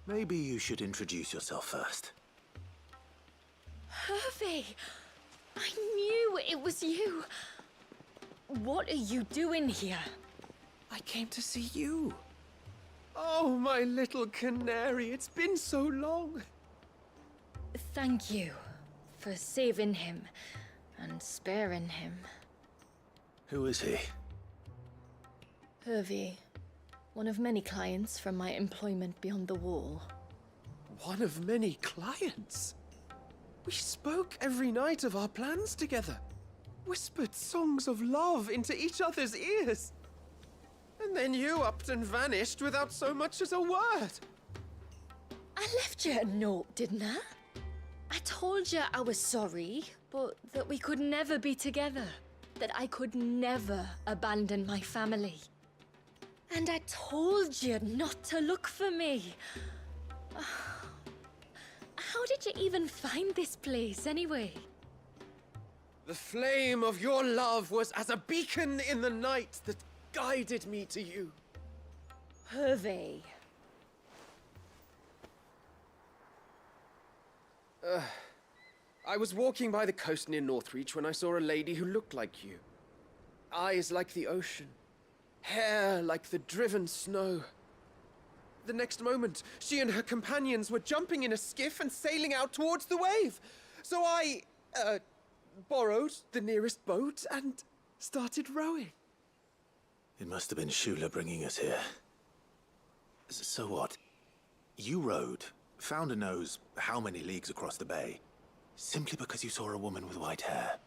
Maybe you should introduce yourself first. Hervey! I knew it was you. What are you doing here? I came to see you. Oh, my little canary, it's been so long. Thank you for saving him and sparing him. Who is he? Hervey, one of many clients from my employment beyond the wall. One of many clients? We spoke every night of our plans together. Whispered songs of love into each other's ears. And then you upped and vanished without so much as a word. I left you a note, didn't I? I told you I was sorry, but that we could never be together. That I could never abandon my family. And I told you not to look for me. How did you even find this place, anyway? The flame of your love was as a beacon in the night that guided me to you. Hervey. I was walking by the coast near Northreach when I saw a lady who looked like you. Eyes like the ocean. Hair like the driven snow. The next moment, she and her companions were jumping in a skiff and sailing out towards the wave. So I, borrowed the nearest boat and started rowing. It must have been Shula bringing us here. So what? You rowed, found a knows how many leagues across the bay, simply because you saw a woman with white hair.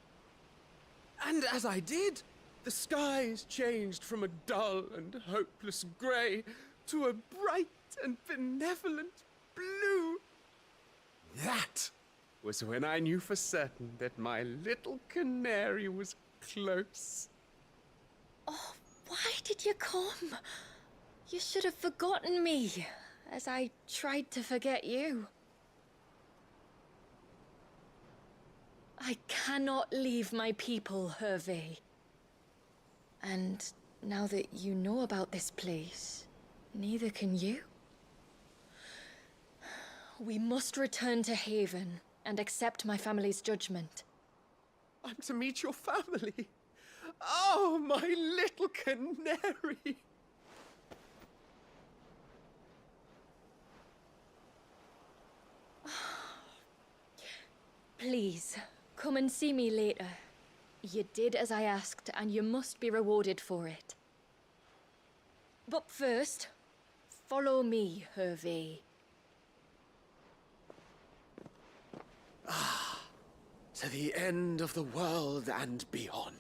And as I did, the skies changed from a dull and hopeless grey to a bright and benevolent blue. That was when I knew for certain that my little canary was close. Oh, why did you come? You should have forgotten me, as I tried to forget you. I cannot leave my people, Hervey. And now that you know about this place, neither can you. We must return to Haven and accept my family's judgment. I'm to meet your family. Oh, my little canary. Please, come and see me later. You did as I asked, and you must be rewarded for it. But first, follow me, Hervey. To the end of the world and beyond.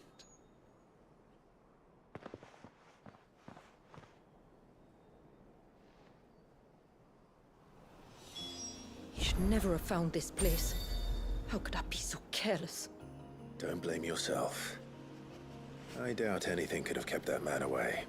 He should never have found this place. How could I be so careless? Don't blame yourself. I doubt anything could have kept that man away.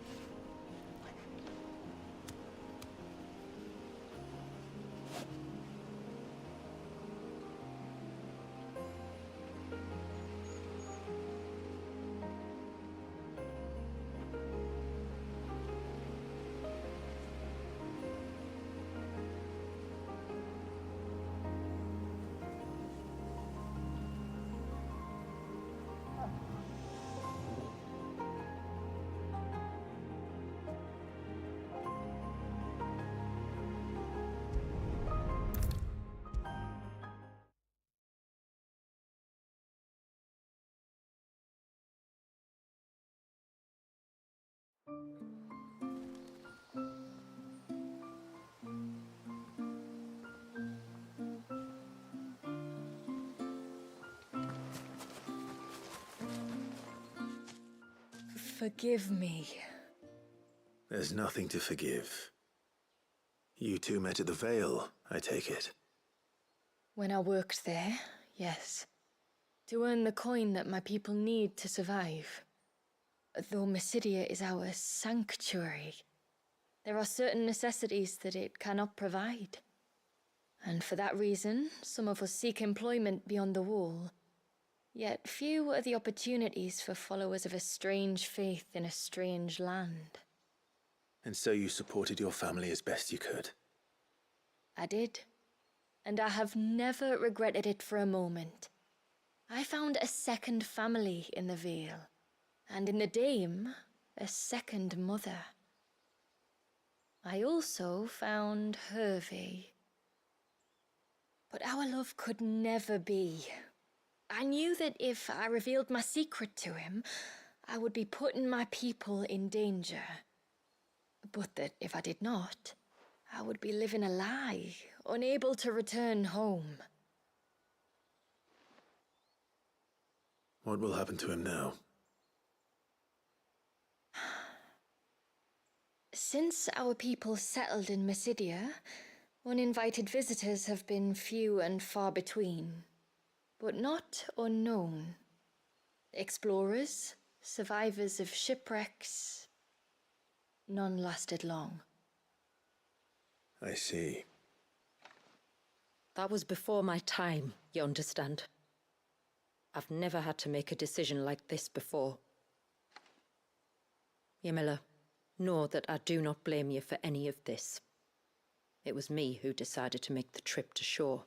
Forgive me. There's nothing to forgive. You two met at the Vale, I take it. When I worked there, yes. To earn the coin that my people need to survive. Though Mysidia is our sanctuary, there are certain necessities that it cannot provide. And for that reason, some of us seek employment beyond the wall. Yet few are the opportunities for followers of a strange faith in a strange land. And so you supported your family as best you could. I did. And I have never regretted it for a moment. I found a second family in the Vale, and in the Dame, a second mother. I also found Hervey. But our love could never be. I knew that if I revealed my secret to him, I would be putting my people in danger. But that if I did not, I would be living a lie, unable to return home. What will happen to him now? Since our people settled in Mysidia, uninvited visitors have been few and far between, but not unknown. Explorers, survivors of shipwrecks, none lasted long. I see. That was before my time, you understand? I've never had to make a decision like this before. Ymilla, know that I do not blame you for any of this. It was me who decided to make the trip to shore.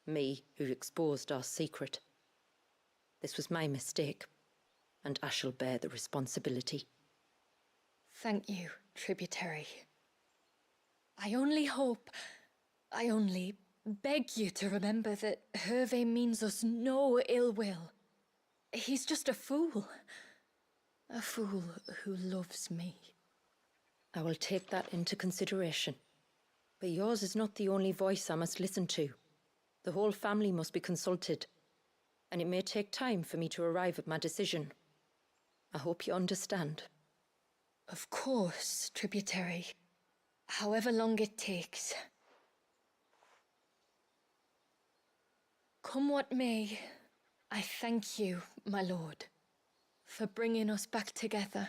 Me who exposed our secret. This was my mistake, and I shall bear the responsibility. Thank you, tributary. I only beg you to remember that Hervé means us no ill will. He's just a fool. A fool who loves me. I will take that into consideration. But yours is not the only voice I must listen to. The whole family must be consulted, and it may take time for me to arrive at my decision. I hope you understand. Of course, tributary. However long it takes. Come what may, I thank you, my lord, for bringing us back together.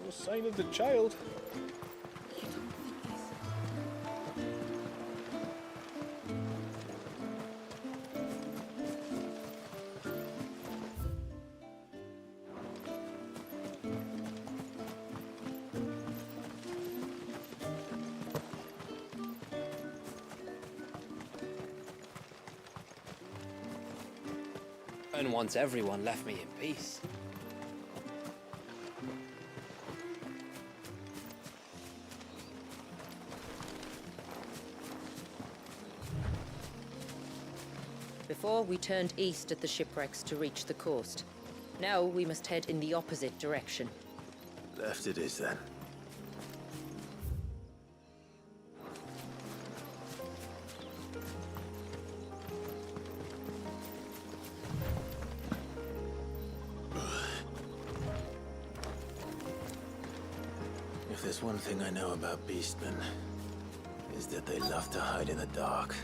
No sign of the child. And once everyone left me in peace. Before, we turned east at the shipwrecks to reach the coast. Now we must head in the opposite direction. Left it is then. If there's one thing I know about beastmen, is that they love to hide in the dark.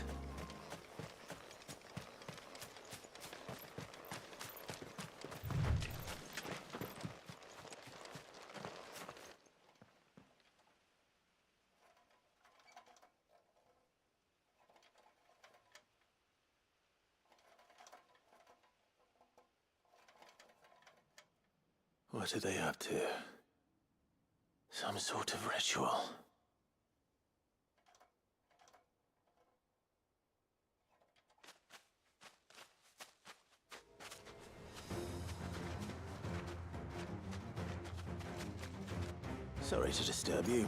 What are they up to? Some sort of ritual. Sorry to disturb you.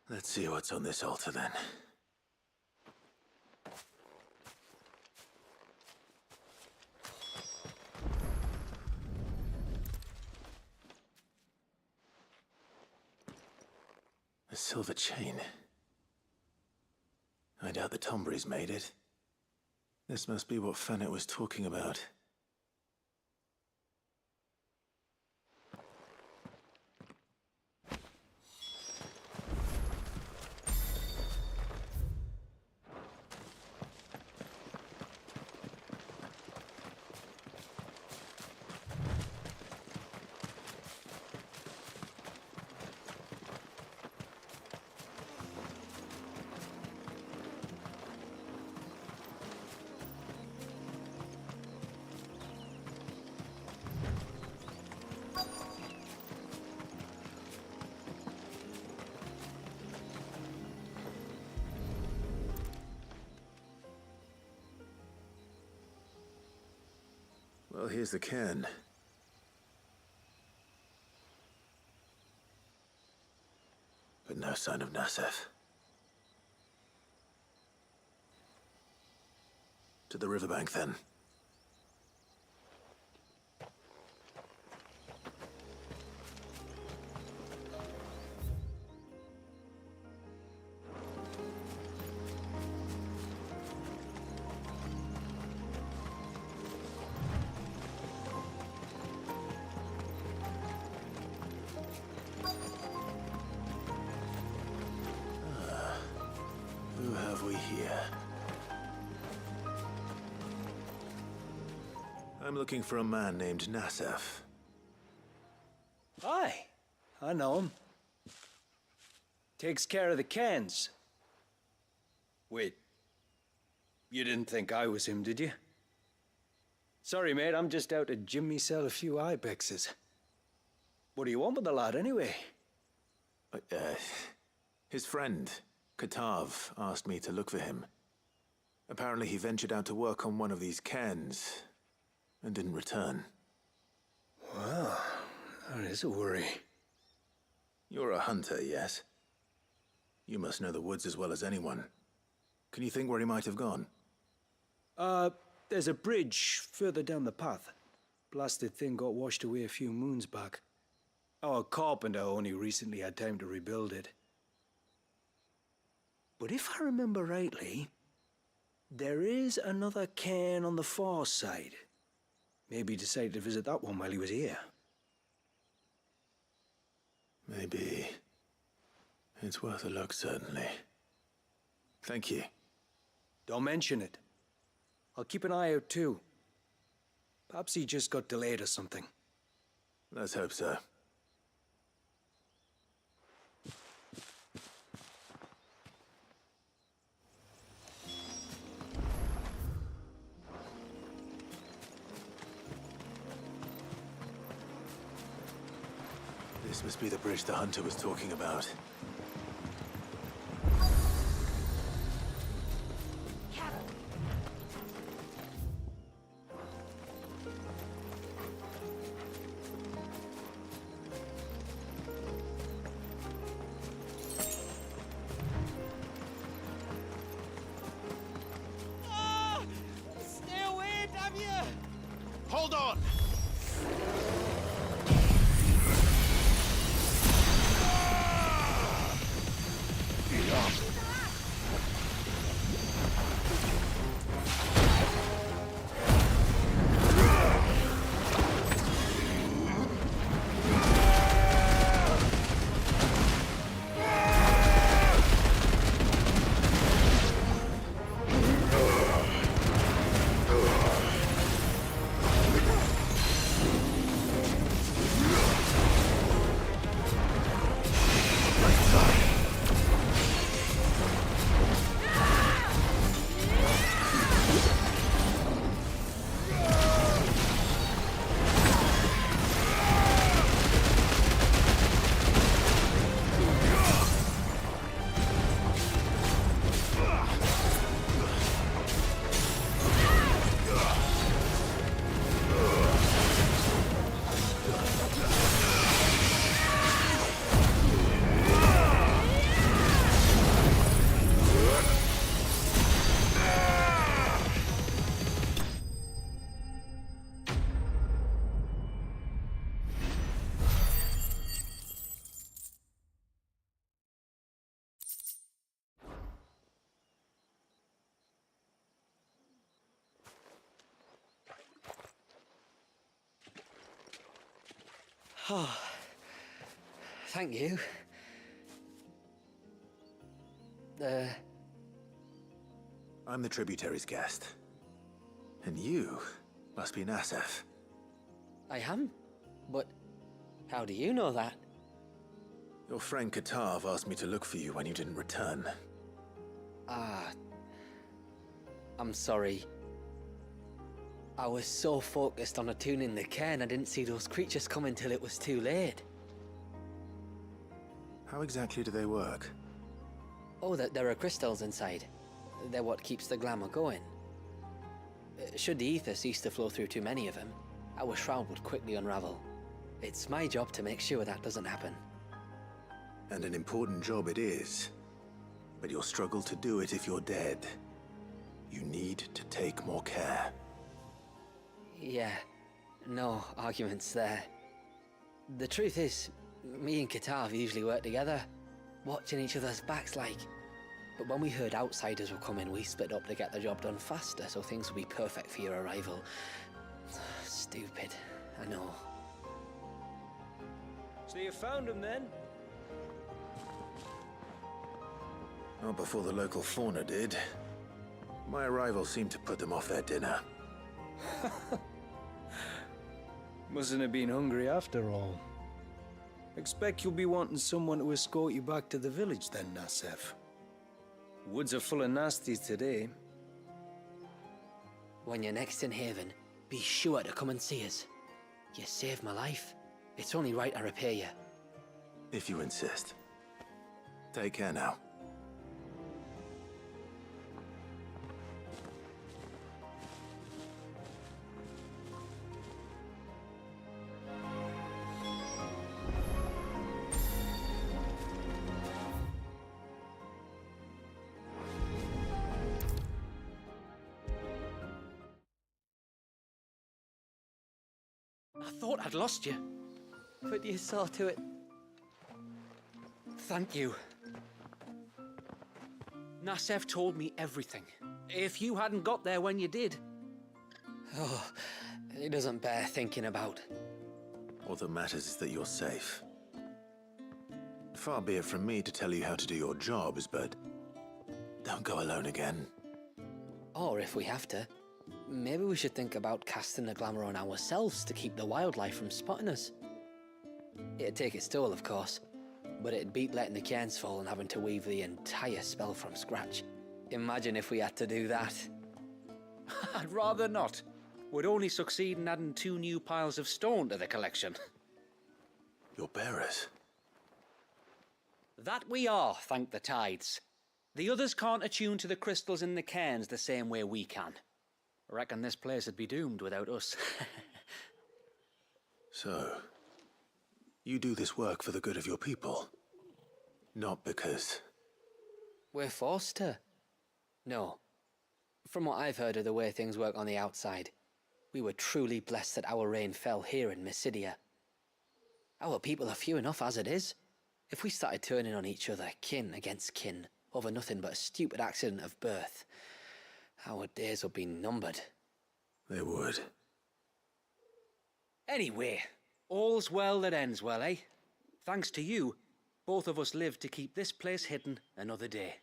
Let's see what's on this altar then. A silver chain. I doubt the Tombrys made it. This must be what Fennec was talking about. Well, here's the cairn. But no sign of Nasef. To the riverbank, then. Who have we here? I'm looking for a man named Nasef. Aye, I know him. Takes care of the cans. Wait, you didn't think I was him, did you? Sorry, mate, I'm just out to jimmy sell a few ibexes. What do you want with the lad, anyway? His friend, Katav, asked me to look for him. Apparently he ventured out to work on one of these cairns and didn't return. Well, that is a worry. You're a hunter, yes? You must know the woods as well as anyone. Can you think where he might have gone? There's a bridge further down the path. Blasted thing got washed away a few moons back. Our carpenter only recently had time to rebuild it. But if I remember rightly, there is another cairn on the far side. Maybe he decided to visit that one while he was here. Maybe. It's worth a look, certainly. Thank you. Don't mention it. I'll keep an eye out too. Perhaps he just got delayed or something. Let's hope so. This must be the bridge the hunter was talking about. Hold on! Oh, thank you. I'm the tributary's guest. And you must be Nassef. I am? But how do you know that? Your friend Katav asked me to look for you when you didn't return. Ah, I'm sorry. I was so focused on attuning the cairn, I didn't see those creatures coming till it was too late. How exactly do they work? Oh, there are crystals inside. They're what keeps the glamour going. Should the ether cease to flow through too many of them, our shroud would quickly unravel. It's my job to make sure that doesn't happen. And an important job it is. But you'll struggle to do it if you're dead. You need to take more care. Yeah, no arguments there. The truth is, me and Katav usually work together, watching each other's backs like. But when we heard outsiders were coming, we split up to get the job done faster, so things would be perfect for your arrival. Stupid, I know. So you found him then? Not before the local fauna did. My arrival seemed to put them off their dinner. Mustn't have been hungry after all. Expect you'll be wanting someone to escort you back to the village then, Nassef. Woods are full of nasties today. When you're next in Haven, be sure to come and see us. You saved my life. It's only right I repay you. If you insist. Take care now. I thought I'd lost you. But you saw to it. Thank you. Nassef told me everything. If you hadn't got there when you did. Oh, it doesn't bear thinking about. All that matters is that you're safe. Far be it from me to tell you how to do your jobs, but don't go alone again. Or if we have to, maybe we should think about casting the glamour on ourselves to keep the wildlife from spotting us. It'd take its toll, of course, but it'd beat letting the cairns fall and having to weave the entire spell from scratch. Imagine if we had to do that. I'd rather not. Would only succeed in adding 2 new piles of stone to the collection. Your bearers? That we are, thank the tides. The others can't attune to the crystals in the cairns the same way we can. Reckon this place would be doomed without us. So, you do this work for the good of your people? Not because... We're forced to. No. From what I've heard of the way things work on the outside, We were truly blessed that our rain fell here in Mysidia. Our people are few enough as it is. If we started turning on each other, kin against kin, over nothing but a stupid accident of birth, our days would be numbered. They would. Anyway, all's well that ends well, eh? Thanks to you, both of us lived to keep this place hidden another day.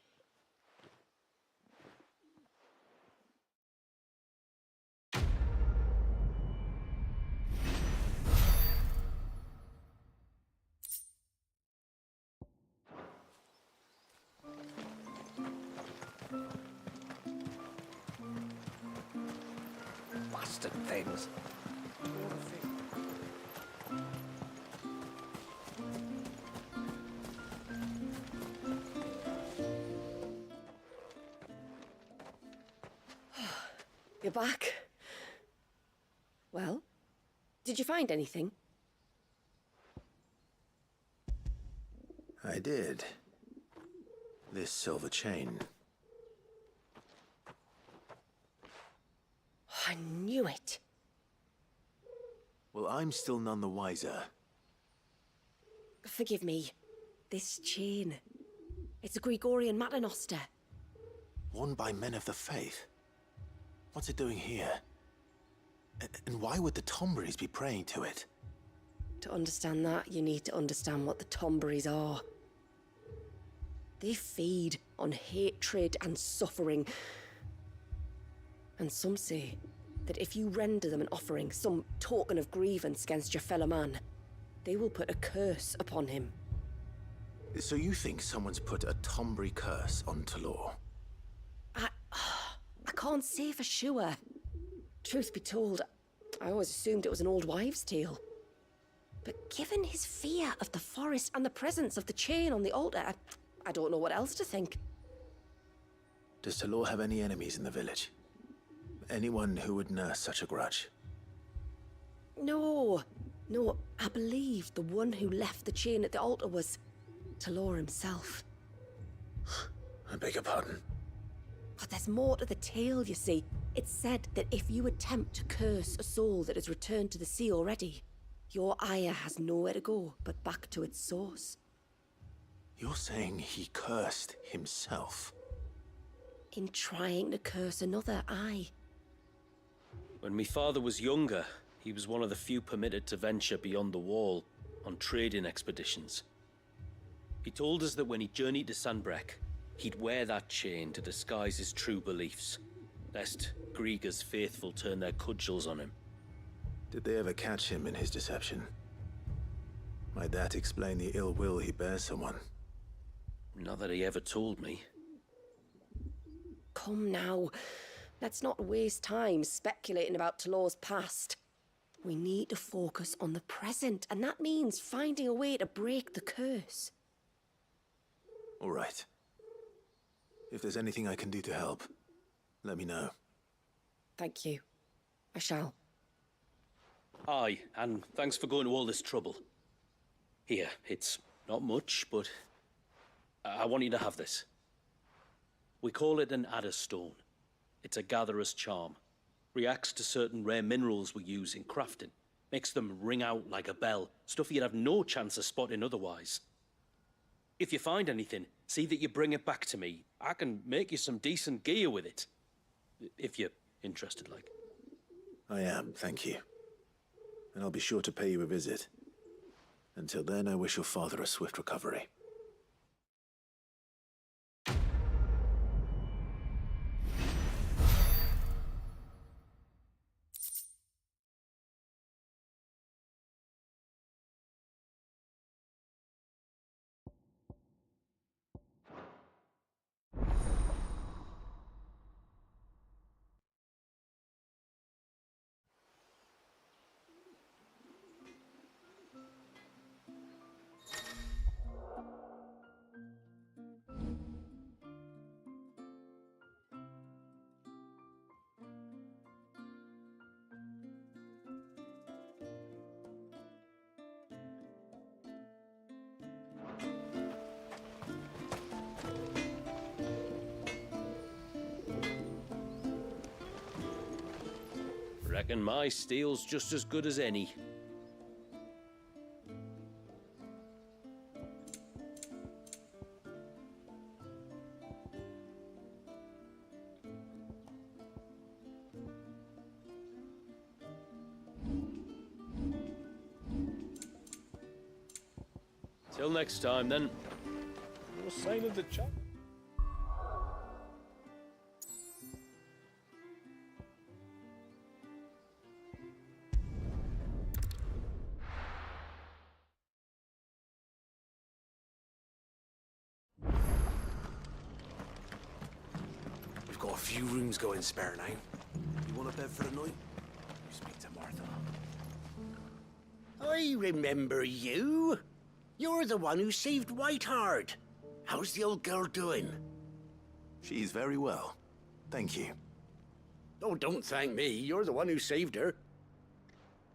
Bastard things. You're back. Well, did you find anything? I did. This silver chain. I knew it. Well, I'm still none the wiser. Forgive me. This chain. It's a Gregorian Maternoster. Worn by men of the faith. What's it doing here? And why would the Tomberries be praying to it? To understand that, you need to understand what the Tomberries are. They feed on hatred and suffering. And some say that if you render them an offering, some token of grievance against your fellow man, they will put a curse upon him. So you think someone's put a Tombury curse on Talor? I can't say for sure. Truth be told, I always assumed it was an old wives' tale. But given his fear of the forest and the presence of the chain on the altar, I don't know what else to think. Does Talor have any enemies in the village? Anyone who would nurse such a grudge? No, I believe the one who left the chain at the altar was Talor himself. I beg your pardon. But there's more to the tale, you see. It's said that if you attempt to curse a soul that has returned to the sea already, your ire has nowhere to go but back to its source. You're saying he cursed himself? In trying to curse another, aye. When my father was younger, he was one of the few permitted to venture beyond the wall on trading expeditions. He told us that when he journeyed to Sanbreque, he'd wear that chain to disguise his true beliefs, lest Griega's faithful turn their cudgels on him. Did they ever catch him in his deception? Might that explain the ill will he bears someone? Not that he ever told me. Come now. Let's not waste time speculating about Talor's past. We need to focus on the present, and that means finding a way to break the curse. All right. If there's anything I can do to help, let me know. Thank you. I shall. Aye, and thanks for going to all this trouble. Here, it's not much, but I want you to have this. We call it an Adder Stone. It's a gatherer's charm. Reacts to certain rare minerals we use in crafting. Makes them ring out like a bell, stuff you'd have no chance of spotting otherwise. If you find anything, see that you bring it back to me. I can make you some decent gear with it. If you're interested, like. I am, thank you. And I'll be sure to pay you a visit. Until then, I wish your father a swift recovery. Reckon my steel's just as good as any. Till next time, then. No sign of the chap. We've got a few rooms going spare now. You want a bed for the night? You speak to Martha. I remember you. You're the one who saved Whiteheart. How's the old girl doing? She's very well. Thank you. Oh, don't thank me. You're the one who saved her.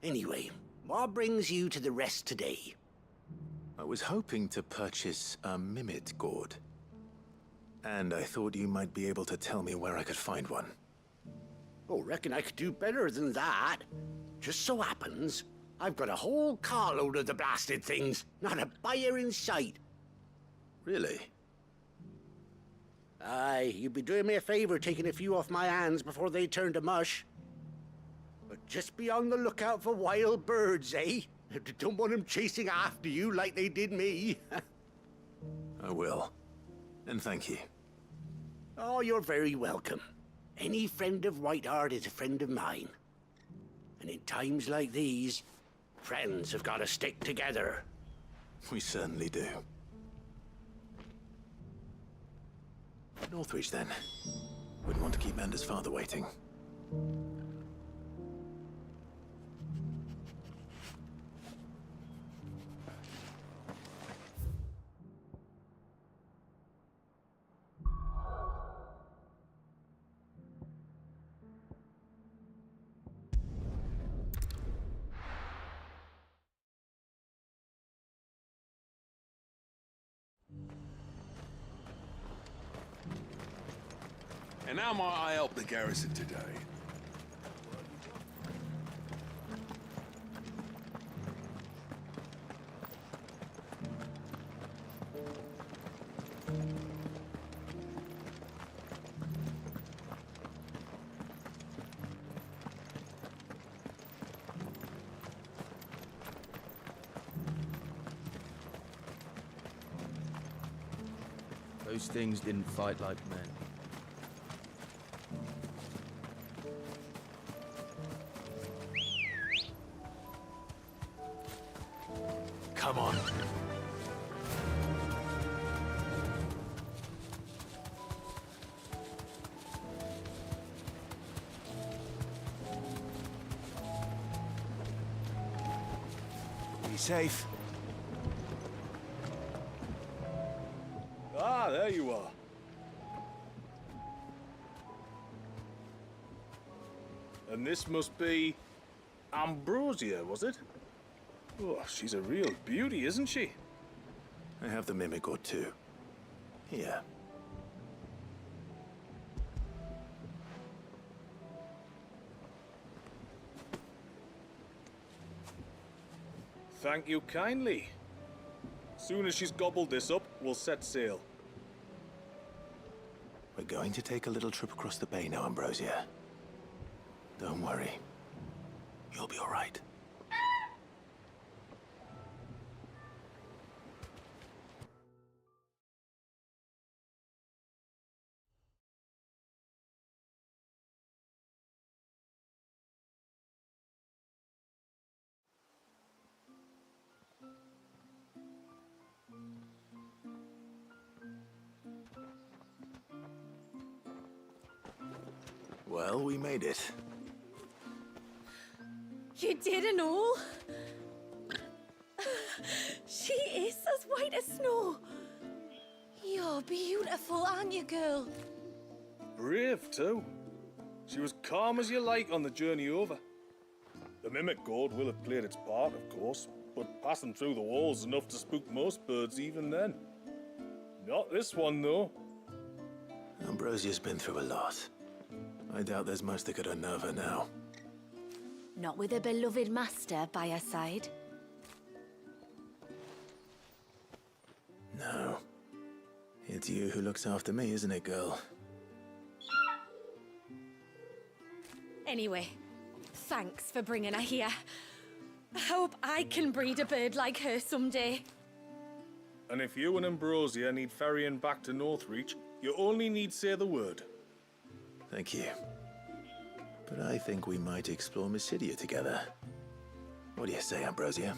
Anyway, what brings you to the rest today? I was hoping to purchase a Mimid gourd. And I thought you might be able to tell me where I could find one. Oh, reckon I could do better than that. Just so happens, I've got a whole carload of the blasted things. Not a buyer in sight. Really? Aye, you'd be doing me a favor taking a few off my hands before they turn to mush. But just be on the lookout for wild birds, eh? Don't want them chasing after you like they did me. I will. And thank you. Oh, you're very welcome. Any friend of Whiteheart is a friend of mine. And in times like these, friends have got to stick together. We certainly do. Northreach, then. Wouldn't want to keep Anders' father waiting. And how might I help the garrison today? Those things didn't fight like men. Come on. Be safe. Ah, there you are. And this must be Ambrosia, was it? Oh, she's a real beauty, isn't she? I have the Mimic gourd too. Here. Thank you kindly. Soon as she's gobbled this up, we'll set sail. We're going to take a little trip across the bay now, Ambrosia. Don't worry. You'll be all right. Well, we made it. You didn't all? She is as white as snow. You're beautiful, aren't you, girl? Brave, too. She was calm as you like on the journey over. The Mimic gourd will have played its part, of course, but passing through the walls is enough to spook most birds even then. Not this one, though. Ambrosia's been through a lot. I doubt there's much that could unnerve her now. Not with a beloved master by her side. No. It's you who looks after me, isn't it, girl? Anyway, thanks for bringing her here. I hope I can breed a bird like her someday. And if you and Ambrosia need ferrying back to Northreach, you only need say the word. Thank you. But I think we might explore Mysidia together. What do you say, Ambrosia?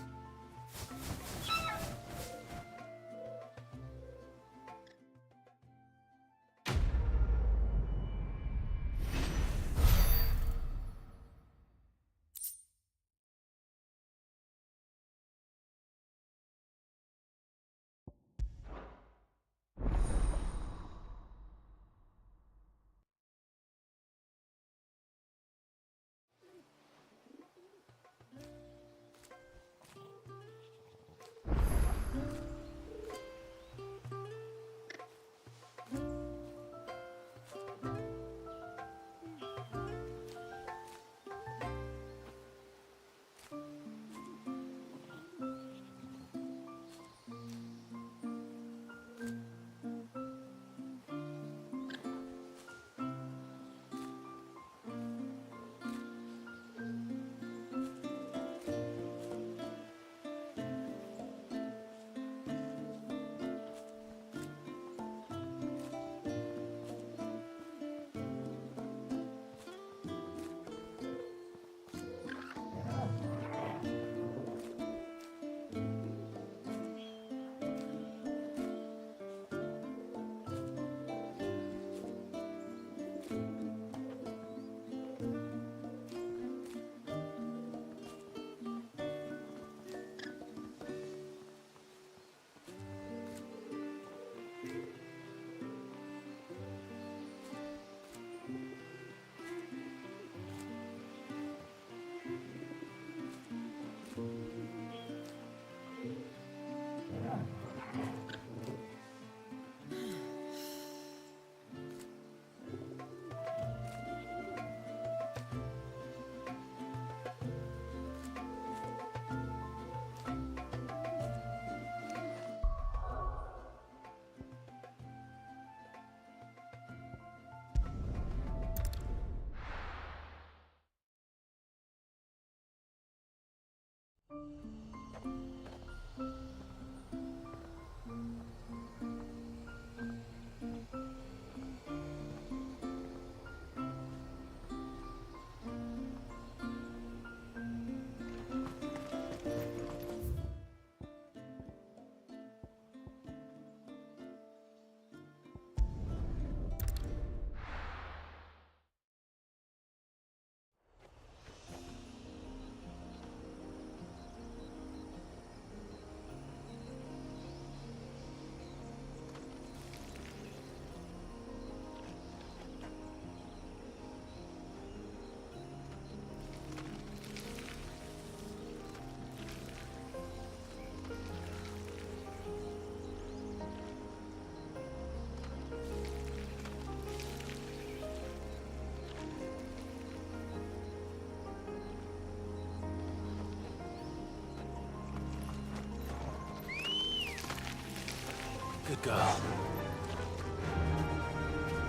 Good girl.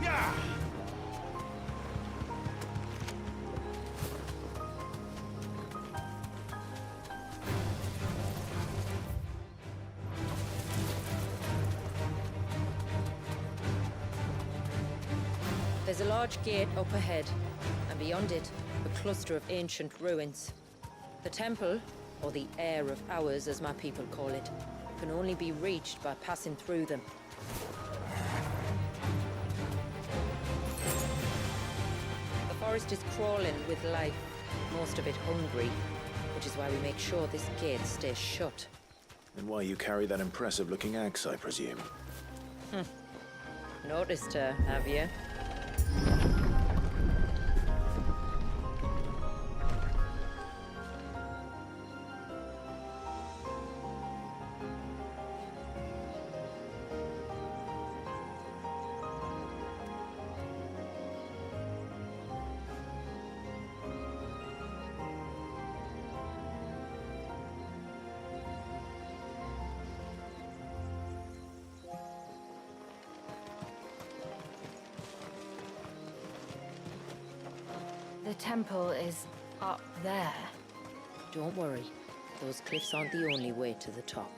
Yeah! There's a large gate up ahead, and beyond it, a cluster of ancient ruins. The temple, or the Heir of Hours as my people call it, can only be reached by passing through them. The forest is crawling with life, most of it hungry, which is why we make sure this gate stays shut. And why you carry that impressive-looking axe, I presume? Noticed her, have you? The temple is up there. Don't worry. Those cliffs aren't the only way to the top.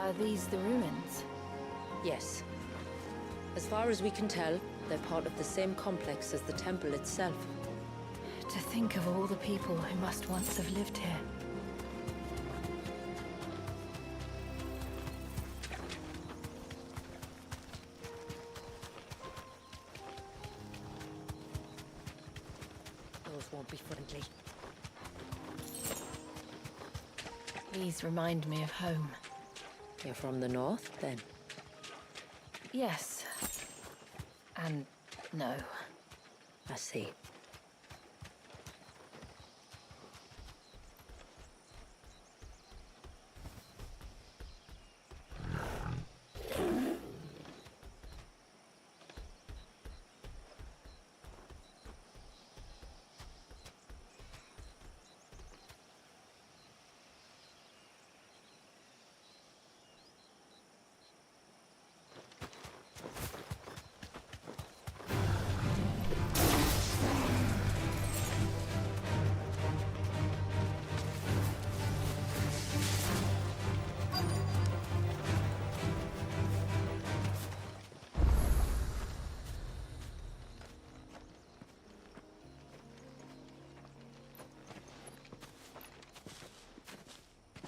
Are these the ruins? Yes. As far as we can tell, they're part of the same complex as the temple itself. To think of all the people who must once have lived here. Those won't be friendly. These remind me of home. You're from the north, then? Yes. And no. I see.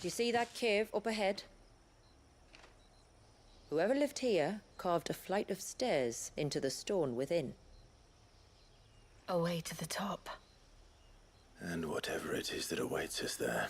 Do you see that cave up ahead? Whoever lived here carved a flight of stairs into the stone within. A way to the top. And whatever it is that awaits us there.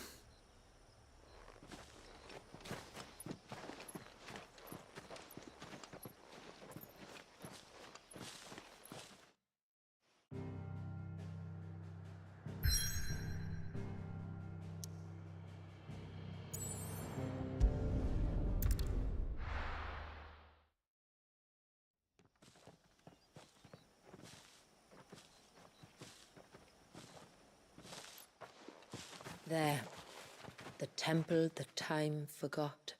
There. The temple the time forgot.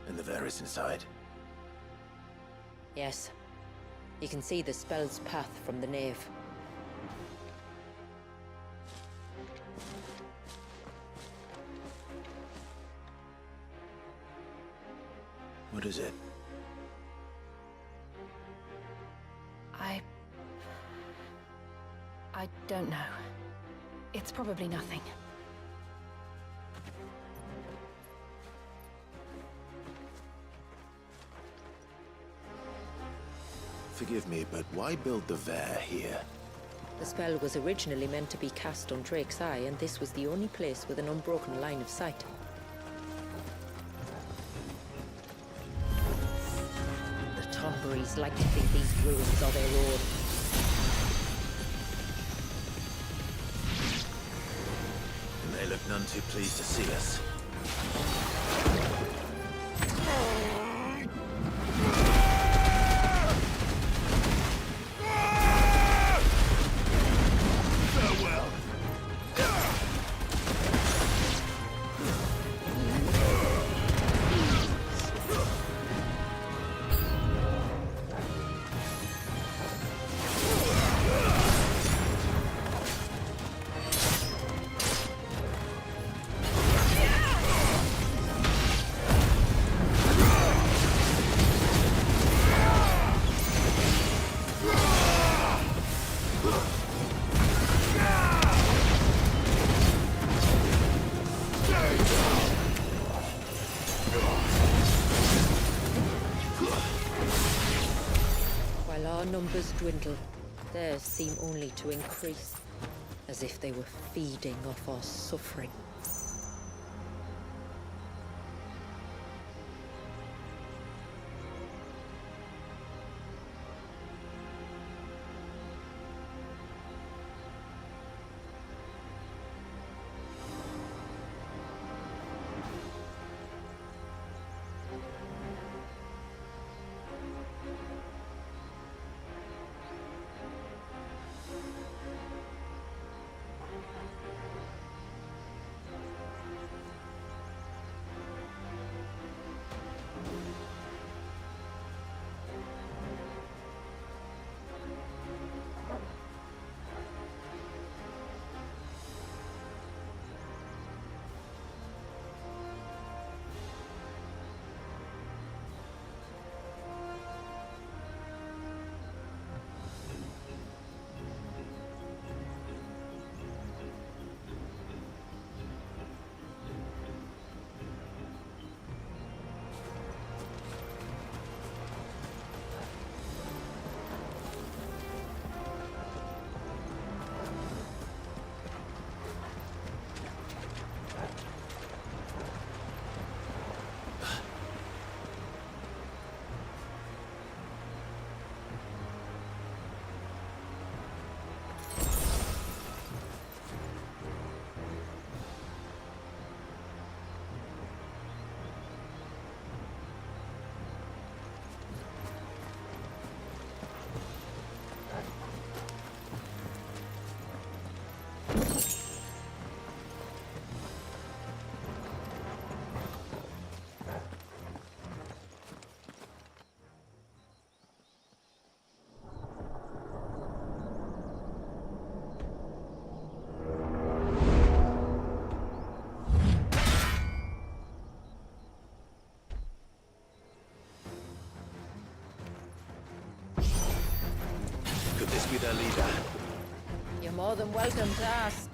And the Varys inside? Yes. You can see the spell's path from the nave. What is it? I don't know. It's probably nothing. Forgive me, but why build the Vare here? The spell was originally meant to be cast on Drake's Eye, and this was the only place with an unbroken line of sight. The Tonberries like to think these ruins are their own. And they look none too pleased to see us. While our numbers dwindle, theirs seem only to increase, as if they were feeding off our suffering. this be their leader? You're more than welcome to ask.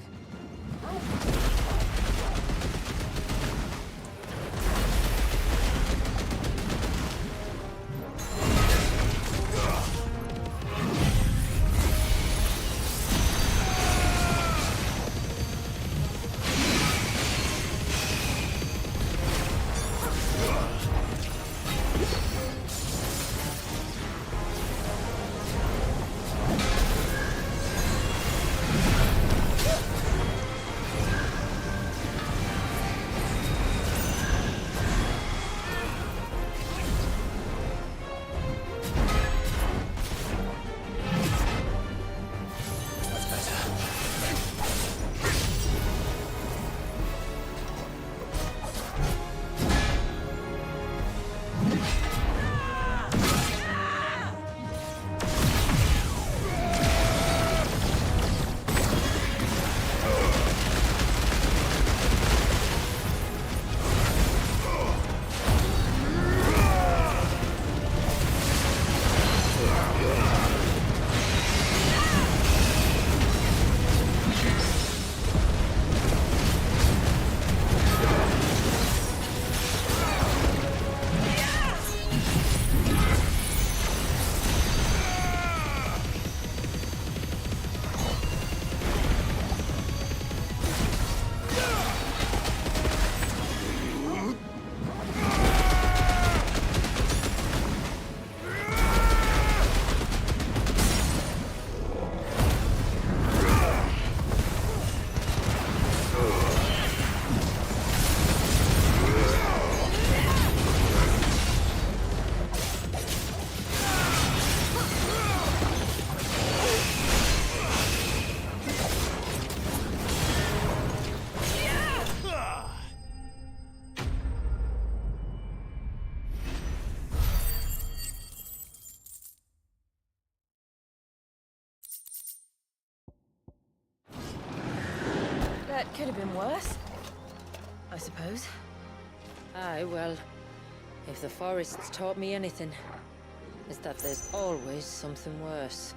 That could have been worse, I suppose. Aye, well, if the forest's taught me anything, it's that there's always something worse.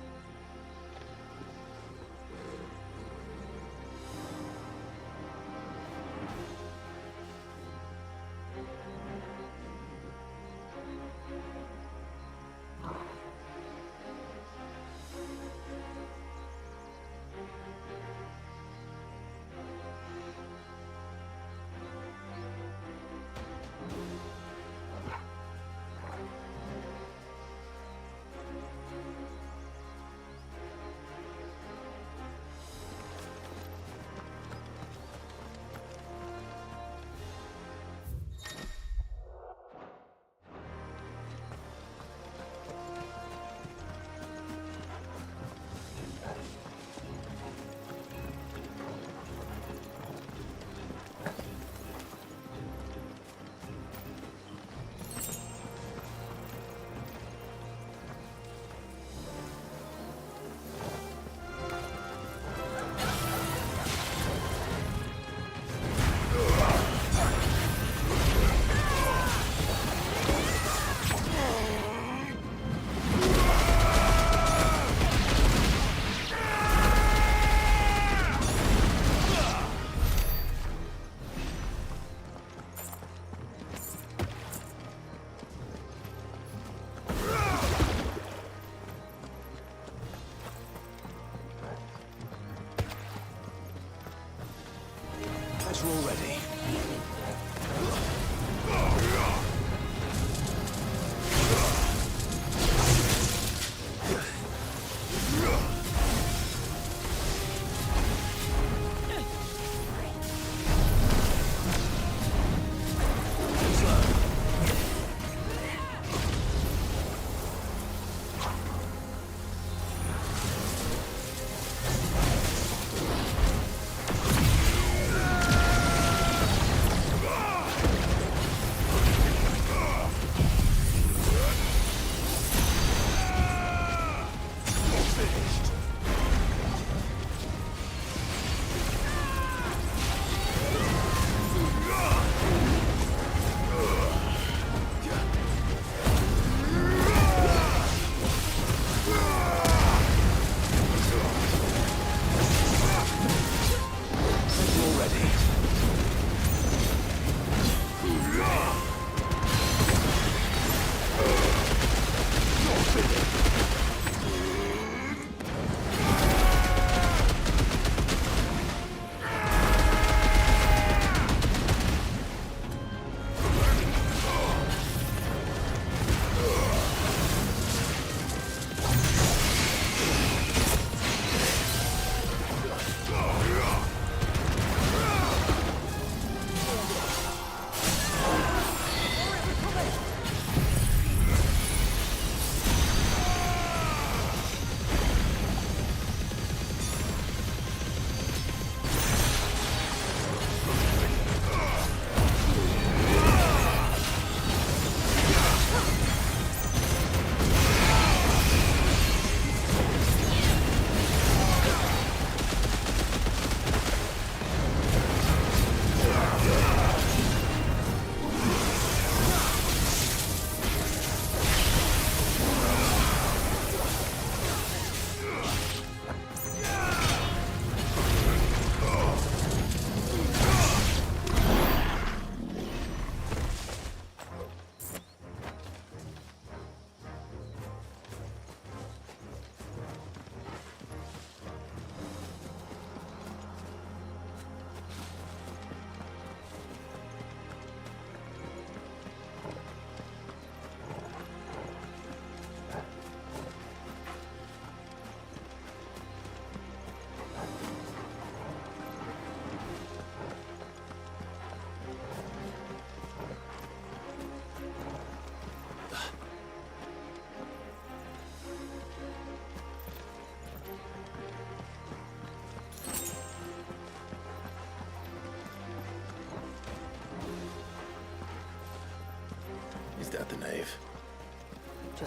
We're all ready.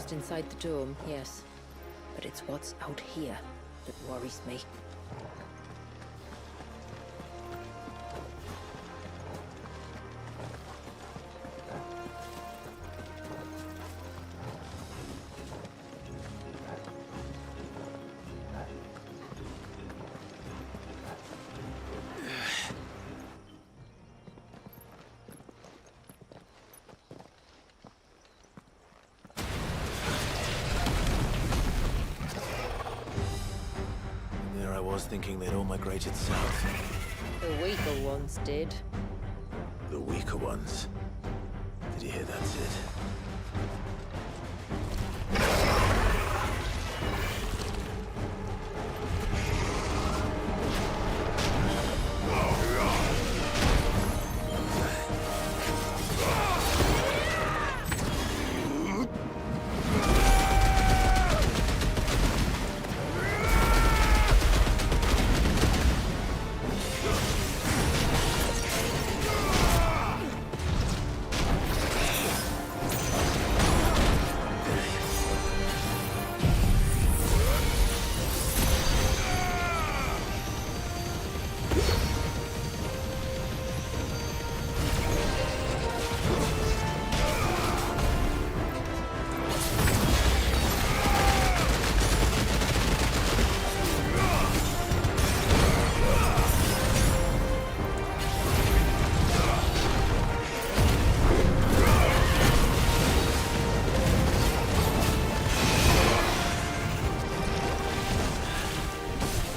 just inside the dome, yes. But it's what's out here that worries me. There I was thinking they'd all migrated south. The weaker ones did. The weaker ones. Did you hear that, Sid?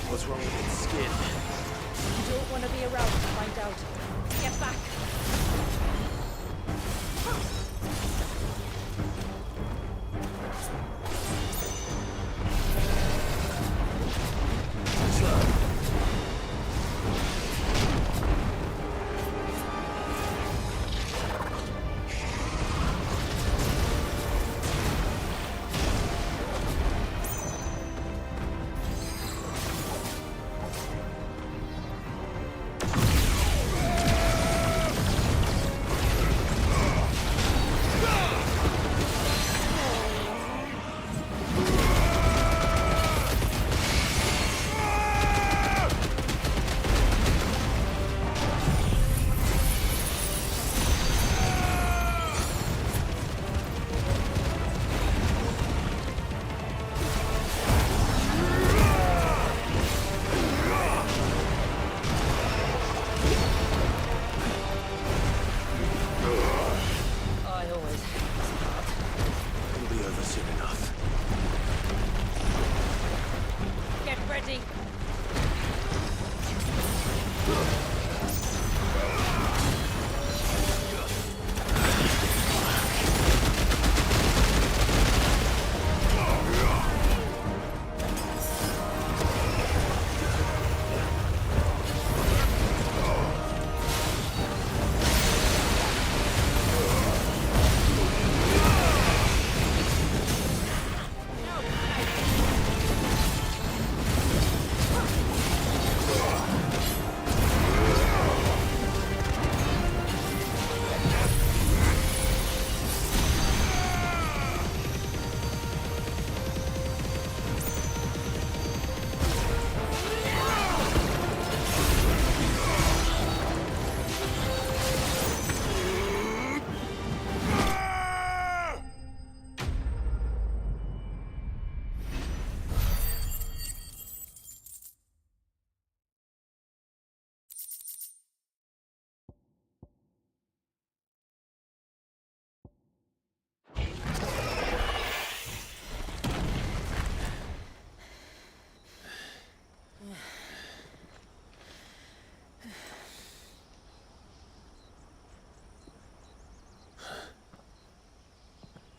What's wrong with its skin? You don't want to be around to find out. Get back! It'll be over soon enough. Get ready!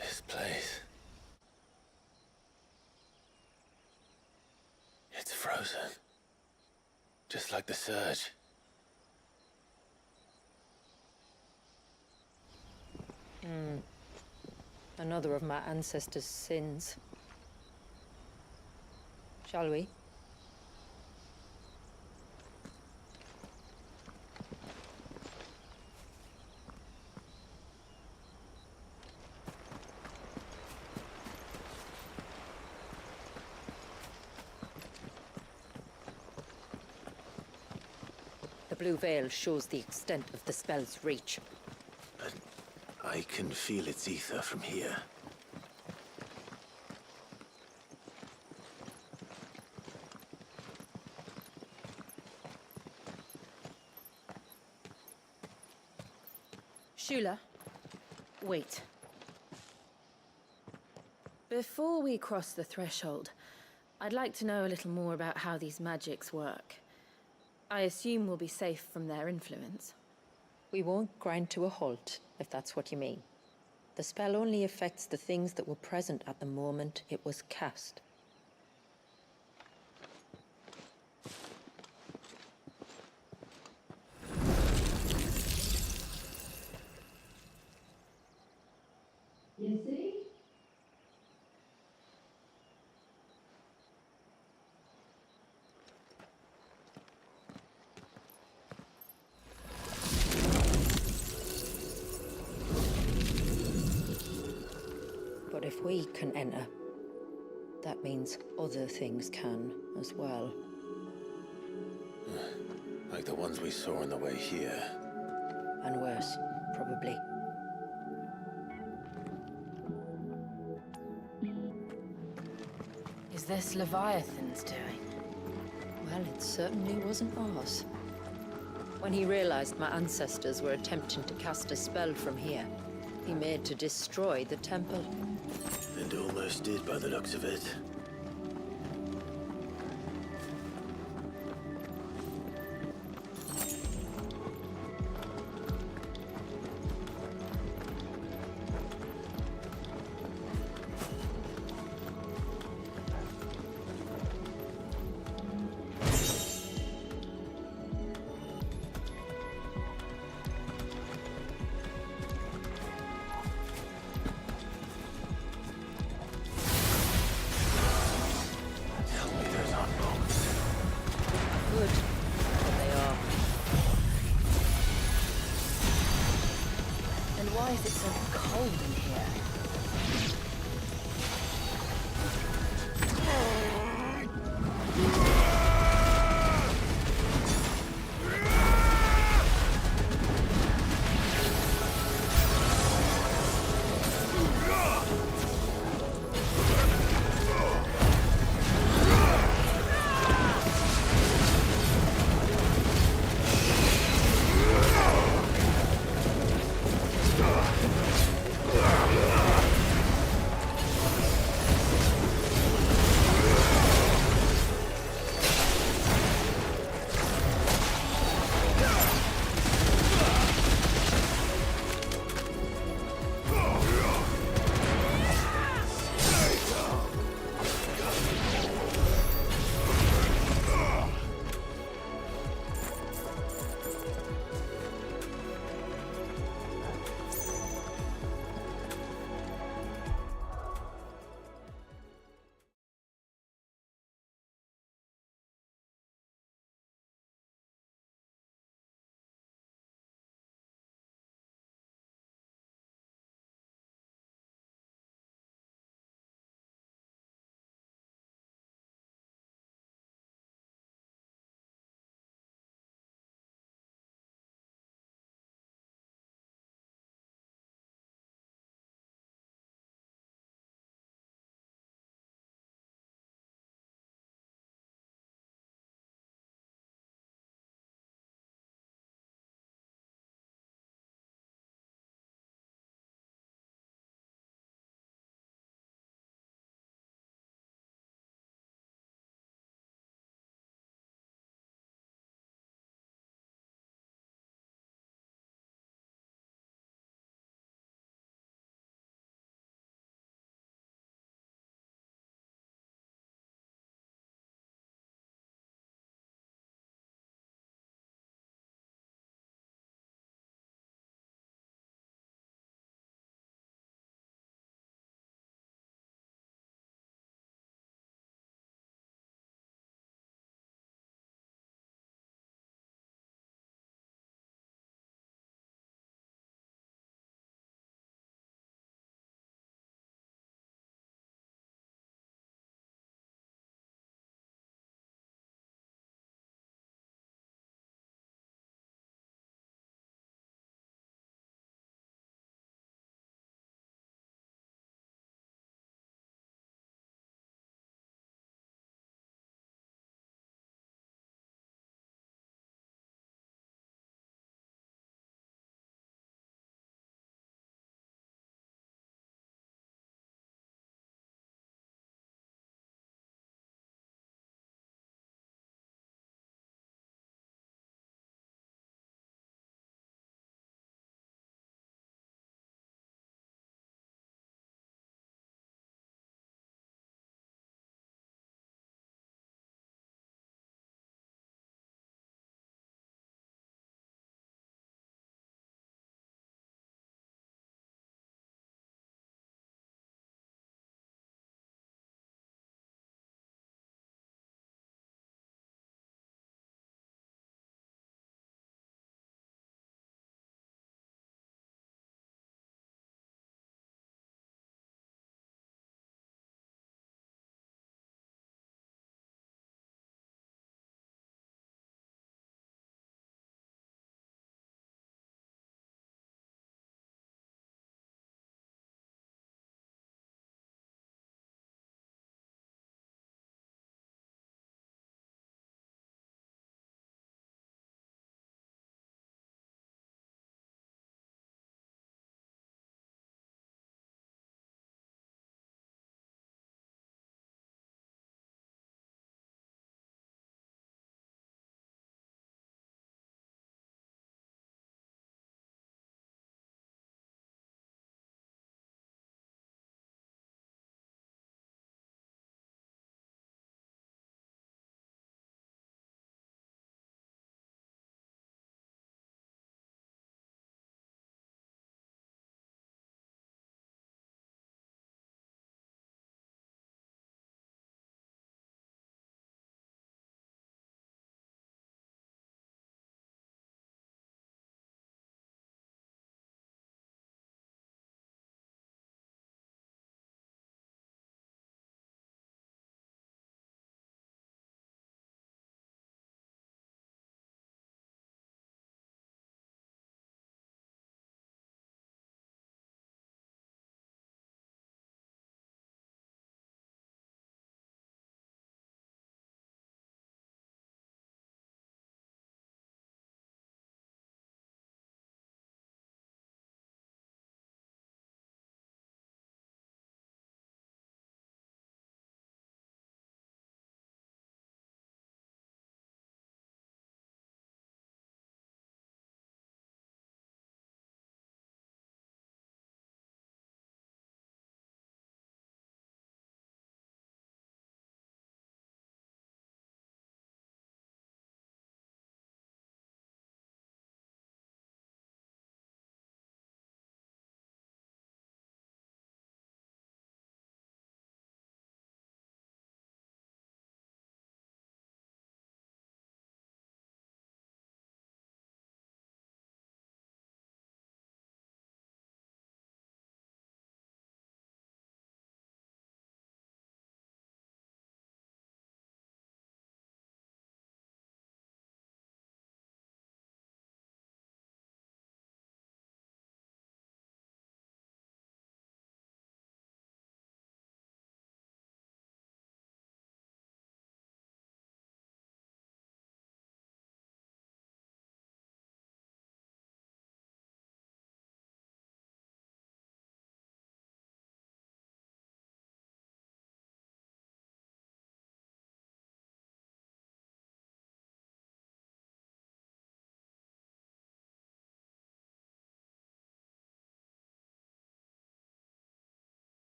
This place. It's frozen. Just like the surge. Another of my ancestors' sins. Shall we? blue veil shows the extent of the spell's reach. But I can feel its ether from here. Shula, wait. Before we cross the threshold, I'd like to know a little more about how these magics work. I assume we'll be safe from their influence. We won't grind to a halt, if that's what you mean. The spell only affects the things that were present at the moment it was cast. You see? But if we can enter, that means other things can as well. Like the ones we saw on the way here. And worse, probably. Is this Leviathan's doing? Well, it certainly wasn't ours. When he realized my ancestors were attempting to cast a spell from here, he made to destroy the temple. And almost did by the looks of it. Good, but they are. And why is it so cold in here? Ugh!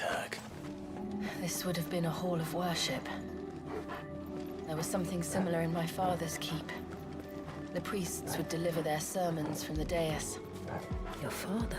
Tag. This would have been a hall of worship. There was something similar in my father's keep. The priests would deliver their sermons from the dais. Your father?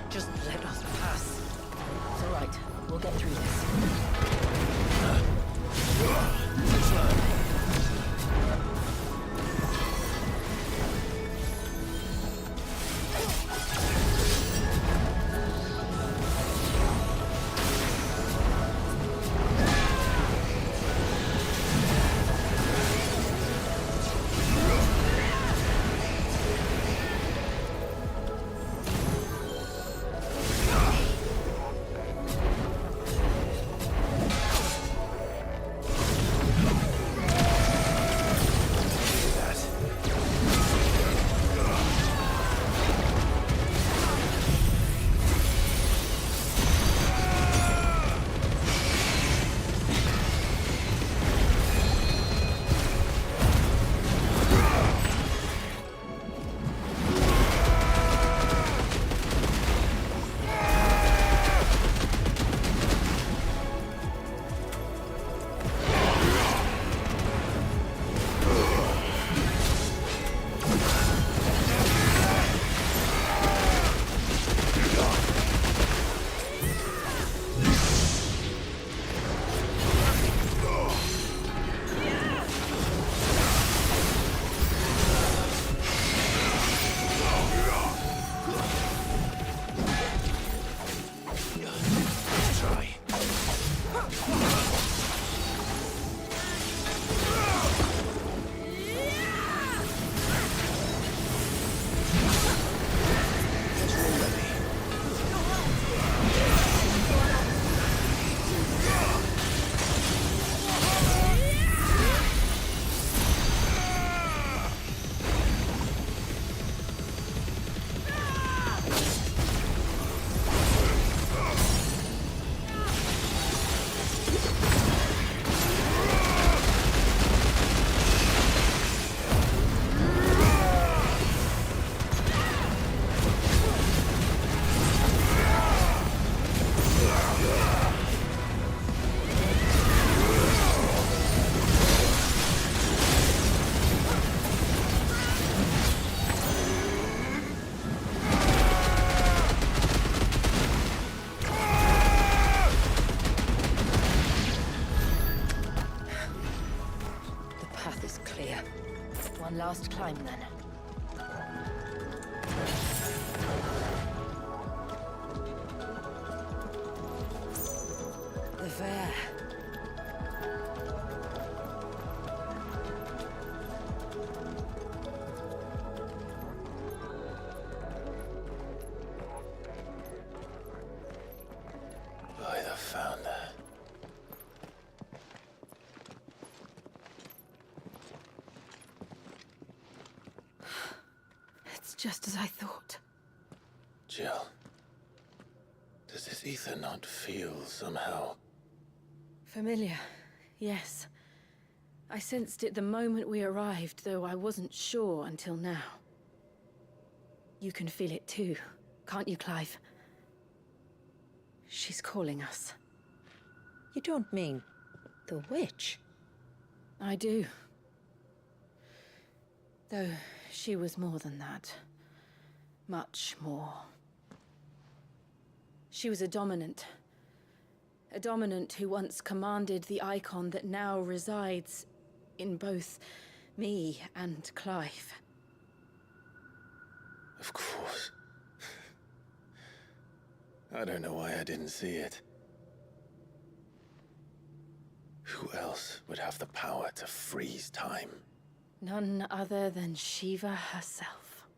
Just let us pass. It's all right. We'll get through this. One last climb, then. The fair. By the Founder. It's just as I thought. Jill, does this ether not feel somehow? Familiar, yes. I sensed it the moment we arrived, though I wasn't sure until now. You can feel it too, can't you, Clive? She's calling us. You don't mean the witch? I do. Though she was more than that. Much more. She was a dominant. A dominant who once commanded the icon that now resides in both me and Clive. Of course. I don't know why I didn't see it. Who else would have the power to freeze time? None other than Shiva herself.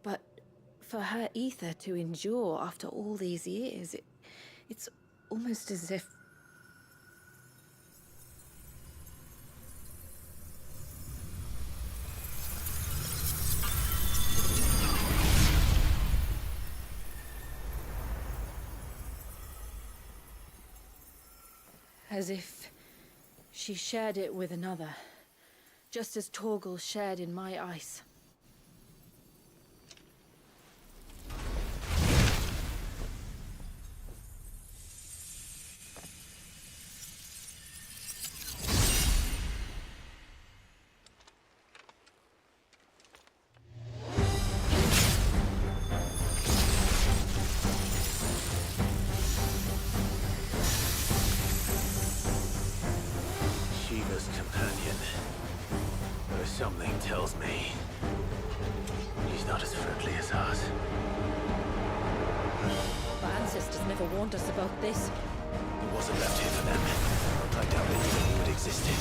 But for her ether to endure after all these years, It's almost as if... As if she shared it with another, just as Torgal shared in my ice. Shiva's companion. But something tells me he's not as friendly as ours. Our ancestors never warned us about this. It wasn't left here for them. I doubt they knew it existed.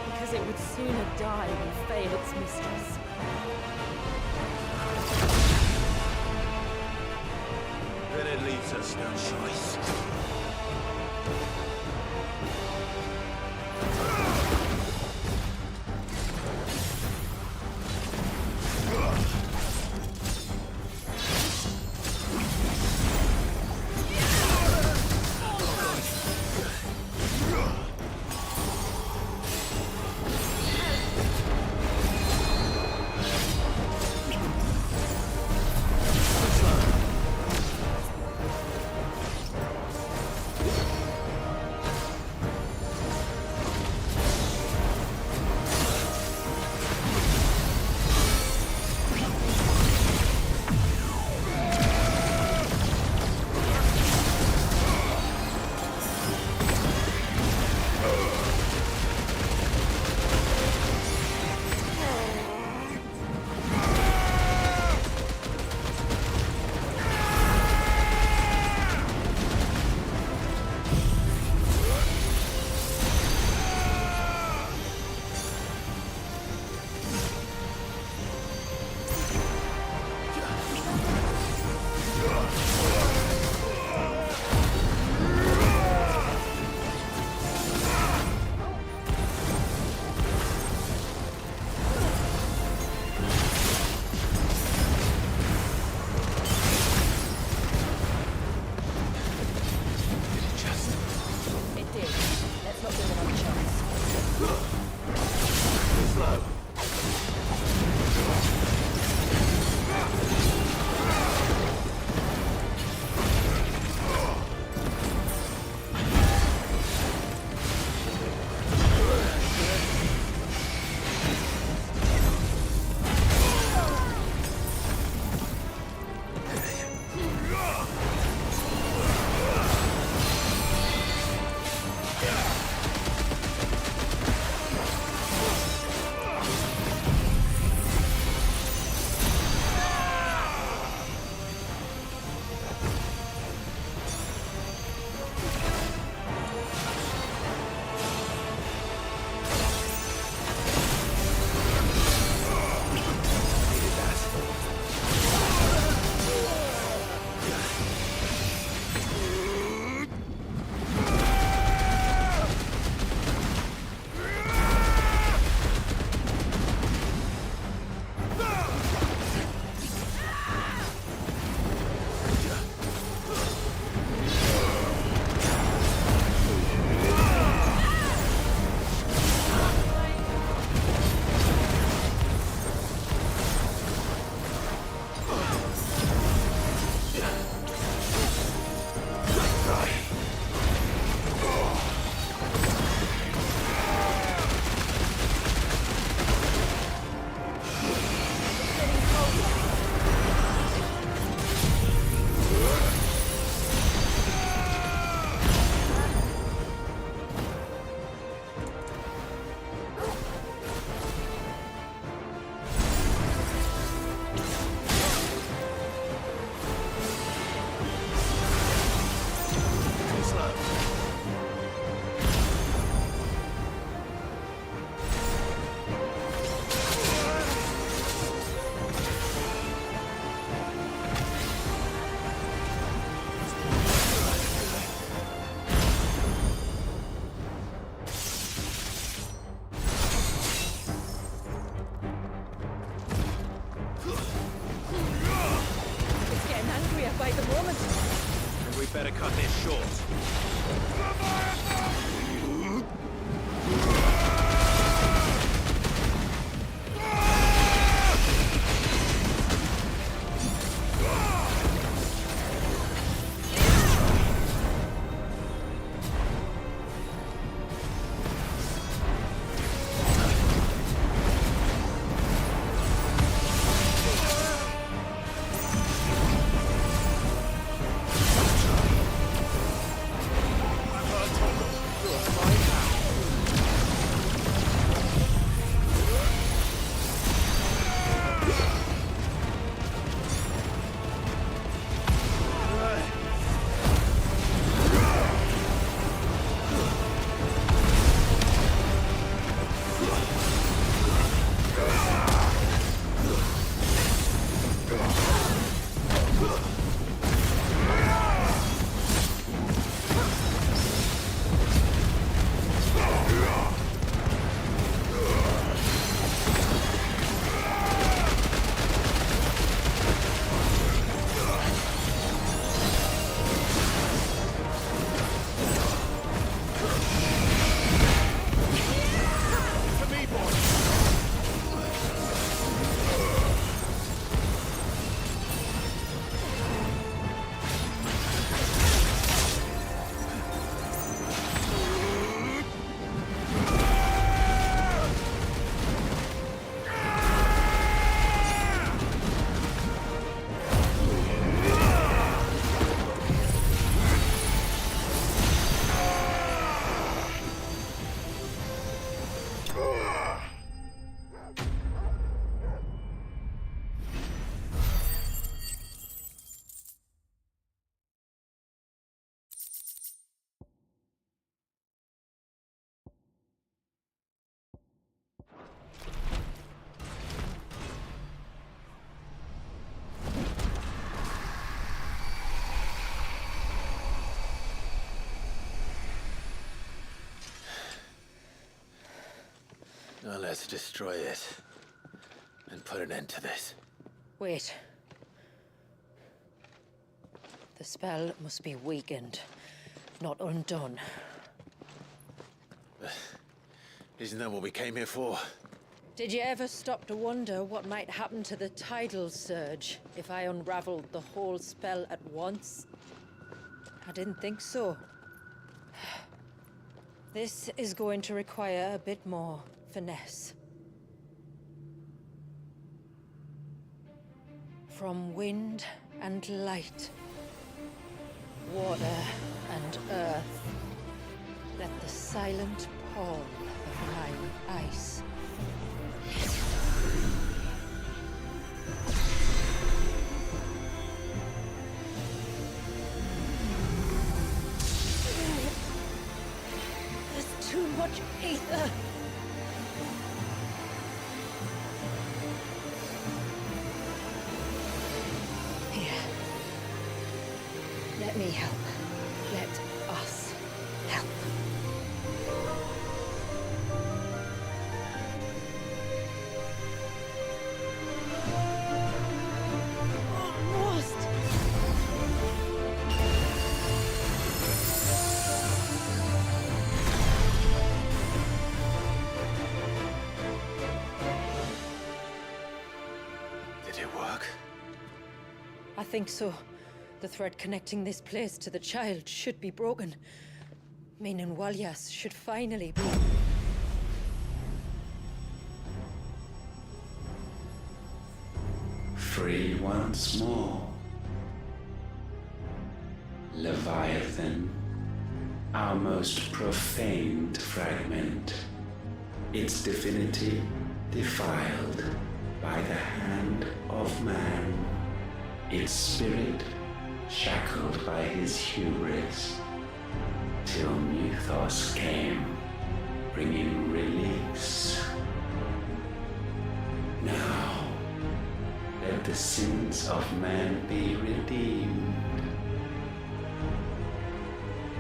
Because it would sooner die than fail its mistress. Then it leaves us no choice. cut this short. Now let's destroy it and put an end to this. Wait. The spell must be weakened, not undone. Isn't that what we came here for? Did you ever stop to wonder what might happen to the tidal surge if I unraveled the whole spell at once? I didn't think so. This is going to require a bit more finesse. From wind and light, water and earth, let the silent pall of mine ice. There's too much ether. Here. Let me help. Let us help. Almost. Did it work? I think so. The thread connecting this place to the child should be broken. Meaning Walyas should finally be... Free once more. Leviathan, our most profaned fragment, its divinity defiled by the hand of man, its spirit shackled by his hubris, till Mythos came, bringing release. Now, let the sins of man be redeemed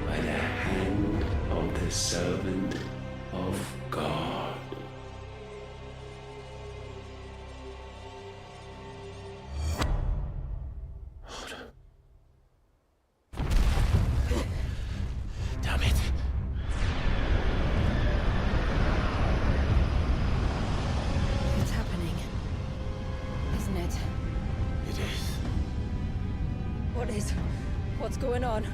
by the hand of the servant of God. What's going on?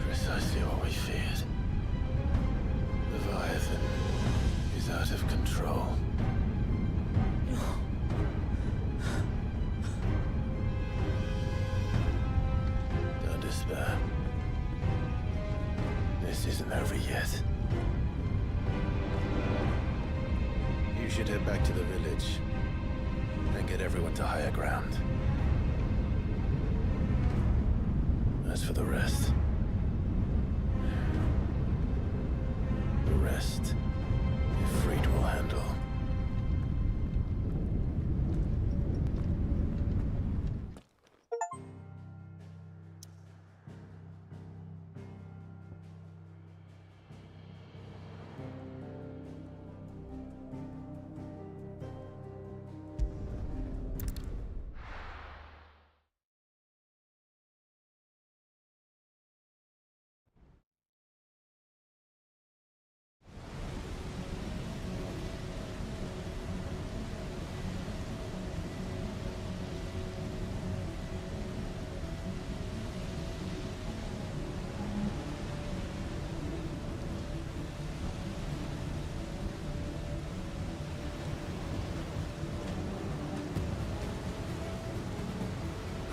Precisely what we feared. Leviathan is out of control. Don't despair. This isn't over yet. You should head back to the village and get everyone to higher ground. As for the rest, Ifrit will handle.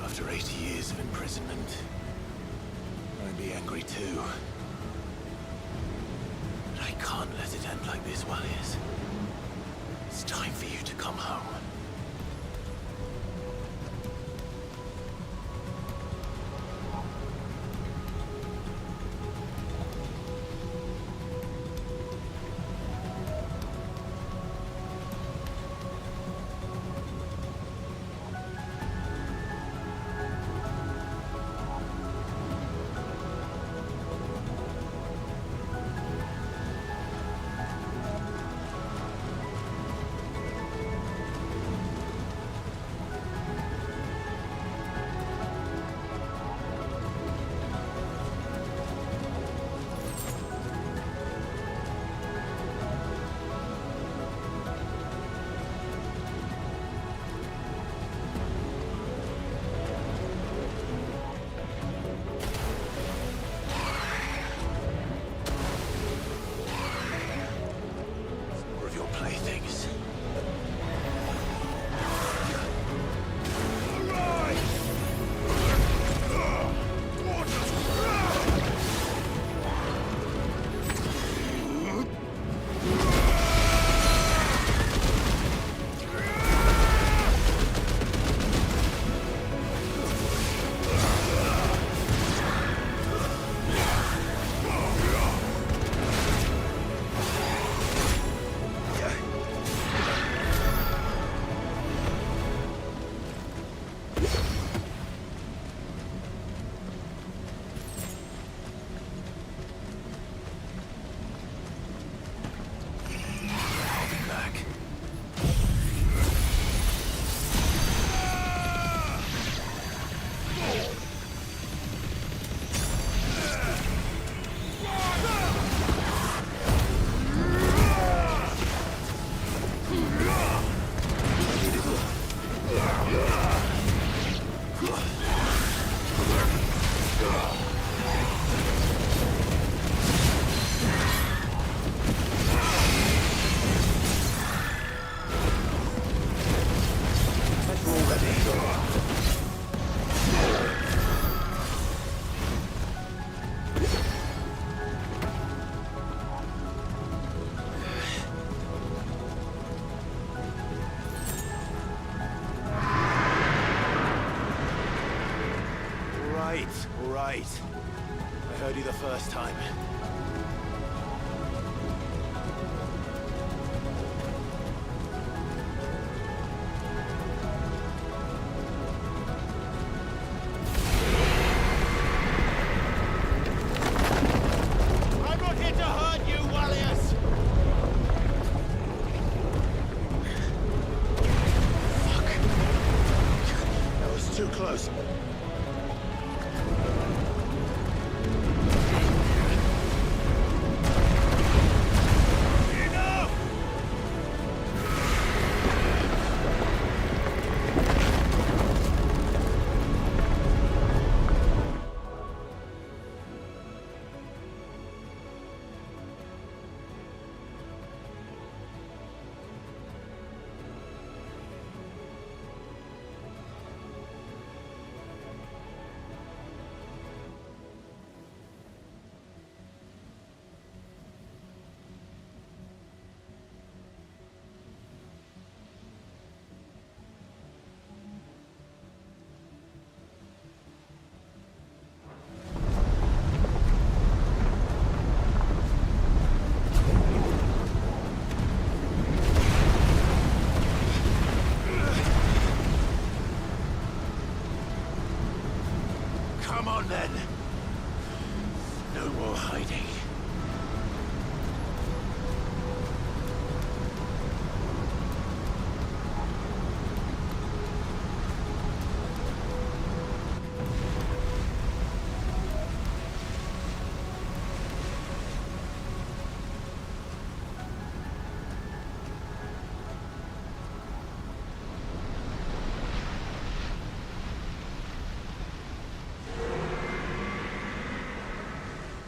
After 80 years of imprisonment, I'd be angry too. But I can't let it end like this, Wallius. It's time for you to come home. All right. I heard you the first time. I'm not here to hurt you, Wallius! Fuck. That was too close. or hiding.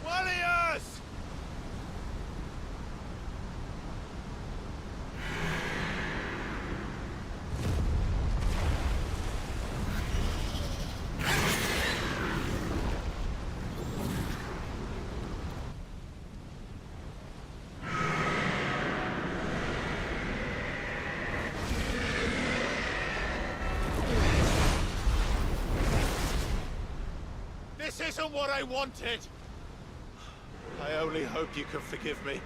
Warriors! This isn't what I wanted! I only hope you can forgive me.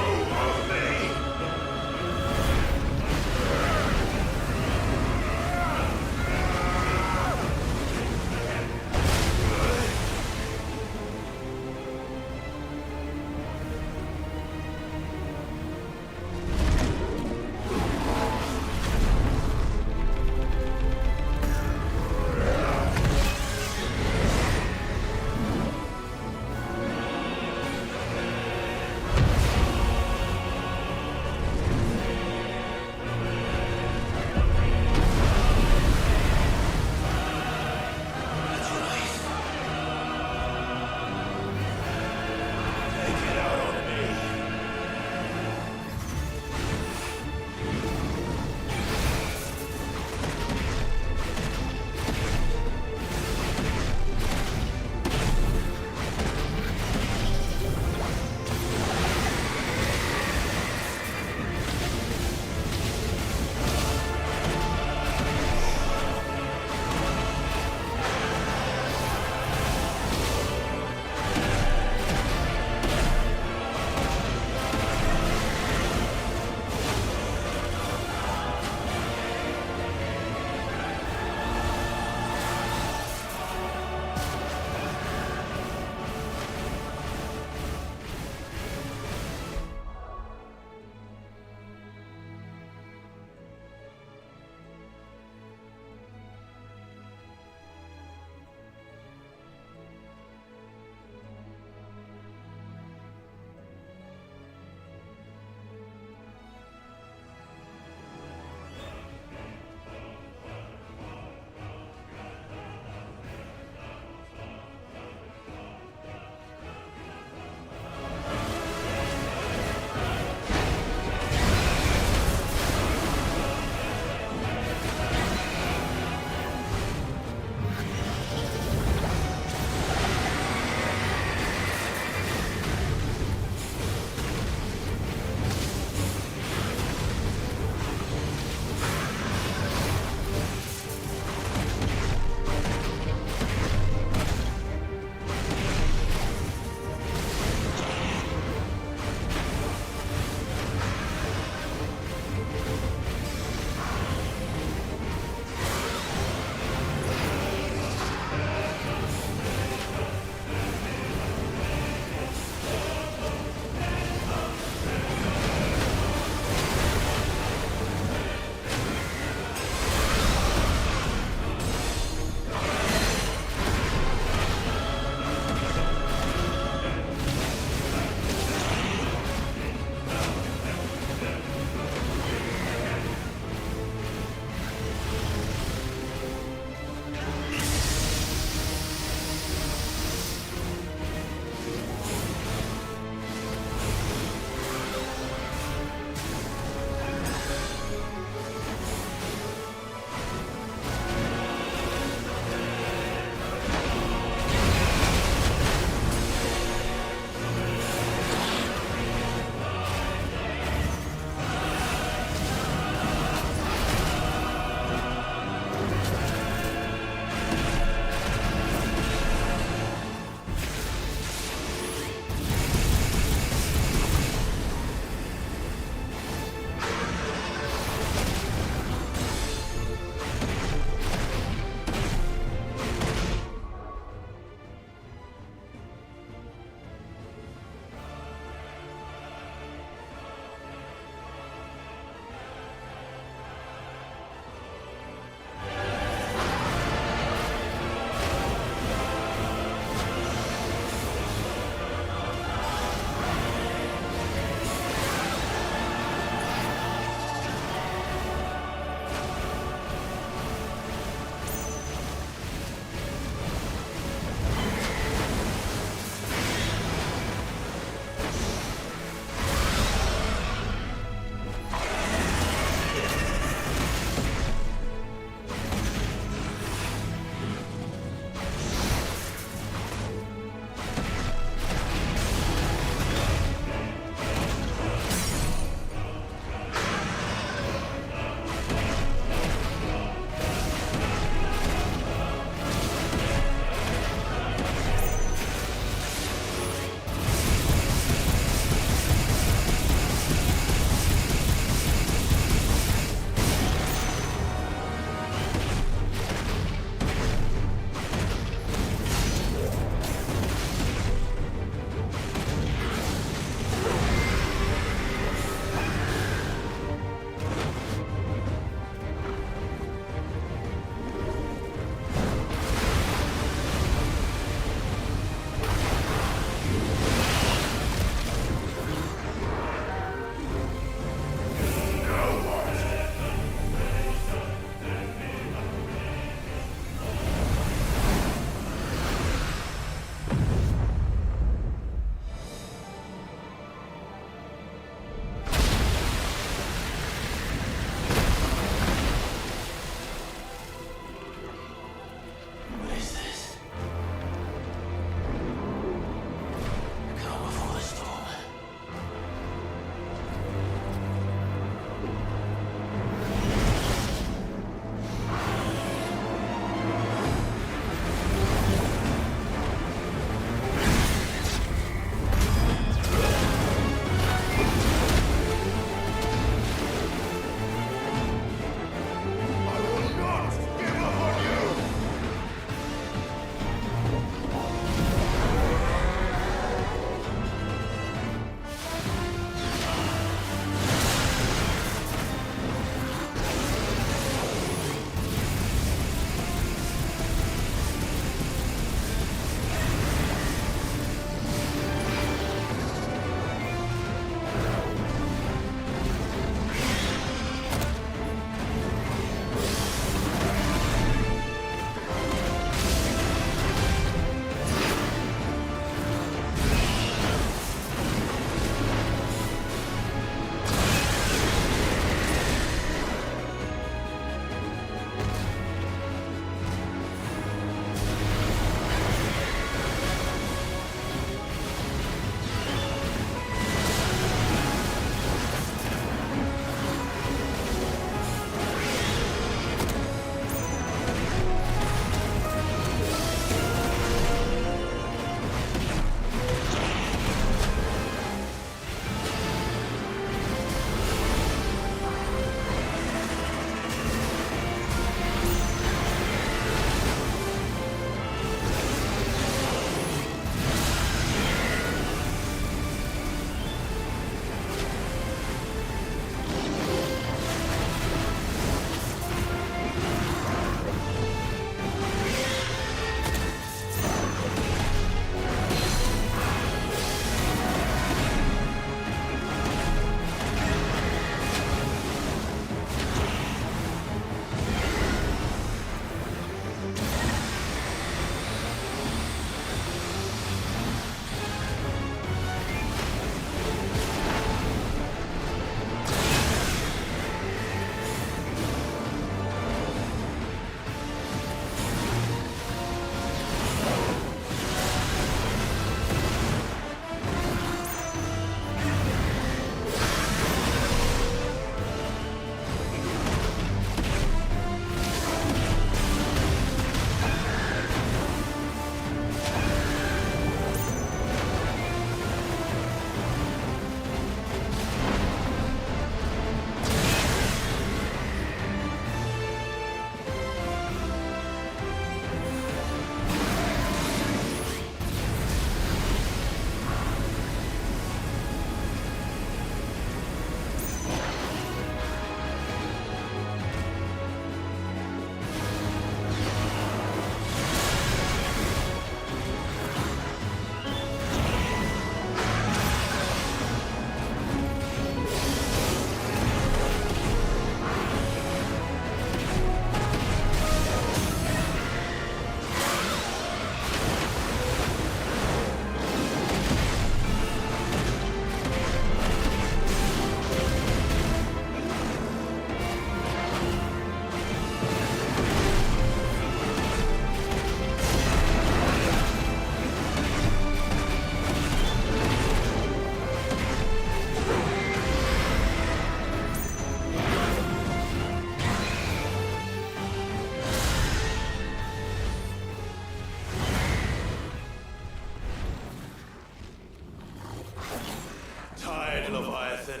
Leviathan.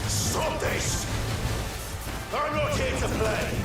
Stop this! I'm not here to play!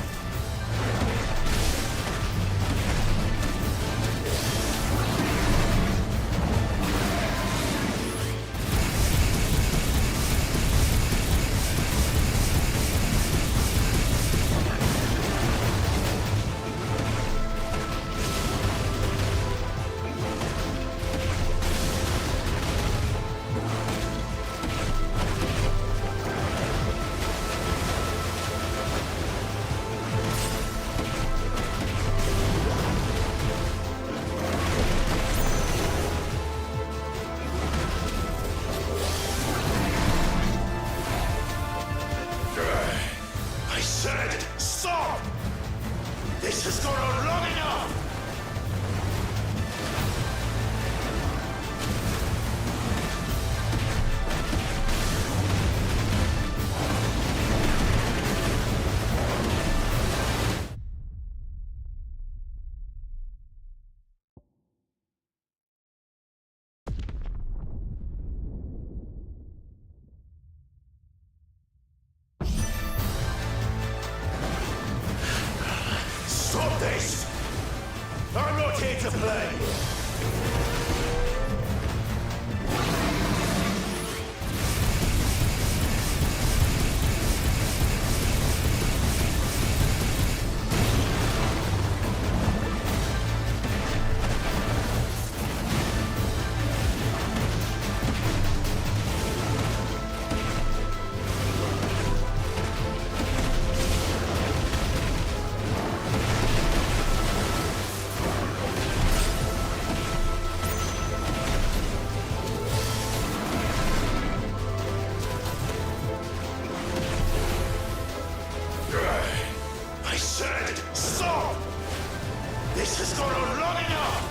I said, stop! This has gone on long enough! Stop this! I'm not here to play! I said, stop! This has gone on long enough!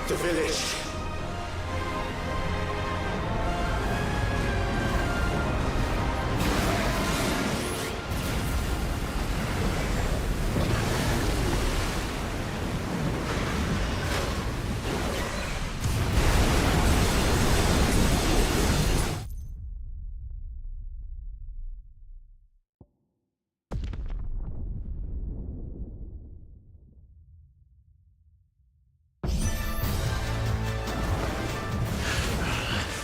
The village.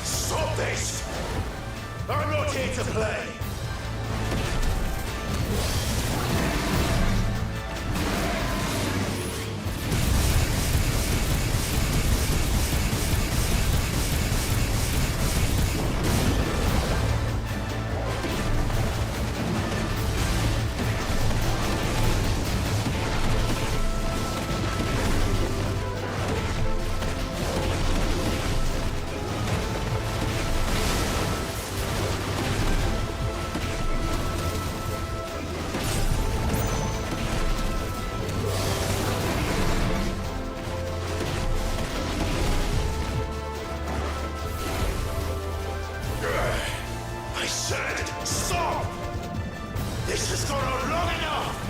Stop this! I'm not here to play! said stop! This has gone on long enough!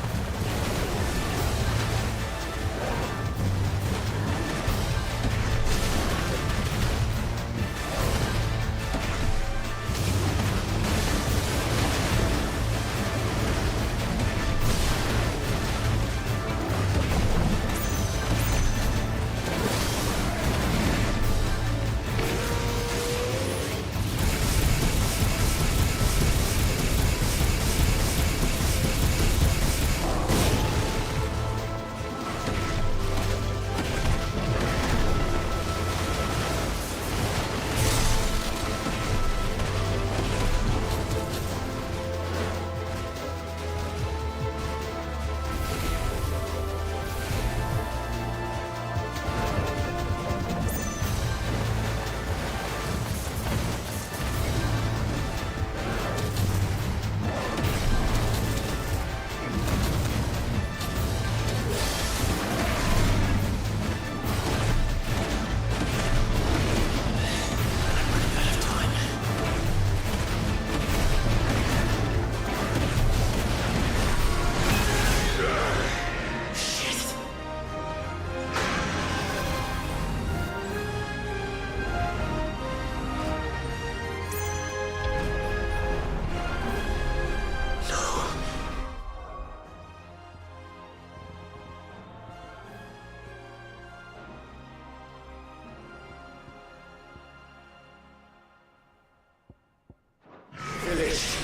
Village.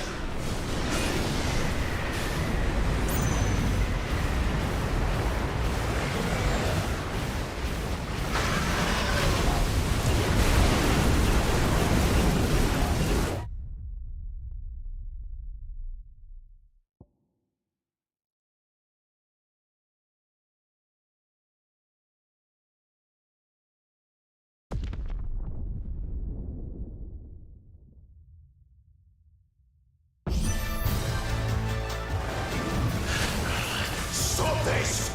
Stop this!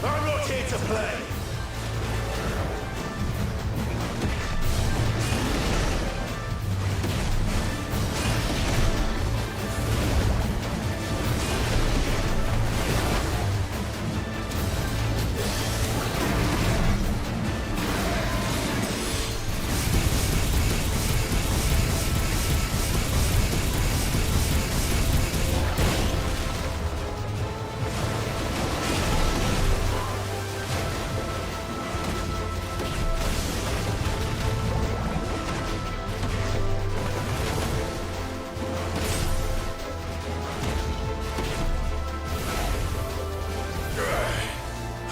I'm not here to play!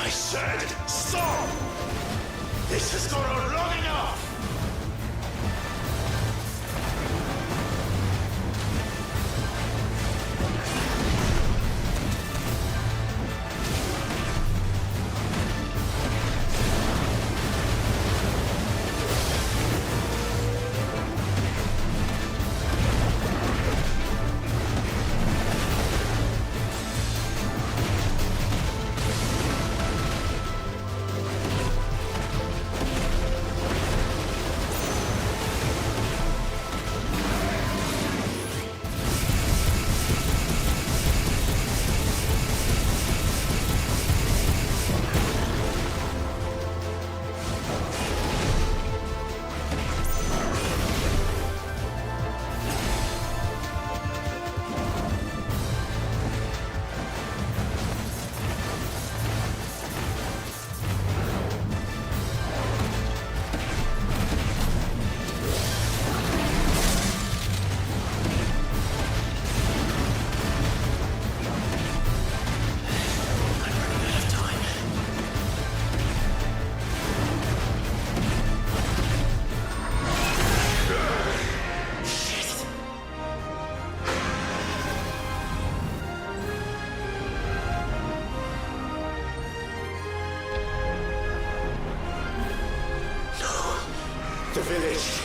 I said stop! This has gone on long enough! The village.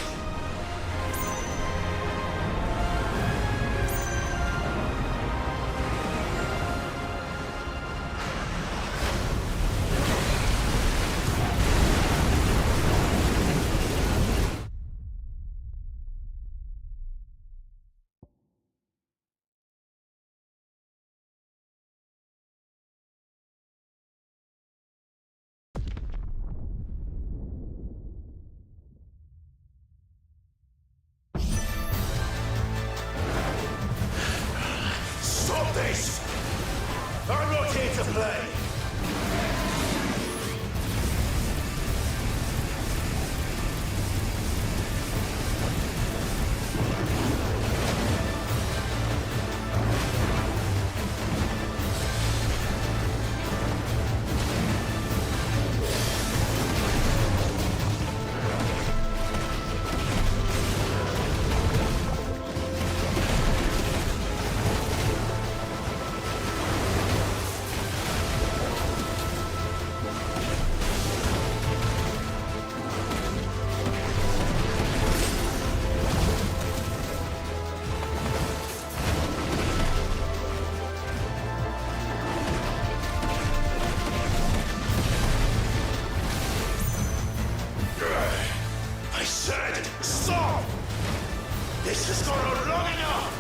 gone on long enough!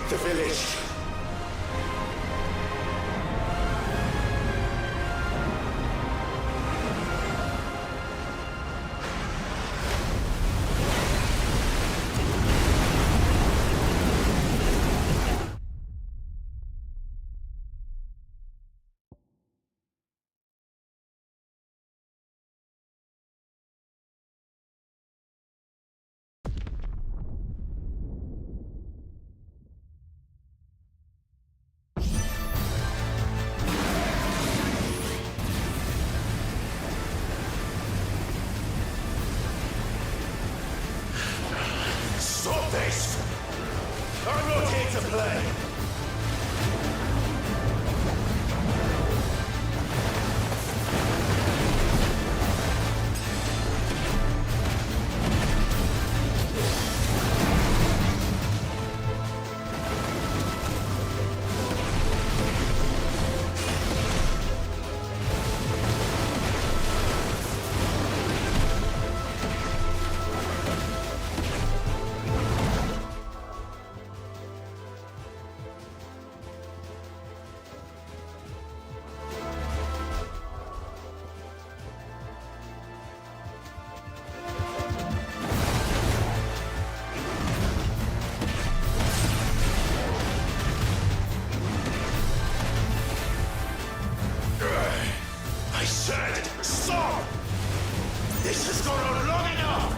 The village. Stop this! I'm not here to play! I said, stop! This has gone on long enough!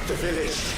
The village.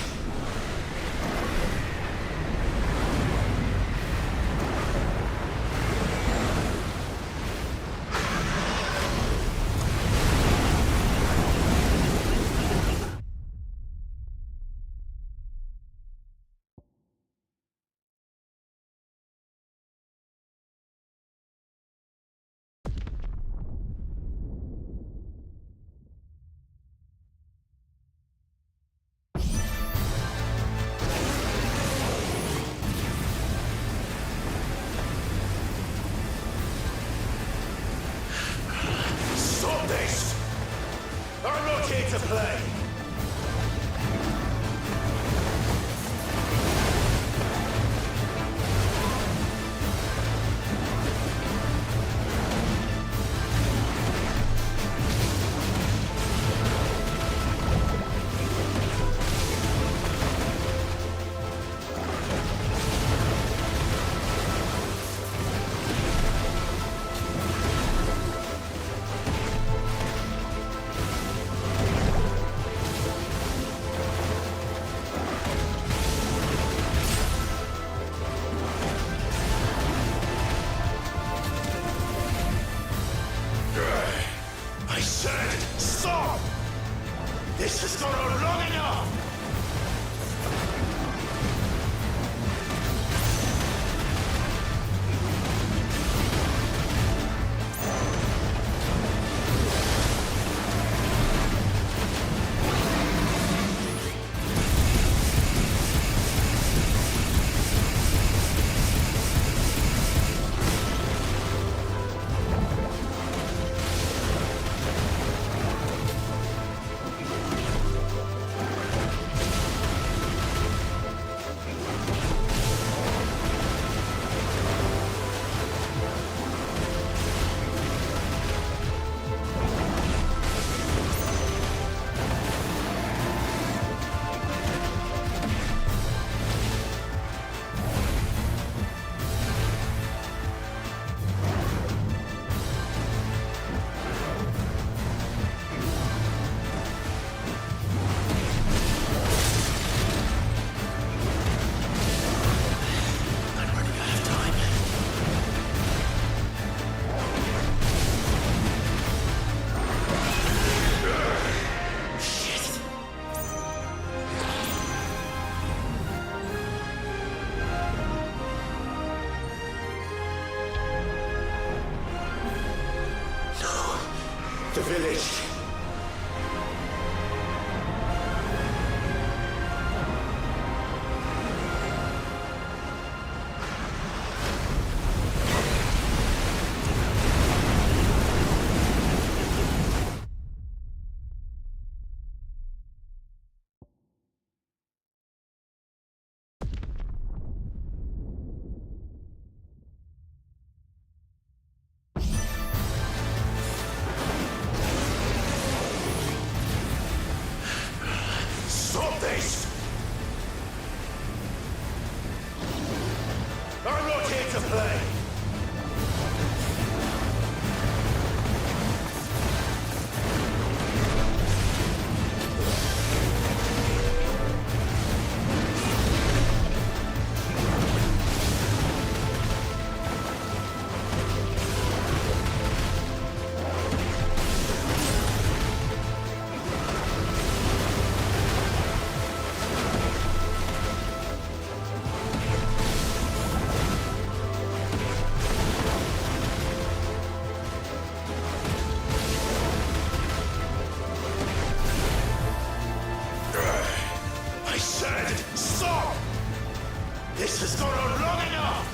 the village. Stop this! I'm not here to play! I said, stop! This has gone on long enough!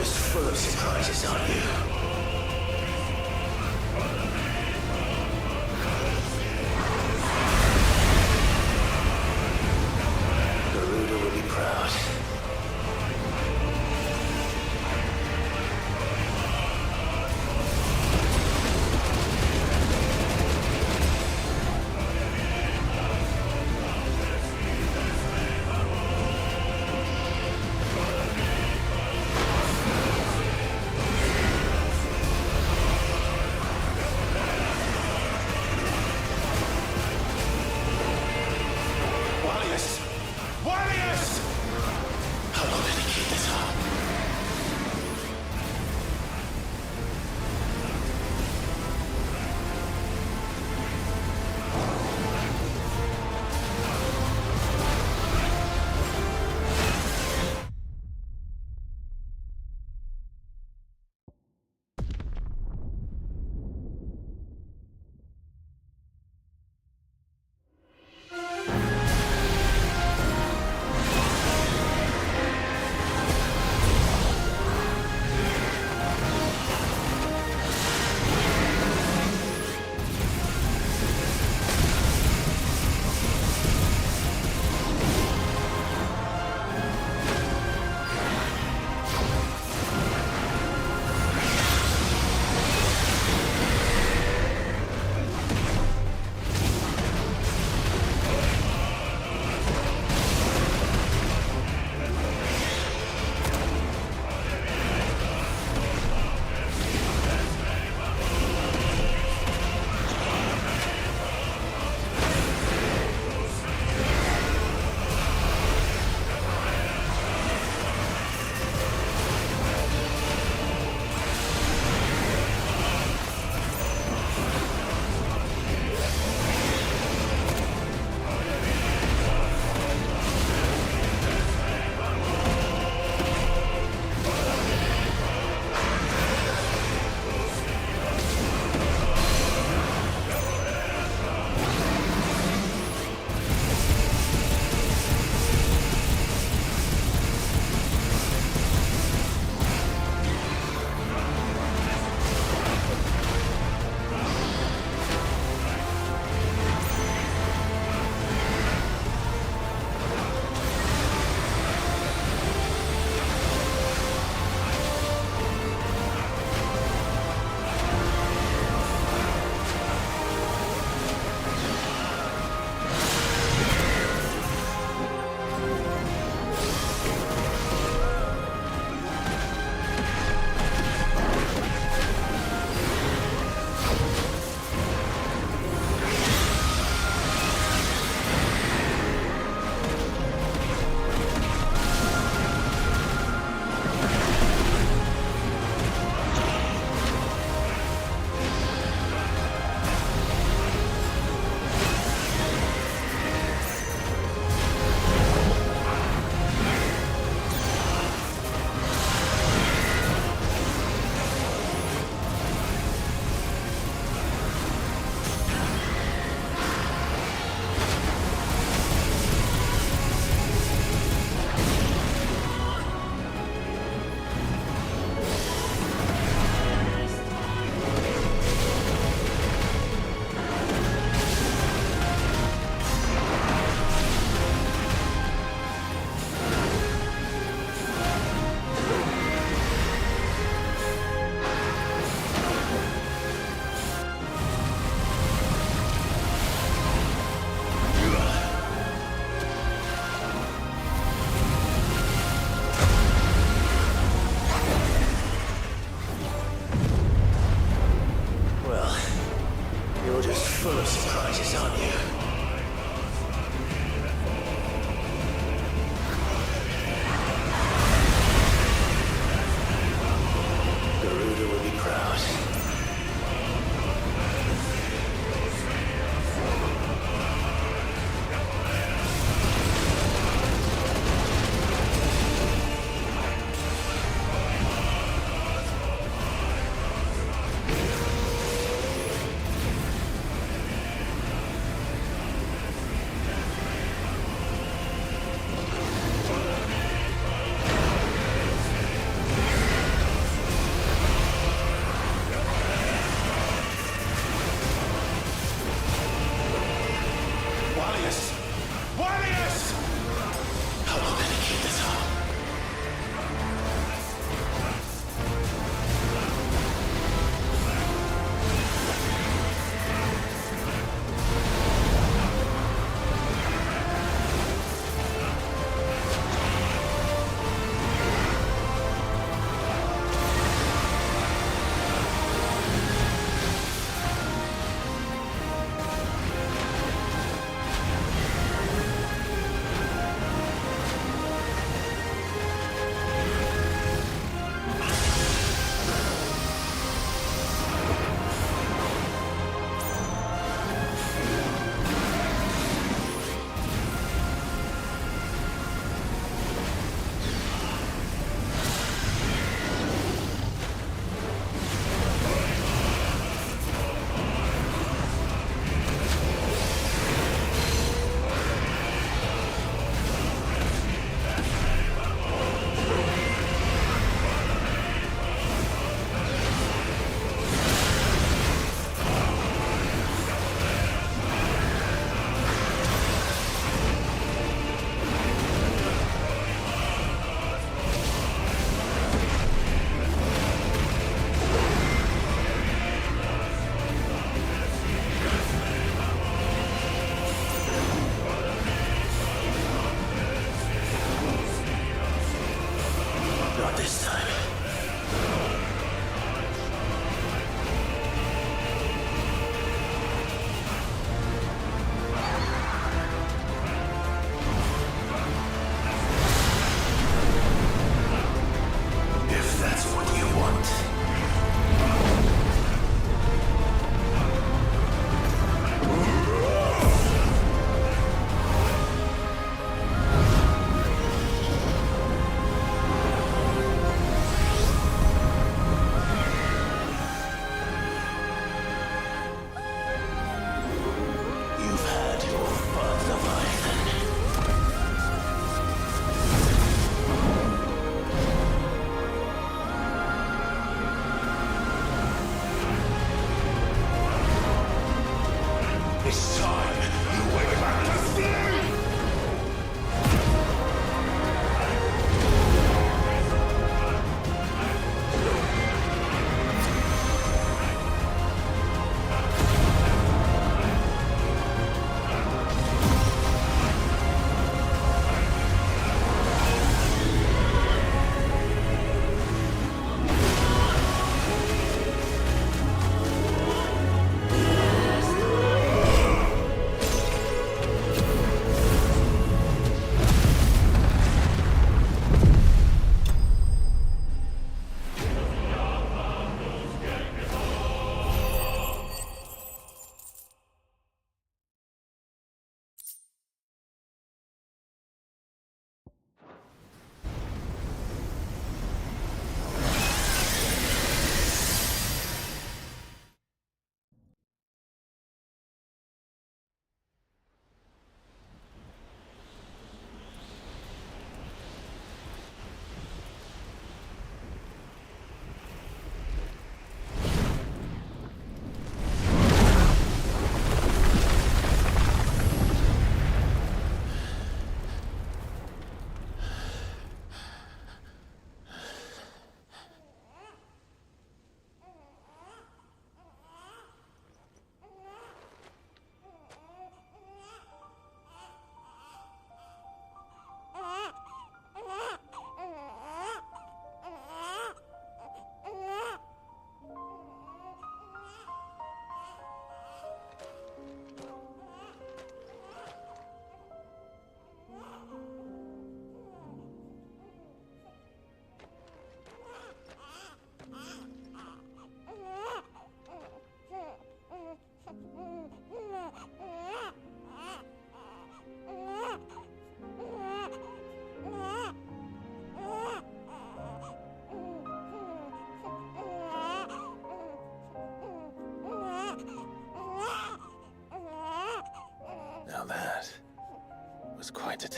just full of surprises, aren't you? Garuda will be proud.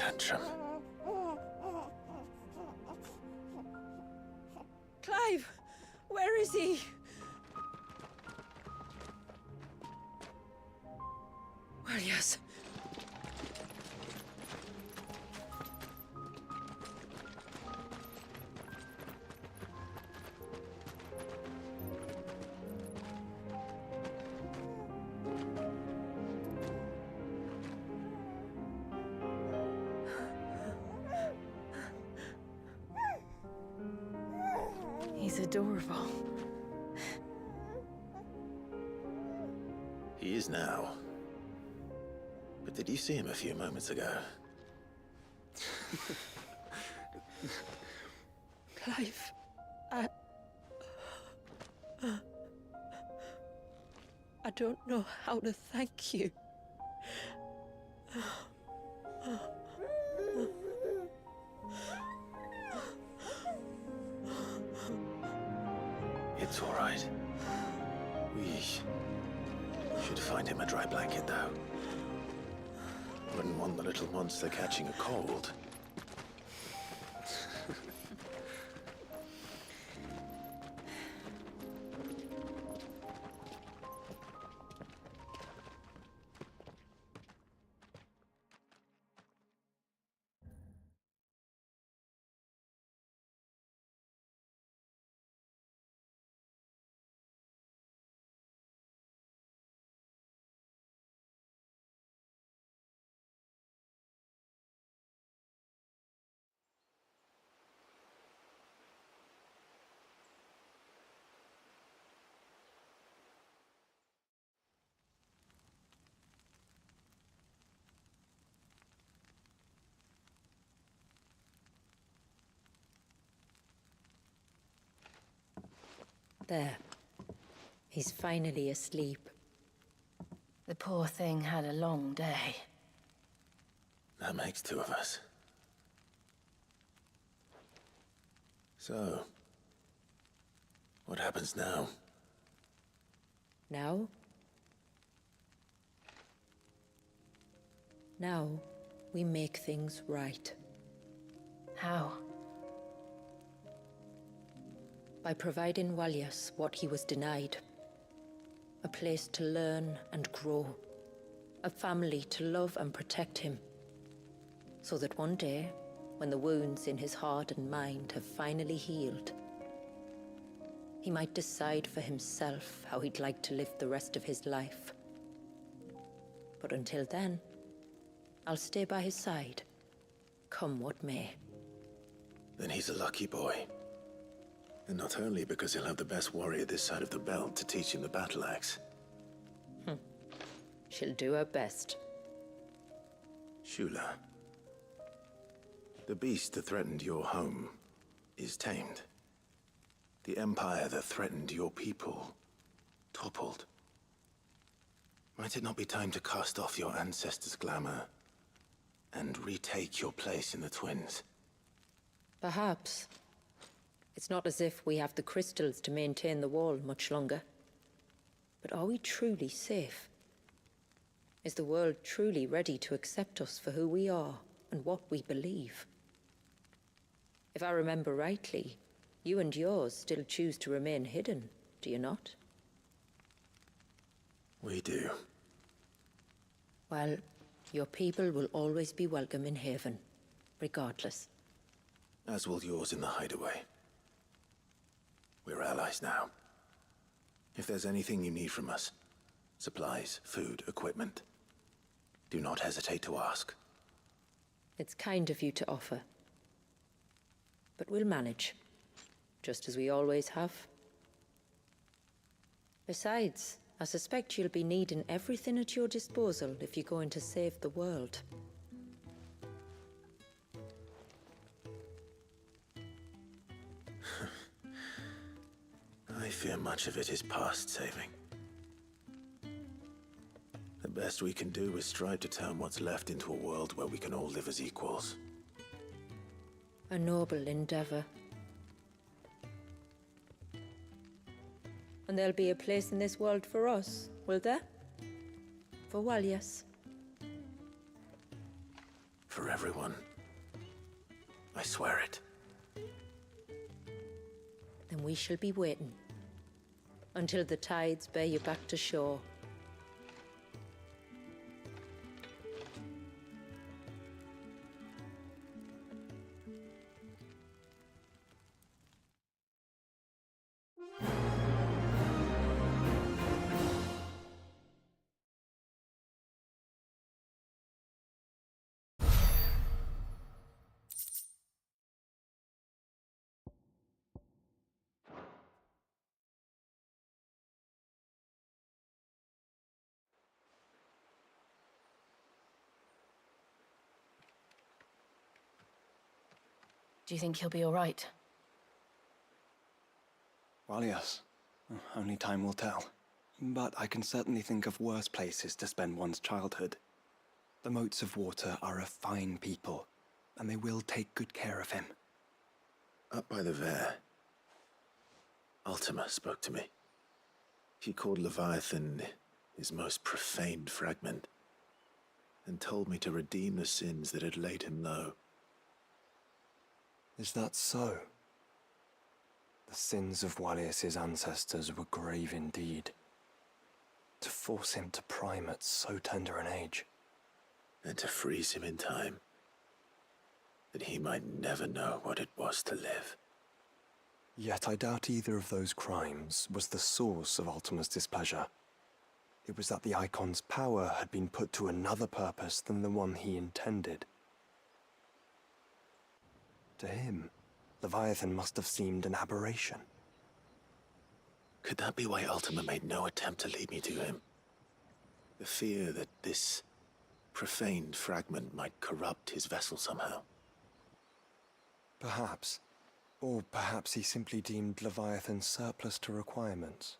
tantrum. Clive! Where is he? Well, yes. He's adorable. He is now. But did you see him a few moments ago? Clive, I don't know how to thank you. It's all right. We should find him a dry blanket, though. Wouldn't want the little monster catching a cold. There. He's finally asleep. The poor thing had a long day. That makes two of us. So, what happens now? Now? Now, we make things right. How? By providing Walyas what he was denied. A place to learn and grow. A family to love and protect him. So that one day, when the wounds in his heart and mind have finally healed, he might decide for himself how he'd like to live the rest of his life. But until then, I'll stay by his side, come what may. Then he's a lucky boy. And not only because he'll have the best warrior this side of the belt to teach him the battle axe. She'll do her best. Shula. The beast that threatened your home is tamed. The empire that threatened your people toppled. Might it not be time to cast off your ancestors' glamour and retake your place in the Twins? Perhaps. It's not as if we have the crystals to maintain the wall much longer. But are we truly safe? Is the world truly ready to accept us for who we are and what we believe? If I remember rightly, you and yours still choose to remain hidden, do you not? We do. Well, your people will always be welcome in Haven, regardless. As will yours in the hideaway. We're allies now. If there's anything you need from us, supplies, food, equipment, do not hesitate to ask. It's kind of you to offer. But we'll manage, just as we always have. Besides, I suspect you'll be needing everything at your disposal if you're going to save the world. I fear much of it is past saving. The best we can do is strive to turn what's left into a world where we can all live as equals. A noble endeavor. And there'll be a place in this world for us, will there? For Walyas. For everyone. I swear it. Then we shall be waiting until the tides bear you back to shore. Do you think he'll be all right? Well, yes. Only time will tell. But I can certainly think of worse places to spend one's childhood. The Moats of Water are a fine people, and they will take good care of him. Up by the Vare, Ultima spoke to me. He called Leviathan his most profaned fragment, and told me to redeem the sins that had laid him low. Is that so? The sins of Walias's ancestors were grave indeed. To force him to prime at so tender an age. And to freeze him in time, that he might never know what it was to live. Yet I doubt either of those crimes was the source of Ultima's displeasure. It was that the Icon's power had been put to another purpose than the one he intended. To him, Leviathan must have seemed an aberration. Could that be why Ultima made no attempt to lead me to him? The fear that this profaned fragment might corrupt his vessel somehow. Perhaps. Or perhaps he simply deemed Leviathan surplus to requirements.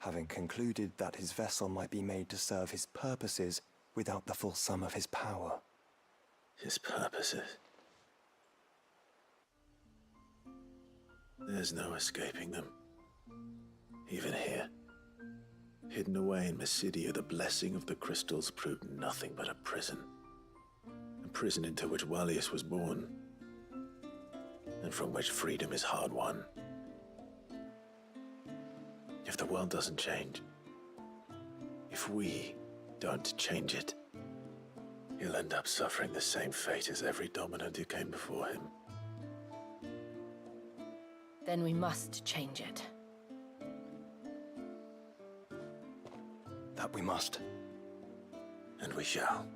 Having concluded that his vessel might be made to serve his purposes without the full sum of his power. His purposes? There's no escaping them. Even here. Hidden away in Mysidia, the blessing of the crystals proved nothing but a prison. A prison into which Walias was born, and from which freedom is hard won. If the world doesn't change, if we don't change it, he'll end up suffering the same fate as every dominant who came before him. Then we must change it. That we must. And we shall.